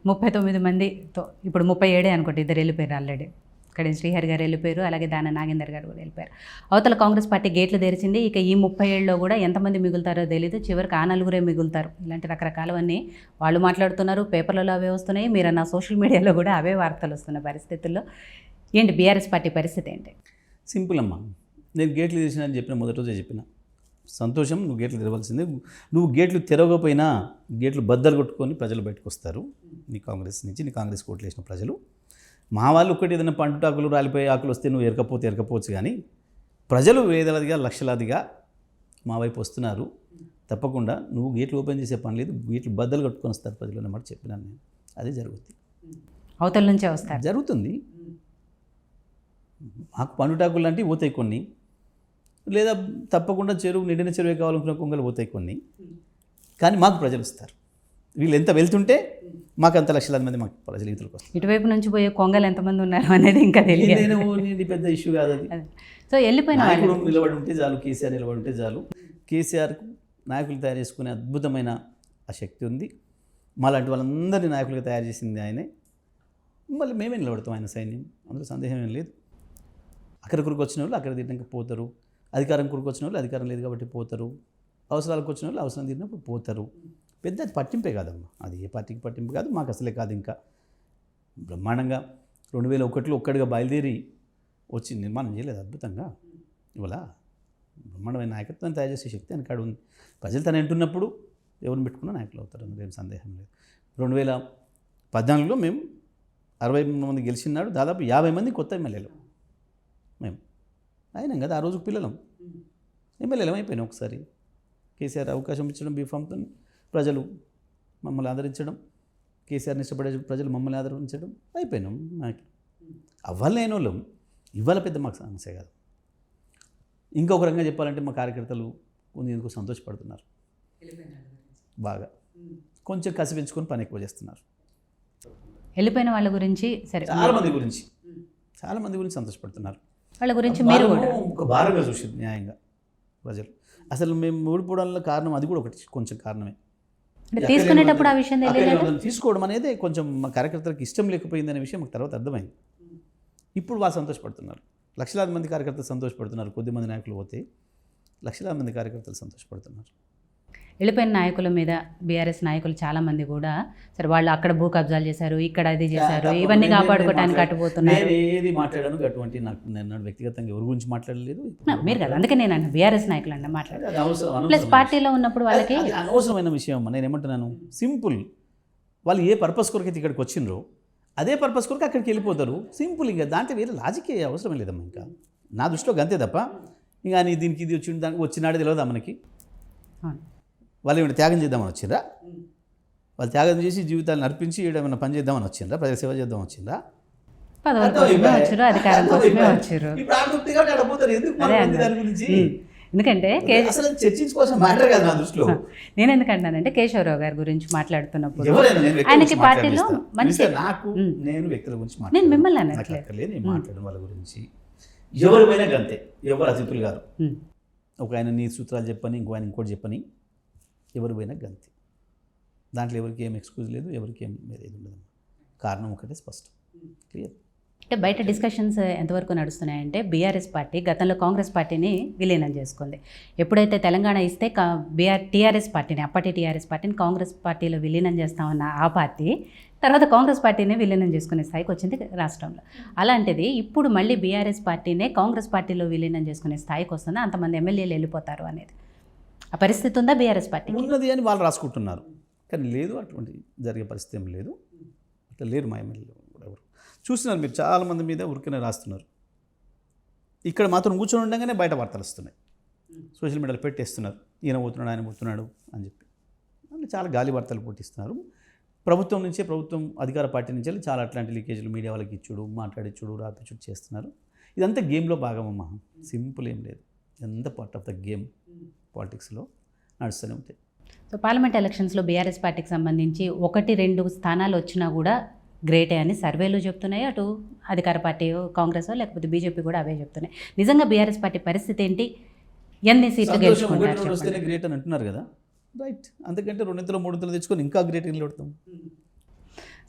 39 మందితో ఇప్పుడు 37 అనుకోండి, ఇద్దరు వెళ్ళిపోయారు ఆల్రెడీ. ఇక్కడ శ్రీహరి గారు వెళ్ళిపోయారు, అలాగే దాన నాగేందర్ గారు కూడా వెళ్ళిపోయారు. అవతల కాంగ్రెస్ పార్టీ గేట్లు తెరిచింది. ఇక ఈ 37లో కూడా ఎంతమంది మిగులుతారో తెలీదు, చివరికి ఆ 4 మిగులుతారు. ఇలాంటి రకరకాలవన్నీ వాళ్ళు మాట్లాడుతున్నారు, పేపర్లలో అవే వస్తున్నాయి, మీరన్న సోషల్ మీడియాలో కూడా అవే వార్తలు వస్తున్న పరిస్థితుల్లో ఏంటి బీఆర్ఎస్ పార్టీ పరిస్థితి ఏంటి? సింపుల్ అమ్మా, నేను గేట్లు తెరిచిన అని చెప్పిన మొదటి రోజే చెప్పిన, సంతోషం, నువ్వు గేట్లు తెరవలసిందే. నువ్వు గేట్లు తెరవకపోయినా గేట్లు బద్దలు కొట్టుకొని ప్రజలు బయటకు వస్తారు. నీ కాంగ్రెస్ నుంచి, నీ కాంగ్రెస్ కోట్లు వేసిన ప్రజలు. మా వాళ్ళు ఒకటి ఏదైనా పండుటాకులు రాలిపోయే ఆకులు వస్తే నువ్వు ఎరకపోవచ్చు, కానీ ప్రజలు వేలాదిగా లక్షలాదిగా మా వైపు వస్తున్నారు. తప్పకుండా నువ్వు గేట్లు ఓపెన్ చేసే పని లేదు, గేట్లు బద్దలు కట్టుకొని వస్తారు ప్రజలు అన్నమాట చెప్పినాను నేను. అదే జరుగుతుంది, అవతల నుంచే వస్తారు. జరుగుతుంది. మాకు పండుటాకులు లాంటివి పోతాయి కొన్ని, లేదా తప్పకుండా చెరువు నిండిన చెరువే కావాలనుకున్న కొంగలు పోతాయి కొన్ని, కానీ మాకు ప్రజలు వస్తారు. వీళ్ళు ఎంత వెళ్తుంటే మాకు అంత లక్షలాది మంది మాకు ప్రజలు ఇతరులకు వస్తారు. ఇటువైపు నుంచి పోయే కొంగలు ఎంతమంది ఉన్నారు అనేది ఇంకా తెలియదు. పెద్ద ఇష్యూ కాదు అది. సో వెళ్ళిపోయిన నాయకుడు నిలబడి ఉంటే చాలు, కేసీఆర్ నిలబడి ఉంటే చాలు. కేసీఆర్కు నాయకులు తయారు చేసుకునే అద్భుతమైన ఆ శక్తి ఉంది. మాలాంటి వాళ్ళందరినీ నాయకులుగా తయారు చేసింది ఆయనే. మళ్ళీ మేమే నిలబడతాం ఆయన సైన్యం, అందులో సందేహం ఏం లేదు. అక్కడి కొరకు వచ్చిన వాళ్ళు అక్కడ తిన్నాక పోతారు, అధికారం కొరకు వచ్చిన వాళ్ళు అధికారం లేదు కాబట్టి పోతారు, అవసరాలకు వచ్చిన వాళ్ళు అవసరం తీరినప్పుడు పోతారు. పెద్ద అది పట్టింపే కాదమ్మా, అది ఏ పార్టీకి పట్టింపు కాదు, మాకు అసలే కాదు. ఇంకా బ్రహ్మాండంగా 2001లో ఒక్కడిగా బయలుదేరి వచ్చి నిర్మాణం చేయలేదు అద్భుతంగా. ఇవాళ బ్రహ్మాండమైన నాయకత్వాన్ని తయారు చేసే శక్తి అని కాడ ఉంది. ప్రజలు తను ఎంటున్నప్పుడు ఎవరిని పెట్టుకున్నా నాయకులు అవుతారు, అందులో ఏం సందేహం లేదు. 2014లో మేము 60 మంది గెలిచినాడు, దాదాపు 50 మంది కొత్త ఎమ్మెల్యేలు మేము అయినాం కదా. ఆ రోజు పిల్లలం ఎమ్మెల్యేలం అయిపోయినాం. ఒకసారి కేసీఆర్ అవకాశం ఇచ్చడం, బీఫామ్తో ప్రజలు మమ్మల్ని ఆదరించడం, కేసీఆర్ని ఇష్టపడే ప్రజలు మమ్మల్ని ఆదరించడం, అయిపోయినాం నాయకులు. అవ్వలేని వాళ్ళం ఇవాళ పెద్ద మాకు సమస్య కాదు. ఇంకొక రకంగా చెప్పాలంటే మా కార్యకర్తలు ఎందుకు సంతోషపడుతున్నారు బాగా, కొంచెం కసి పెంచుకొని పని ఎక్కువ చేస్తున్నారు. వెళ్ళిపోయిన వాళ్ళ గురించి సరే, చాలా మంది గురించి సంతోషపడుతున్నారు. వాళ్ళ గురించి మీరు కూడా ఒక భారంగా చూసింది న్యాయంగా ప్రజలు. అసలు మేము ఓడిపోవడంలో కారణం అది కూడా ఒకటి, కొంచెం కారణమే. తీసుకునేటప్పుడు ఆ విషయం తెలియదు. తీసుకోవడం అనేది కొంచెం మా కార్యకర్తలకు ఇష్టం లేకపోయిందనే విషయం మాకు తర్వాత అర్థమైంది. ఇప్పుడు వాళ్ళు సంతోషపడుతున్నారు, లక్షలాది మంది కార్యకర్తలు సంతోషపడుతున్నారు. కొద్దిమంది నాయకులు పోతే లక్షలాది మంది కార్యకర్తలు సంతోషపడుతున్నారు. వెళ్ళిపోయిన నాయకుల మీద బీఆర్ఎస్ నాయకులు చాలామంది కూడా సరే వాళ్ళు అక్కడ భూ కబ్జాలు చేశారు, ఇక్కడ అది చేశారు, ఇవన్నీ కాపాడుకోవడానికి అటుపోతున్నారు. నేను ఏది మాట్లాడాను అటువంటి నాకు నేను వ్యక్తిగతంగా ఎవరి గురించి మాట్లాడలేదు. మీరు కదా, అందుకే నేను అన్న బీఆర్ఎస్ నాయకులు అన్న మాట్లాడారు. ప్లస్ పార్టీలో ఉన్నప్పుడు వాళ్ళకి అనవసరమైన విషయం అమ్మ. నేను ఏమంటున్నాను, సింపుల్. వాళ్ళు ఏ పర్పస్ కొరకైతే ఇక్కడికి వచ్చిండ్రో అదే పర్పస్ కొరకు అక్కడికి వెళ్ళిపోతారు, సింపుల్. ఇంకా దాంట్లో వేరే లాజిక్ అవసరం లేదమ్మా. ఇంకా నా దృష్టిలో గంతే తప్ప ఇంకా నీ దీనికి ఇది వచ్చి దానికి వచ్చినాడే తెలియదా మనకి. వాళ్ళు ఏమైనా త్యాగం చేద్దామని వచ్చిండ్రా? వాళ్ళు త్యాగం చేసి జీవితాలను అర్పించి ఏమైనా పని చేద్దామని వచ్చిండ్రా? ప్రజల సేవ చేద్దామని వచ్చిండ్రా? అధికారం కోసమే వచ్చారు. ఎందుకంటే నేను ఎందుకంటానంటే కేశవరావు గారి గురించి మాట్లాడుతున్నప్పుడు ఆయనకి పార్టీలో మంచి నేను వ్యక్తుల గురించి నేను మిమ్మల్ని అనట్లేదు, మాట్లాడడం వాళ్ళ గురించి ఎవరిమైనా గంతే. ఎవరు అతిథులు గారు ఒక ఆయన నీ సూత్రాలు చెప్పని, ఇంకో ఆయన ఇంకోటి చెప్పని, ఎవరు పోయినా గంతే. దాంట్లో ఎవరికి ఏం ఎక్స్క్యూజ్ లేదు, ఎవరికి ఏం ఏది ఉండదు. కారణం ఒకటే స్పష్టం, క్లియర్. అంటే బయట డిస్కషన్స్ ఎంతవరకు నడుస్తున్నాయంటే బీఆర్ఎస్ పార్టీ గతంలో కాంగ్రెస్ పార్టీని విలీనం చేసుకుంది. ఎప్పుడైతే తెలంగాణ ఇస్తే టీఆర్ఎస్ పార్టీని, అప్పటి టీఆర్ఎస్ పార్టీని కాంగ్రెస్ పార్టీలో విలీనం చేస్తామన్న ఆ పార్టీ తర్వాత కాంగ్రెస్ పార్టీని విలీనం చేసుకునే స్థాయికి వచ్చింది రాష్ట్రంలో. అలాంటిది ఇప్పుడు మళ్ళీ బీఆర్ఎస్ పార్టీనే కాంగ్రెస్ పార్టీలో విలీనం చేసుకునే స్థాయికి వస్తుంది, అంతమంది ఎమ్మెల్యేలు వెళ్ళిపోతారు అనేది ఆ పరిస్థితి ఉందా బీఆర్ఎస్ పార్టీ? ఉన్నది అని వాళ్ళు రాసుకుంటున్నారు, కానీ లేదు, అటువంటి జరిగే పరిస్థితి ఏం లేదు. అట్లా లేరు మా ఎమ్మెల్యేలు కూడా. ఎవరు చూస్తున్నారు మీరు, చాలామంది మీద ఉరికనే రాస్తున్నారు. ఇక్కడ మాత్రం కూర్చొని ఉండగానే బయట వార్తలు వస్తున్నాయి, సోషల్ మీడియాలో పెట్టేస్తున్నారు, ఈయన పోతున్నాడు ఆయన పోతున్నాడు అని చెప్పి. అంటే చాలా గాలి వార్తలు పుట్టిస్తున్నారు. ప్రభుత్వం నుంచే, ప్రభుత్వం అధికార పార్టీ నుంచి చాలా అట్లాంటి లీకేజీలు మీడియా వాళ్ళకి ఇచ్చుడు, మాట్లాడిచ్చుడు, రాపిచ్చుడు చేస్తున్నారు. ఇదంతా గేమ్లో భాగమమ్మా, సింపుల్ ఏం లేదు. ఎంత పార్ట్ ఆఫ్ ద గేమ్ పాలిటిక్స్లో నడుస్తూనే ఉంటాయి. సో పార్లమెంట్ ఎలక్షన్స్లో బీఆర్ఎస్ పార్టీకి సంబంధించి 1-2 స్థానాలు వచ్చినా కూడా గ్రేటే అని సర్వేలు చెప్తున్నాయి. అటు అధికార పార్టీ కాంగ్రెస్ లేకపోతే బీజేపీ కూడా అవే చెప్తున్నాయి. నిజంగా బీఆర్ఎస్ పార్టీ పరిస్థితి ఏంటి? ఎన్ని సీట్లు గెలుచుకుంటారు వస్తేనే గ్రేట్ అని అంటున్నారు కదా, రైట్. అంతకంటే 2-3 తెచ్చుకొని ఇంకా గ్రేట్ నిలబడతాం.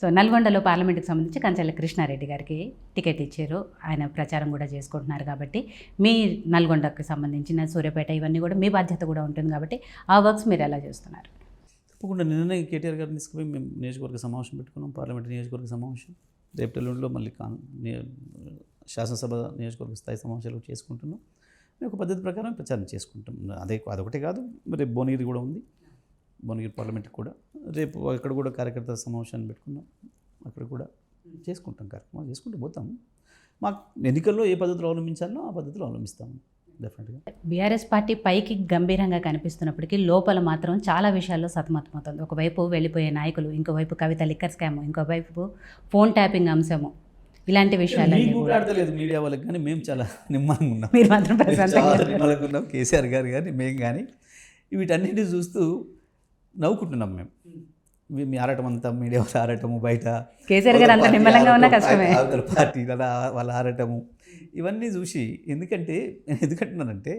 సో నల్గొండలో పార్లమెంట్కి సంబంధించి కంచెల కృష్ణారెడ్డి గారికి టికెట్ ఇచ్చారు, ఆయన ప్రచారం కూడా చేసుకుంటున్నారు. కాబట్టి మీ నల్గొండకి సంబంధించిన సూర్యాపేట ఇవన్నీ కూడా మీ బాధ్యత కూడా ఉంటుంది కాబట్టి ఆ వర్క్స్ మీరు ఎలా చేస్తున్నారు? తప్పకుండా నిన్ననే కేటీఆర్ గారిని తీసుకుపోయి మేము నియోజకవర్గ సమావేశం పెట్టుకున్నాం, పార్లమెంట్ నియోజకవర్గ సమావేశం. రేపు ఎల్లుండిలో మళ్ళీ శాసనసభ నియోజకవర్గ స్థాయి సమావేశాలు చేసుకుంటున్నాం. మేము ఒక పద్ధతి ప్రకారం ప్రచారం చేసుకుంటాం. అదొకటే కాదు, రేపు భువనగిరి కూడా ఉంది, భువనగిరి పార్లమెంట్కి కూడా రేపు అక్కడ కూడా కార్యకర్తల సమావేశాన్ని పెట్టుకున్నాం, అక్కడ కూడా చేసుకుంటాం, కార్యక్రమాలు చేసుకుంటూ పోతాం. మాకు ఎన్నికల్లో ఏ పద్ధతిలో అవలంబించాలో ఆ పద్ధతిలో అవలంబిస్తాము. డెఫినెట్గా. బీఆర్ఎస్ పార్టీ పైకి గంభీరంగా కనిపిస్తున్నప్పటికీ లోపల మాత్రం చాలా విషయాల్లో సతమతమవుతుంది. ఒకవైపు వెళ్ళిపోయే నాయకులు, ఇంకోవైపు కవిత లిక్కర్ స్కామ్, ఇంకోవైపు ఫోన్ ట్యాపింగ్ అంశము, ఇలాంటి విషయాలన్నీ మీకు కూడా ఆడతలేదు మీడియా వాళ్ళకి, కానీ మేము చాలా నిమ్మలంగా ఉన్నాం. మీరు మాత్రం ప్రశాంతంగా చాలా నిమ్మలంగా ఉన్నాం. కేసీఆర్ గారు కానీ మేము కానీ వీటన్నిటిని చూస్తూ నవ్వుకుంటున్నాం మేము. మీ ఆడటం అంతా మీడియా వాళ్ళ ఆడటము, బయట కేసీఆర్ గారు అంత నిమ్మలంగా ఉన్నా కష్టమే. అవతల పార్టీ వాళ్ళ ఆడటము, ఇవన్నీ చూసి ఎందుకంటున్నానంటే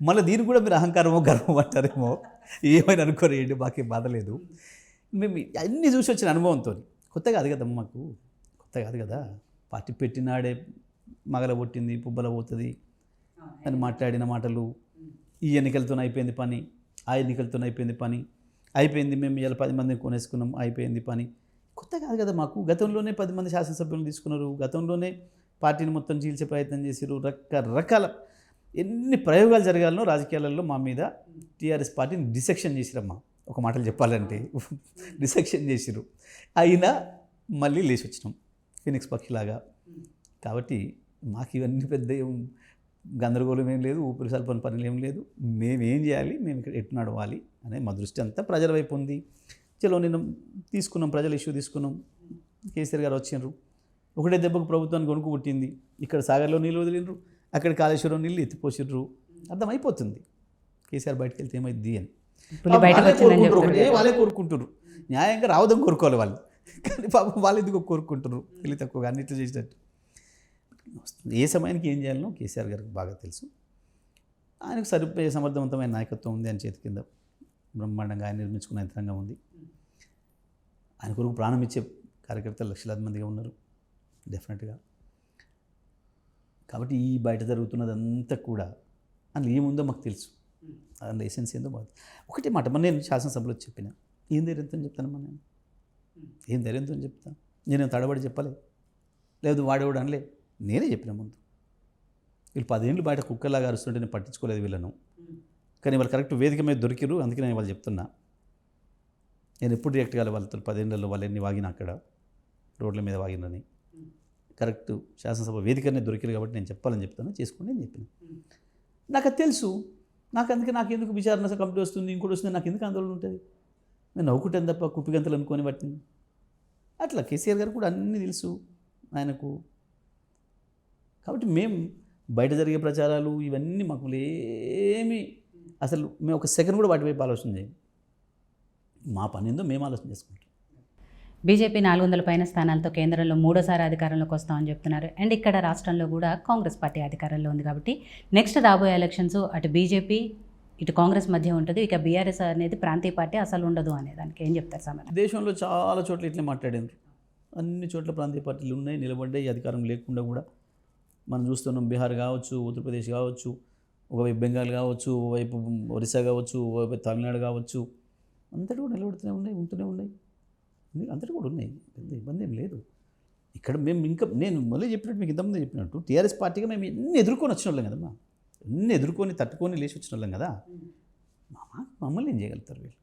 మళ్ళీ దీనికి కూడా మీరు అహంకారమో గర్వమో అంటారేమో, ఏమైనా అనుకోరేయండి, మాకేం బాధ లేదు. మేము అన్నీ చూసి వచ్చిన అనుభవంతో, కొత్త కాదు కదమ్మా మాకు, కొత్త కాదు కదా. పార్టీ పెట్టినాడే మగల కొట్టింది పుబ్బల పోతుంది అని మాట్లాడిన మాటలు, ఈ ఎన్నికలతో అయిపోయింది పని, ఆ ఎన్నికలతో అయిపోయింది పని, అయిపోయింది మేము ఇలా 10 మందిని కొనేసుకున్నాం, అయిపోయింది పని, కొత్త కాదు కదా మాకు. గతంలోనే 10 మంది శాసనసభ్యులను తీసుకున్నారు, గతంలోనే పార్టీని మొత్తం చీల్చే ప్రయత్నం చేశారు. రకరకాల ఎన్ని ప్రయోగాలు జరగాలనో రాజకీయాలలో మా మీద టీఆర్ఎస్ పార్టీని డిసెక్షన్ చేసిరమ్మా. ఒక మాటలు చెప్పాలంటే డిసెక్షన్ చేసిరు. అయినా మళ్ళీ లేచి వచ్చినాం ఫినిక్స్ పక్షిలాగా. కాబట్టి మాకు ఇవన్నీ పెద్ద గందరగోళం ఏం లేదు, ఊపిరి సల్పని పనులు ఏం లేదు. మేమేం చేయాలి, మేము ఇక్కడ ఎట్టు నడవాలి అనే మా దృష్టి అంతా ప్రజల వైపు ఉంది. చలో నేను తీసుకున్నాం, ప్రజల ఇష్యూ తీసుకున్నాం. కేసీఆర్ గారు వచ్చిండ్రు, ఒకటే దెబ్బకు ప్రభుత్వానికి కొనుక్కు పుట్టింది. ఇక్కడ సాగర్లో నీళ్ళు వదిలిండ్రు, అక్కడ కాళేశ్వరం నీళ్ళు ఎత్తిపోసిర్రు. అర్థమైపోతుంది కేసీఆర్ బయటకు వెళ్తే ఏమైంది అని. వాళ్ళే కోరుకుంటారు, న్యాయంగా రావదని కోరుకోవాలి వాళ్ళు. కానీ పాపం వాళ్ళు ఎందుకు కోరుకుంటారు, తెలివి తక్కువగా అన్నిట్లు చేసినట్టు. ఏ సమయానికి ఏం చేయాలనో కేసీఆర్ గారికి బాగా తెలుసు. ఆయనకు సరిపోయే సమర్థవంతమైన నాయకత్వం ఉంది, ఆయన చేతి కింద బ్రహ్మాండంగా ఆయన నిర్మించుకున్న యంత్రాంగం ఉంది. ఆయన కొరకు ప్రాణం ఇచ్చే కార్యకర్తలు లక్షలాది మందిగా ఉన్నారు డెఫినెట్గా. కాబట్టి ఈ బయట జరుగుతున్నదంతా కూడా అందులో ఏముందో మాకు తెలుసు, అందులో ఎసెన్స్ ఏందో బాగా. ఒకటే మాట మన నేను శాసనసభలో చెప్పిన, ఏం ధైర్యంతో చెప్తానమ్మా, నేను ఏం ధైర్యంతో చెప్తాను, నేను తడబడి చెప్పలే, లేదు వాడేవాడు అనలే, నేనే చెప్పిన ముందు. వీళ్ళు 10 ఏళ్ళు బయట కుక్కలాగా అరుస్తుంటే నేను పట్టించుకోలేదు వీళ్ళను. కానీ వాళ్ళు కరెక్ట్ వేదిక మీద దొరికిరు, అందుకే నేను వాళ్ళు చెప్తున్నా. నేను ఎప్పుడు రియాక్ట్ కాలే వాళ్ళతో. 10 ఏళ్ళలో వాళ్ళు ఎన్ని వాగిన అక్కడ రోడ్ల మీద వాగినని కరెక్ట్ శాసనసభ వేదికనే దొరికిరు కాబట్టి నేను చెప్పాలని చెప్తాను, చేసుకోండి అని చెప్పిన. నాకు అది తెలుసు. అందుకే నాకు ఎందుకు విచారణ కమిటీ వస్తుంది, ఇంకోటి వస్తుంది, నాకు ఎందుకు ఆందోళన ఉంటుంది. నేను నవ్వుకుంటాను తప్ప కుప్పిగంతలు అనుకొని పట్టింది. అట్లా కేసీఆర్ గారు కూడా అన్నీ తెలుసు ఆయనకు. కాబట్టి మేము బయట జరిగే ప్రచారాలు ఇవన్నీ మాకు ఏమి, అసలు మేము ఒక సెకండ్ కూడా వాటి వైపు ఆలోచన చేయం. మా పని ఏందో మేము ఆలోచన చేసుకుంటాం. బీజేపీ 400 పైన స్థానాలతో కేంద్రంలో 3వ అధికారంలోకి వస్తామని చెప్తున్నారు. అండ్ ఇక్కడ రాష్ట్రంలో కూడా కాంగ్రెస్ పార్టీ అధికారంలో ఉంది. కాబట్టి నెక్స్ట్ రాబోయే ఎలక్షన్స్ అటు బీజేపీ ఇటు కాంగ్రెస్ మధ్య ఉంటుంది. ఇక బీఆర్ఎస్ అనేది ప్రాంతీయ పార్టీ అసలు ఉండదు అనే దానికి ఏం చెప్తారు సమాధానం? దేశంలో చాలా చోట్ల ఇట్లే మాట్లాడారు. అన్ని చోట్ల ప్రాంతీయ పార్టీలు ఉన్నాయి, నిలబడ్డాయి. అధికారం లేకుండా కూడా మనం చూస్తున్నాం. బీహార్ కావచ్చు, ఉత్తరప్రదేశ్ కావచ్చు, ఒకవైపు బెంగాల్ కావచ్చు, ఒకవైపు ఒరిస్సా కావచ్చు, ఒకవైపు తమిళనాడు కావచ్చు, అంతటి కూడా నిలబడుతూనే ఉన్నాయి, ఉంటూనే ఉన్నాయి, అంతటి కూడా ఉన్నాయి. పెద్ద ఇబ్బంది ఏం లేదు. ఇక్కడ మేము ఇంకా నేను మళ్ళీ చెప్పినట్టు, మీకు ఇంతకుముందు చెప్పినట్టు టీఆర్ఎస్ పార్టీగా మేము ఎన్ని ఎదుర్కొని వచ్చిన వాళ్ళం కదమ్మా, ఎన్ని ఎదుర్కొని తట్టుకొని లేచి వచ్చిన వాళ్ళం కదా. మమ్మల్ని ఏం చేయగలుగుతారు వీళ్ళు?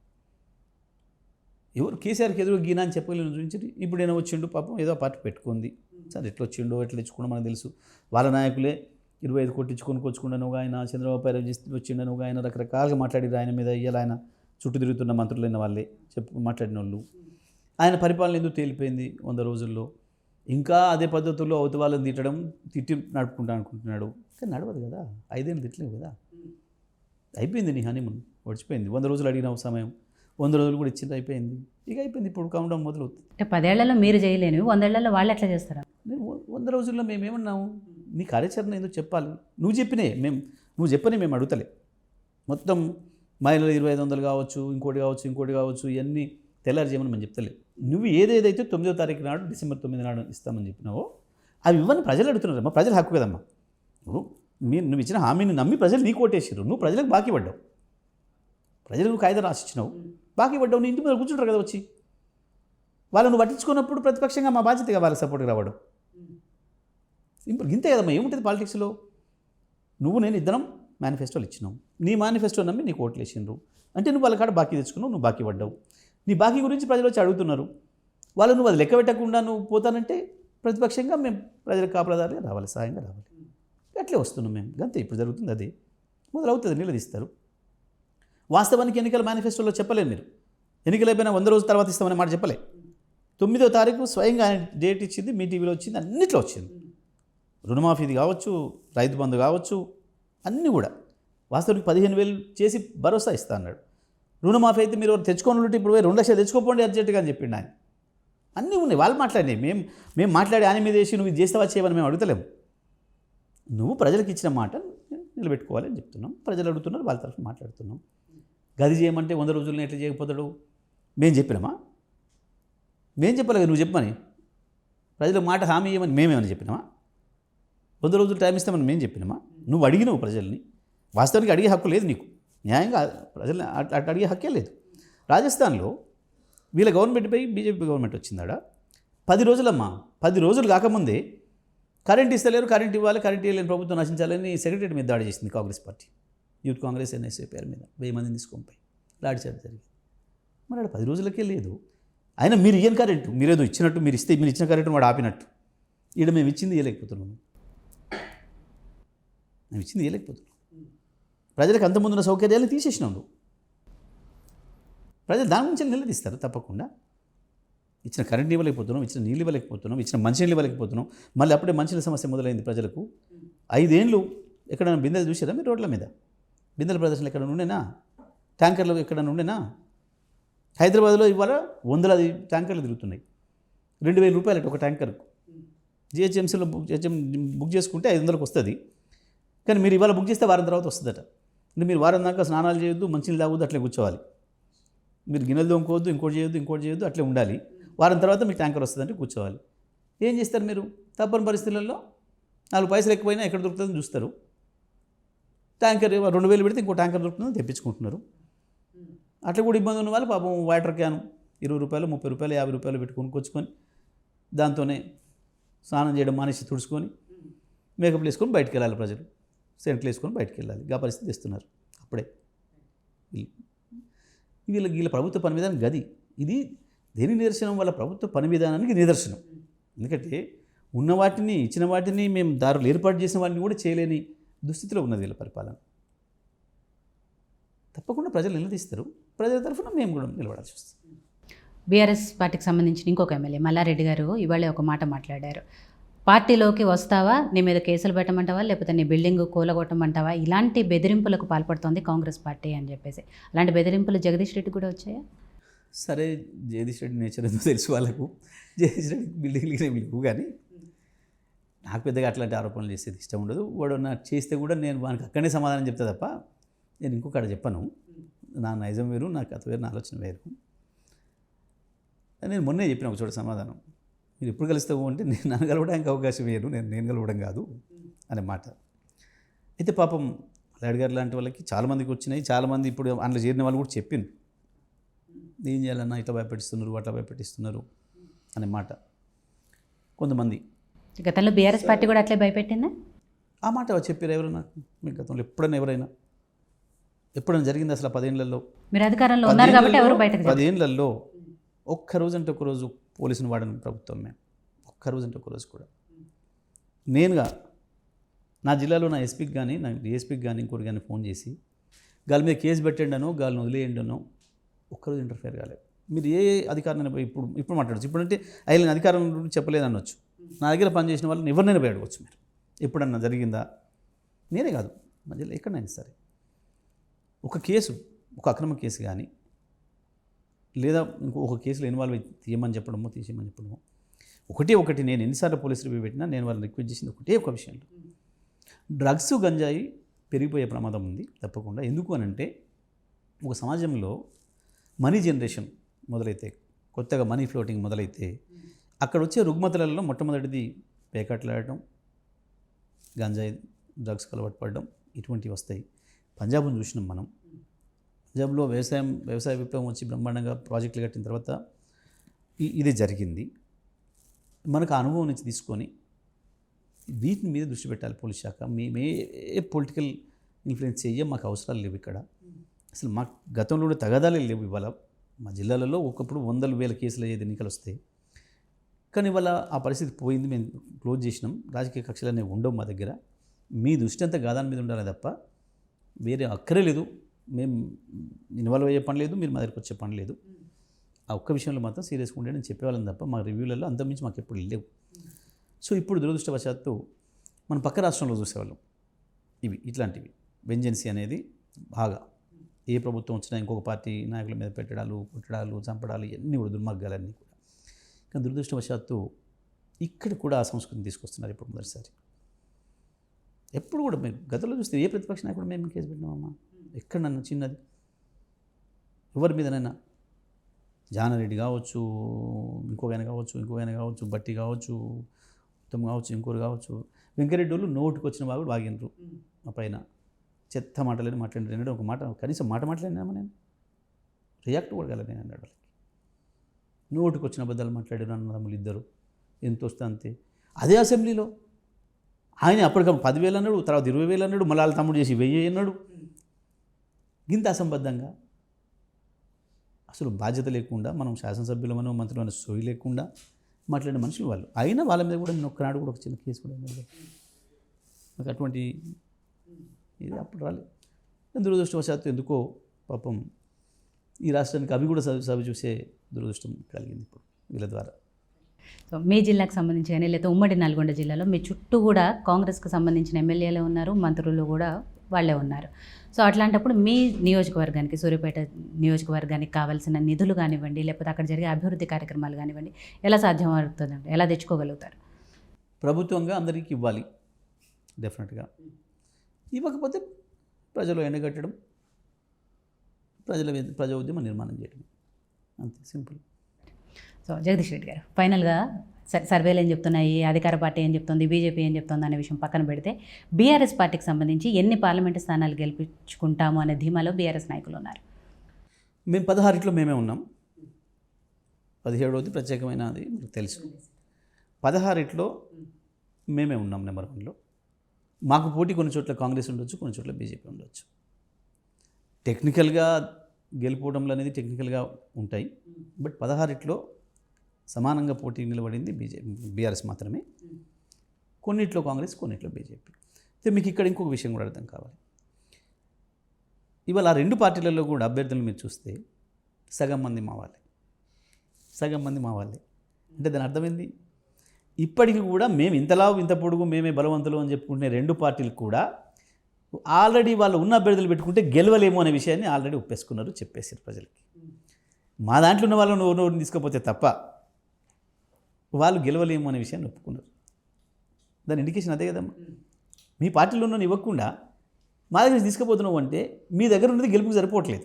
ఎవరు కేసీఆర్కి ఎదురు గీనా అని చెప్పగలను చూపించి ఇప్పుడు నేను వచ్చిండు, పాపం ఏదో పార్టీ పెట్టుకుంది, సరే ఎట్లా వచ్చిండో ఎట్లా ఇచ్చుకున్నా మనకు తెలుసు. వాళ్ళ నాయకులే 25 కోట్లు ఇచ్చుకొని కొచ్చుకుండాను ఒక ఆయన, చంద్రబాబు పైరు వచ్చిండను ఒక ఆయన, రకరకాలుగా మాట్లాడిరు ఆయన మీద. ఇవాళ ఆయన చుట్టూ తిరుగుతున్న మంత్రులైన వాళ్ళే మాట్లాడిన వాళ్ళు. ఆయన పరిపాలన ఎందుకు తేలిపోయింది 100 రోజుల్లో. ఇంకా అదే పద్ధతుల్లో అవతల వాళ్ళని తిట్టి నడుపుకుంటా అనుకుంటున్నాడు. కానీ నడవదు కదా, 5 ఏళ్ళు తిట్టలేవు కదా. అయిపోయింది నీ హనీమూన్, వచ్చిపోయింది. 100 రోజులు అడిగిన సమయం 100 రోజులు కూడా ఇచ్చింది, అయిపోయింది. ఇక అయిపోయింది, ఇప్పుడు కౌంటౌన్ మొదలవుతుంది. అంటే 10 ఏళ్లలో మీరు చేయలేనివి 100 ఏళ్లలో వాళ్ళు ఎట్లా చేస్తారు? నేను 100 రోజుల్లో మేమేమన్నాము, నీ కార్యాచరణ ఏందో చెప్పాలి. నువ్వు చెప్పినే నువ్వు చెప్పని మేము అడుగుతలే. మొత్తం మహిళలు 2500 కావచ్చు, ఇంకోటి కావచ్చు, ఇవన్నీ తెల్లారి చేయమని మేము చెప్తలేదు. నువ్వు ఏదేదైతే 9వ తారీఖు నాడు, డిసెంబర్ 9 నాడు ఇస్తామని చెప్పినావో అవి ఇవ్వని ప్రజలు అడుగుతున్నారమ్మా. ప్రజల హక్కు కదమ్మా. నువ్వు ఇచ్చిన హామీని నమ్మి ప్రజలు నీకు ఓటేసారు, నువ్వు ప్రజలకు బాకీ పడ్డావు. ప్రజలకు కాయిదా రాసిచ్చినావు, బాకీ పడ్డావు. నీ ఇంటి మీద కూర్చుంటారు కదా వచ్చి. వాళ్ళను పట్టించుకున్నప్పుడు ప్రతిపక్షంగా మా బాధ్యతగా వాళ్ళకి సపోర్ట్గా రావడం. ఇంతే కదమ్మా, ఏముంటుంది పాలిటిక్స్లో. నేను ఇద్దరం మేనిఫెస్టోలు ఇచ్చినావు, నీ మేనిఫెస్టో నమ్మి నీకు ఓట్లు వేసిండ్రు అంటే నువ్వు వాళ్ళ కాడ బాకీ తెచ్చుకున్నావు, నువ్వు బాకీ పడ్డావు. నీ బాకీ గురించి ప్రజలు వచ్చి అడుగుతున్నారు. వాళ్ళు నువ్వు అది లెక్క పెట్టకుండా నువ్వు పోతానంటే ప్రతిపక్షంగా మేము ప్రజలకు కాపలాదారుగా రావాలి, సహాయంగా రావాలి. అట్లే వస్తున్నాం మేము. అంతే ఇప్పుడు జరుగుతుంది అదే. మొదలవుతుంది, నిలదీస్తారు. వాస్తవానికి ఎన్నికల మేనిఫెస్టోలో చెప్పలేదు మీరు. ఎన్నికలైపోయిన 100 రోజుల తర్వాత ఇస్తామనే మాట చెప్పలే. 9వ తారీఖు స్వయంగా ఆయన డేట్ ఇచ్చింది, మీ టీవీలో వచ్చింది, అన్నిట్లో వచ్చింది. రుణమాఫీది కావచ్చు, రైతు బంధు కావచ్చు, అన్నీ కూడా. వాస్తవానికి 15,000 చేసి భరోసా ఇస్తా అన్నాడు. రుణమాఫీ అయితే మీరు తెచ్చుకోనుంటే ఇప్పుడు 2 లక్షలు తెచ్చుకోపోండి అర్జెంటుగా అని చెప్పిండు ఆయన. అన్నీ ఉన్నాయి, వాళ్ళు మాట్లాడినాయి. మేము మాట్లాడి ఆయన మీద వేసి నువ్వు ఇది చేస్తావా చేయమని మేము అడుగుతలేము. నువ్వు ప్రజలకు ఇచ్చిన మాట నిలబెట్టుకోవాలి అని చెప్తున్నాం. ప్రజలు అడుగుతున్నారు, వాళ్ళ తరఫున మాట్లాడుతున్నాం. గది చేయమంటే 100 రోజుల్లో ఎట్లా చేయకపోతాడు? మేము చెప్పినామా? మేము చెప్పలేదు, నువ్వు చెప్పమని. ప్రజలకు మాట హామీ ఇవ్వమని మేమేమని చెప్పినామా? 100 రోజులు టైం ఇస్తామని మేము చెప్పినామా? నువ్వు అడిగినావు ప్రజల్ని. వాస్తవానికి అడిగే హక్కు లేదు నీకు. న్యాయంగా ప్రజల్ని అట్లా అడిగే హక్కే లేదు. రాజస్థాన్లో వీళ్ళ గవర్నమెంట్పై బీజేపీ గవర్నమెంట్ వచ్చిందాడ 10 రోజులమ్మా. 10 రోజులు కాకముందే కరెంట్ ఇస్తలేరు, కరెంట్ ఇవ్వాలి, కరెంట్ ఇవ్వలేని ప్రభుత్వం నశించాలని సెక్రటరీ మీద దాడి చేసింది Congress party. Youth Congress NSA పేరు మీద 1000 మందిని తీసుకొని లాడి చేయడం జరిగింది. మరి ఆడ 10 రోజులకే లేదు. అయినా మీరు ఇయ్యని కరెంటు మీరేదో ఇచ్చినట్టు, మీరు ఇచ్చిన కరెంటు వాడు ఆపినట్టు. ఈడ మేము ఇచ్చింది ఇవ్వలేకపోతున్నాము. మేము ఇచ్చింది ఇవ్వలేకపోతున్నాం. ప్రజలకు అంతముందున్న సౌకర్యాలను తీసేసినాం నువ్వు. ప్రజలు దాని నుంచి నిలదీస్తారు తప్పకుండా. ఇచ్చిన కరెంట్ ఇవ్వలేకపోతున్నాం, ఇచ్చిన నీళ్ళు ఇవ్వలేకపోతున్నాం, ఇచ్చిన మంచినీళ్ళు ఇవ్వలేకపోతున్నాం. మళ్ళీ అప్పుడే మంచినీళ్ళ సమస్య మొదలైంది ప్రజలకు. 5 ఏళ్ళు ఎక్కడైనా బిందెలు చూసారా మీరు రోడ్ల మీద? బిందెల ప్రదర్శనలు ఎక్కడ ఉండేనా? ట్యాంకర్లు ఎక్కడ ఉండేనా? హైదరాబాద్లో ఇవాళ 100 ట్యాంకర్లు తిరుగుతున్నాయి. 2,000 రూపాయలు ఒక ట్యాంకర్కు. జిహెచ్ఎంసీలో బుక్ చేసుకుంటే 500కి వస్తుంది. కానీ మీరు ఇవాళ బుక్ చేస్తే వారం తర్వాత వస్తుందట. అంటే మీరు వారం దాకా స్నానాలు చేయొద్దు, మంచినీళ్ళు తాగొద్దు, అట్లే కూర్చోవాలి. మీరు గిన్నెలు తోముకోవద్దు, ఇంకోటి చేయొద్దు, అట్లే ఉండాలి. వారం తర్వాత మీకు ట్యాంకర్ వస్తుందంటే కూర్చోవాలి. ఏం చేస్తారు మీరు? తప్పని పరిస్థితులలో 4 పైసలు ఎక్కువైనా ఎక్కడ దొరుకుతుందని చూస్తారు. ట్యాంకర్ 2,000 పెడితే ఇంకో ట్యాంకర్ దొరుకుతుందని తెప్పించుకుంటున్నారు. అట్లా కూడా ఇబ్బంది ఉన్న వాళ్ళు పాపం వాటర్ క్యాన్ 20 రూపాయలు, 30 రూపాయలు, 50 రూపాయలు పెట్టుకొని కొనుక్కొచ్చుకొని దాంతోనే స్నానం చేయడం మానేసి తుడుచుకొని మేకప్లు వేసుకొని బయటికి వెళ్ళాలి. ప్రజలు సెంట్లు వేసుకొని బయటికి వెళ్ళాలి. ఆ పరిస్థితి ఇస్తున్నారు అప్పుడే. వీళ్ళ ప్రభుత్వ పని విధానం గది. ఇది దేని నిదర్శనం? వాళ్ళ ప్రభుత్వ పని విధానానికి నిదర్శనం. ఎందుకంటే ఉన్న వాటిని, ఇచ్చిన వాటిని, మేము దారులు ఏర్పాటు చేసిన వాటిని కూడా చేయలేని దుస్థితిలో ఉన్నది వీళ్ళ పరిపాలన. తప్పకుండా ప్రజలు నిలదీస్తారు. ప్రజల తరఫున మేము కూడా నిలబడాల్సి వస్తుంది. బీఆర్ఎస్ పార్టీకి సంబంధించిన ఇంకొక ఎమ్మెల్యే మల్లారెడ్డి గారు ఇవాళ ఒక మాట మాట్లాడారు. పార్టీలోకి వస్తావా, నీ మీద కేసులు పెట్టమంటావా, లేకపోతే నీ బిల్డింగ్ కూలగొట్టమంటావా, ఇలాంటి బెదిరింపులకు పాల్పడుతోంది కాంగ్రెస్ పార్టీ అని చెప్పేసి. అలాంటి బెదిరింపులు జగదీష్ రెడ్డి కూడా వచ్చాయా? సరే, జగదీష్ రెడ్డి నేచర్ ఎందుకు తెలుసు వాళ్ళకు. జగదీష్ రెడ్డి బిల్డింగ్లు లేవు, కానీ నాకు పెద్దగా అట్లాంటి ఆరోపణలు చేసేది ఇష్టం ఉండదు. వాడు నాకు చేస్తే కూడా నేను వానికి అక్కడనే సమాధానం చెప్తా తప్ప నేను ఇంకొకటి చెప్పను. నా నైజం వేరు, నా కథ వేరు, నా ఆలోచన వేరు. నేను మొన్నే చెప్పిన ఒక చోట సమాధానం. మీరు ఎప్పుడు కలుస్తావు అంటే నేను నన్ను కలవడానికి అవకాశం వేరు, నేను కలవడం కాదు అనే మాట. అయితే పాపం లాడ్ గారు లాంటి వాళ్ళకి చాలామందికి వచ్చినాయి. చాలామంది ఇప్పుడు అందులో చేరిన వాళ్ళు కూడా చెప్పింది, ఏం చేయాలన్నా ఇట్లా భయపెట్టిస్తున్నారు, అట్లా భయపెట్టిస్తున్నారు అనే మాట. కొంతమంది గతంలో బీఆర్ఎస్ పార్టీ కూడా అట్లే భయపెట్టిందా? ఆ మాట చెప్పారు ఎవరైనా? మీ గతంలో ఎప్పుడైనా జరిగింది అసలు? 10 ఏళ్లలో మీరు అధికారంలో ఉన్నారు కాబట్టి ఎవరు బయటకు 10 ఏళ్లలో ఒక్కరోజు అంటే ఒక్కరోజు పోలీసుని వాడని ప్రభుత్వం మేము. ఒక్కరోజు అంటే ఒక్కరోజు కూడా నేనుగా నా జిల్లాలో నా ఎస్పీకి కానీ, నా డిఎస్పీకి కానీ, ఇంకోటి కానీ ఫోన్ చేసి గాలి మీద కేసు పెట్టండినో, గాలిని వదిలేయండినో ఒక్కరోజు ఇంటర్ఫేర్ కాలేదు. మీరు ఏ అధికారాన్ని ఇప్పుడు మాట్లాడచ్చు. ఇప్పుడంటే ఆయన అధికారం చెప్పలేదు అనొచ్చు. నా దగ్గర పనిచేసిన వాళ్ళని ఎవరినైనా బయటవచ్చు. మీరు ఎప్పుడన్నా జరిగిందా? నేనే కాదు, మధ్యలో ఎక్కడైనా సరే ఒక కేసు, ఒక అక్రమ కేసు కానీ, లేదా ఇంకొక కేసులో ఇన్వాల్వ్ అయ్యి తీయమని చెప్పడమో, తీసేయమని చెప్పడమో, ఒకటి నేను ఎన్నిసార్లు పోలీసులు పెట్టినా నేను వాళ్ళని రిక్వెస్ట్ చేసింది ఒక విషయంలో. డ్రగ్స్, గంజాయి పెరిగిపోయే ప్రమాదం ఉంది తప్పకుండా. ఎందుకు అని అంటే ఒక సమాజంలో మనీ జనరేషన్ మొదలైతే, కొత్తగా మనీ ఫ్లోటింగ్ మొదలైతే అక్కడ వచ్చే రుగ్మతలలో మొట్టమొదటిది పేకాట్లాడటం, గంజాయి, డ్రగ్స్కి అలవాటు పడడం, ఇటువంటివి వస్తాయి. పంజాబ్ను చూసినాం మనం. పంజాబ్లో వ్యవసాయ విప్లవం వచ్చి బ్రహ్మాండంగా ప్రాజెక్టులు కట్టిన తర్వాత ఇది జరిగింది. మనకు ఆ అనుభవం నుంచి తీసుకొని వీటిని మీద దృష్టి పెట్టాలి పోలీస్ శాఖ. మేమే పొలిటికల్ ఇన్ఫ్లుయెన్స్ చెయ్యం, మాకు అవసరాలు లేవు ఇక్కడ. అసలు మాకు గతంలో కూడా తగాదాలే లేవు. ఇవాళ మా జిల్లాలలో ఒకప్పుడు 100,000 కేసులు అయ్యేది ఎన్నికలు వస్తాయి. కానీ ఇవాళ ఆ పరిస్థితి పోయింది. మేము క్లోజ్ చేసినాం. రాజకీయ కక్షలు అనేవి ఉండవు మా దగ్గర. మీ దృష్టి అంతా గాదాని మీద ఉండాలి తప్ప వేరే అక్కరే లేదు, మేము ఇన్వాల్వ్ అయ్యే పని లేదు, మీరు మా దగ్గరికి వచ్చే పని లేదు. ఆ ఒక్క విషయంలో మాత్రం సీరియస్గా ఉండే నేను చెప్పేవాళ్ళని తప్ప మా రివ్యూలలో అంతమించి మాకు ఎప్పుడు లేవు. సో ఇప్పుడు దురదృష్టవశాత్తు మన పక్క రాష్ట్రంలో చూసేవాళ్ళం ఇట్లాంటివి వెంజెన్సీ అనేది బాగా ఏ ప్రభుత్వం వచ్చినా ఇంకొక పార్టీ నాయకుల మీద పెట్టడాలు, కొట్టడాలు, చంపడాలు ఇవన్నీ కూడా దుర్మార్గాలన్నీ కూడా. కానీ దురదృష్టవశాత్తు ఇక్కడ కూడా ఆ సంస్కృతిని తీసుకొస్తున్నారు ఇప్పుడు మొదటిసారి. ఎప్పుడు కూడా మేము గతంలో చూస్తే ఏ ప్రతిపక్ష నాయకుడు మేము కేసు పెట్టినామమ్మా, ఎక్కడన్నా చిన్నది ఎవరి మీదనైనా, జానారెడ్డి కావచ్చు, ఇంకొక ఆయన కావచ్చు, బట్టి కావచ్చు, ఉత్తమ్ కావచ్చు, ఇంకోరు కావచ్చు, వెంకరెడ్డి వాళ్ళు నోటికి వచ్చిన బాగా వాగినరు మా పైన, చెత్త మాటలని మాట్లాడినాడు. ఒక మాట కనీసం మాట్లాడినామా, నేను రియాక్ట్ కూడా కల నేను అన్నాడు వాళ్ళకి. నోటికి వచ్చిన అబద్ధాలు మాట్లాడారు అన్నదమ్ములు ఇద్దరు, ఎంత వస్తే అంతే. అదే అసెంబ్లీలో ఆయన అప్పటికప్పుడు 10,000 అన్నాడు, తర్వాత 20,000 అన్నాడు, మళ్ళీ వాళ్ళ తమ్ముడు చేసి 1000 అన్నాడు. ఇంత అసంబద్ధంగా అసలు బాధ్యత లేకుండా మనం శాసనసభ్యులమనో మంత్రులమనో సోయి లేకుండా మాట్లాడిన మనుషులు వాళ్ళు. అయినా వాళ్ళ మీద కూడా నేను ఒక్కనాడు కూడా ఒక చిన్న కేసు కూడా నాకు అటువంటి ఇది అప్పుడు రాలేదు. దురదృష్టవశాత్తు ఎందుకో పాపం ఈ రాష్ట్రానికి అవి కూడా సభ చూసే దురదృష్టం కలిగింది ఇప్పుడు వీళ్ళ ద్వారా. సో మీ జిల్లాకు సంబంధించి కానీ లేదా ఉమ్మడి నల్గొండ జిల్లాలో మీ చుట్టూ కూడా కాంగ్రెస్కి సంబంధించిన ఎమ్మెల్యేలు ఉన్నారు, మంత్రులు కూడా వాళ్ళే ఉన్నారు. సో అట్లాంటప్పుడు మీ నియోజకవర్గానికి, సూర్యాపేట నియోజకవర్గానికి కావాల్సిన నిధులు కానివ్వండి, లేకపోతే అక్కడ జరిగే అభివృద్ధి కార్యక్రమాలు కానివ్వండి, ఎలా సాధ్యమవుతుందండి, ఎలా తెచ్చుకోగలుగుతారు? ప్రభుత్వంగా అందరికీ ఇవ్వాలి డెఫినెట్గా. ఇవ్వకపోతే ప్రజలు ఎండగట్టడం, ప్రజా ఉద్యమం నిర్మాణం చేయడం, అంతే సింపుల్. సో జగదీష్ రెడ్డి గారు, ఫైనల్గా సర్వేలు ఏం చెప్తున్నాయి, అధికార పార్టీ ఏం చెప్తుంది, బీజేపీ ఏం చెప్తుంది అనే విషయం పక్కన పెడితే బీఆర్ఎస్ పార్టీకి సంబంధించి ఎన్ని పార్లమెంటు స్థానాలు గెలిపించుకుంటాము అనే ధీమాలో బీఆర్ఎస్ నాయకులు ఉన్నారు. మేము 16 మేమే ఉన్నాం, 17వ ప్రత్యేకమైనది మీకు తెలుసు. 16 మేమే ఉన్నాం నెంబర్ 1లో. మాకు పోటీ కొన్ని చోట్ల కాంగ్రెస్ ఉండొచ్చు, కొన్ని చోట్ల బీజేపీ ఉండొచ్చు. టెక్నికల్గా గెలుపోవడంలో అనేది టెక్నికల్గా ఉంటాయి, బట్ 16 సమానంగా పోటీ నిలబడింది బీఆర్ఎస్ మాత్రమే. కొన్నిట్లో కాంగ్రెస్, కొన్నిట్లో బీజేపీ. అయితే మీకు ఇక్కడ ఇంకొక విషయం కూడా అర్థం కావాలి. ఇవాళ ఆ 2 పార్టీలలో కూడా అభ్యర్థులు మీరు చూస్తే సగం మంది మా వాళ్ళే. అంటే దాని అర్థమైంది, ఇప్పటికీ కూడా మేము ఇంతలా ఇంత పొడుగు మేమే బలవంతులు అని చెప్పుకుంటున్న 2 పార్టీలు కూడా ఆల్రెడీ వాళ్ళు ఉన్న అభ్యర్థులు పెట్టుకుంటే గెలవలేము అనే విషయాన్ని ఆల్రెడీ ఒప్పేసుకున్నారు, చెప్పేసారు ప్రజలకి. మా దాంట్లో ఉన్న వాళ్ళని నోరు తీసుకపోతే తప్ప వాళ్ళు గెలవలేము అనే విషయాన్ని ఒప్పుకున్నారు. దాని ఇండికేషన్ అదే కదమ్మా. మీ పార్టీలో ఉన్న ఇవ్వకుండా మా దగ్గర తీసుకుపోతున్నావు అంటే మీ దగ్గర ఉన్నది గెలుపుకి సరిపోవట్లేదు.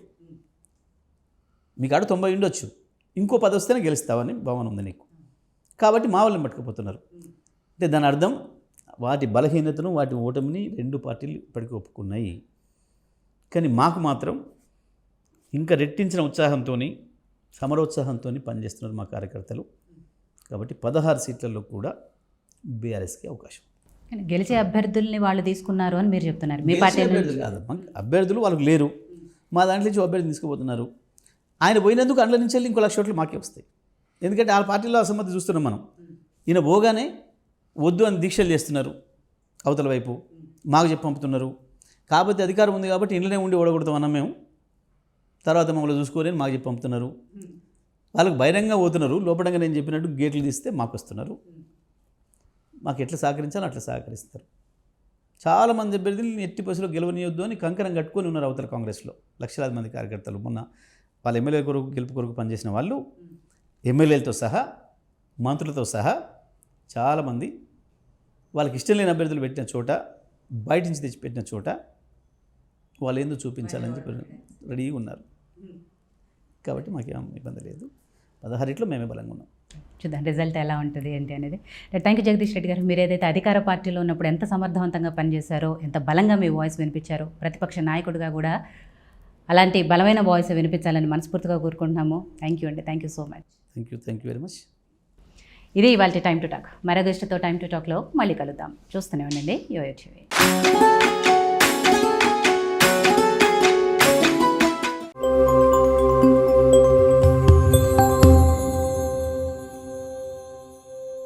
మీ కాడ 90 ఉండొచ్చు, ఇంకో 10 వస్తేనే గెలుస్తావని భావన ఉంది నీకు, కాబట్టి మా వాళ్ళని పట్టుకుపోతున్నారు. అంటే దాని అర్థం వాటి బలహీనతను, వాటి ఓటమిని 2 పార్టీలు ఇప్పటికీ ఒప్పుకున్నాయి. కానీ మాకు మాత్రం ఇంకా రెట్టించిన ఉత్సాహంతో, సమరోత్సాహంతో పనిచేస్తున్నారు మా కార్యకర్తలు. కాబట్టి 16 సీట్లలో కూడా బీఆర్ఎస్కి అవకాశం. గెలిచే అభ్యర్థుల్ని వాళ్ళు తీసుకున్నారు అని మీరు చెప్తున్నారు. మీ పార్టీ అభ్యర్థులు వాళ్ళకు లేరు, మా దాంట్లో నుంచి అభ్యర్థిని తీసుకుపోతున్నారు. ఆయన పోయినందుకు అందులో నుంచి వెళ్ళి ఇంకో 1,00,000 ఓట్లు మాకే వస్తాయి. ఎందుకంటే ఆ పార్టీలో అసమ్మతి చూస్తున్నాం మనం. ఈయన పోగానే వద్దు అని దీక్షలు చేస్తున్నారు అవతల వైపు, మాకు చెప్పి పంపుతున్నారు. కాబట్టి అధికారం ఉంది కాబట్టి ఇంట్లోనే ఉండి ఓడగొడతామన్నాం మేము, తర్వాత మమ్మల్ని చూసుకోలేని మాకు చెప్పి పంపుతున్నారు. వాళ్ళకి బహిరంగంగా పోతున్నారు, లోపడంగా నేను చెప్పినట్టు గేట్లు తీస్తే మాకు వస్తున్నారు. మాకు ఎట్లా సహకరించాలో అట్లా సహకరిస్తారు. చాలామంది అభ్యర్థులు ఎట్టి పరిస్థితుల్లో గెలవనీయొద్దు అని కంకణం కట్టుకొని ఉన్నారు అవతల కాంగ్రెస్లో లక్షలాది మంది కార్యకర్తలు. మొన్న వాళ్ళ ఎమ్మెల్యే కొరకు గెలుపు కొరకు పనిచేసిన వాళ్ళు, ఎమ్మెల్యేలతో సహా, మంత్రులతో సహా చాలామంది వాళ్ళకి ఇష్టం లేని అభ్యర్థులు పెట్టిన చోట, బయట నుంచి తెచ్చి పెట్టిన చోట వాళ్ళు ఏందో చూపించాలని చెప్పి రెడీగా ఉన్నారు. కాబట్టి మాకేం ఇబ్బంది లేదు. 16 మేమే బలంగా ఉన్నాం. చూద్దాం రిజల్ట్ ఎలా ఉంటుంది ఏంటి అనేది. థ్యాంక్ యూ జగదీష్ రెడ్డి గారు. మీరు ఏదైతే అధికార పార్టీలో ఉన్నప్పుడు ఎంత సమర్థవంతంగా పనిచేశారో, ఎంత బలంగా మీ వాయిస్ వినిపించారో, ప్రతిపక్ష నాయకుడిగా కూడా అలాంటి బలమైన వాయిస్ వినిపించాలని మనస్ఫూర్తిగా కోరుకుంటున్నాము. థ్యాంక్ యూ అండి. Thank you so much. Thank you very much. ఇది ఇవాళ టైమ్ టు టాక్. మరో గెస్ట్తో టైమ్ టు టాక్లో మళ్ళీ కలుద్దాం. చూస్తూనే ఉండండి యోయో టీవీ.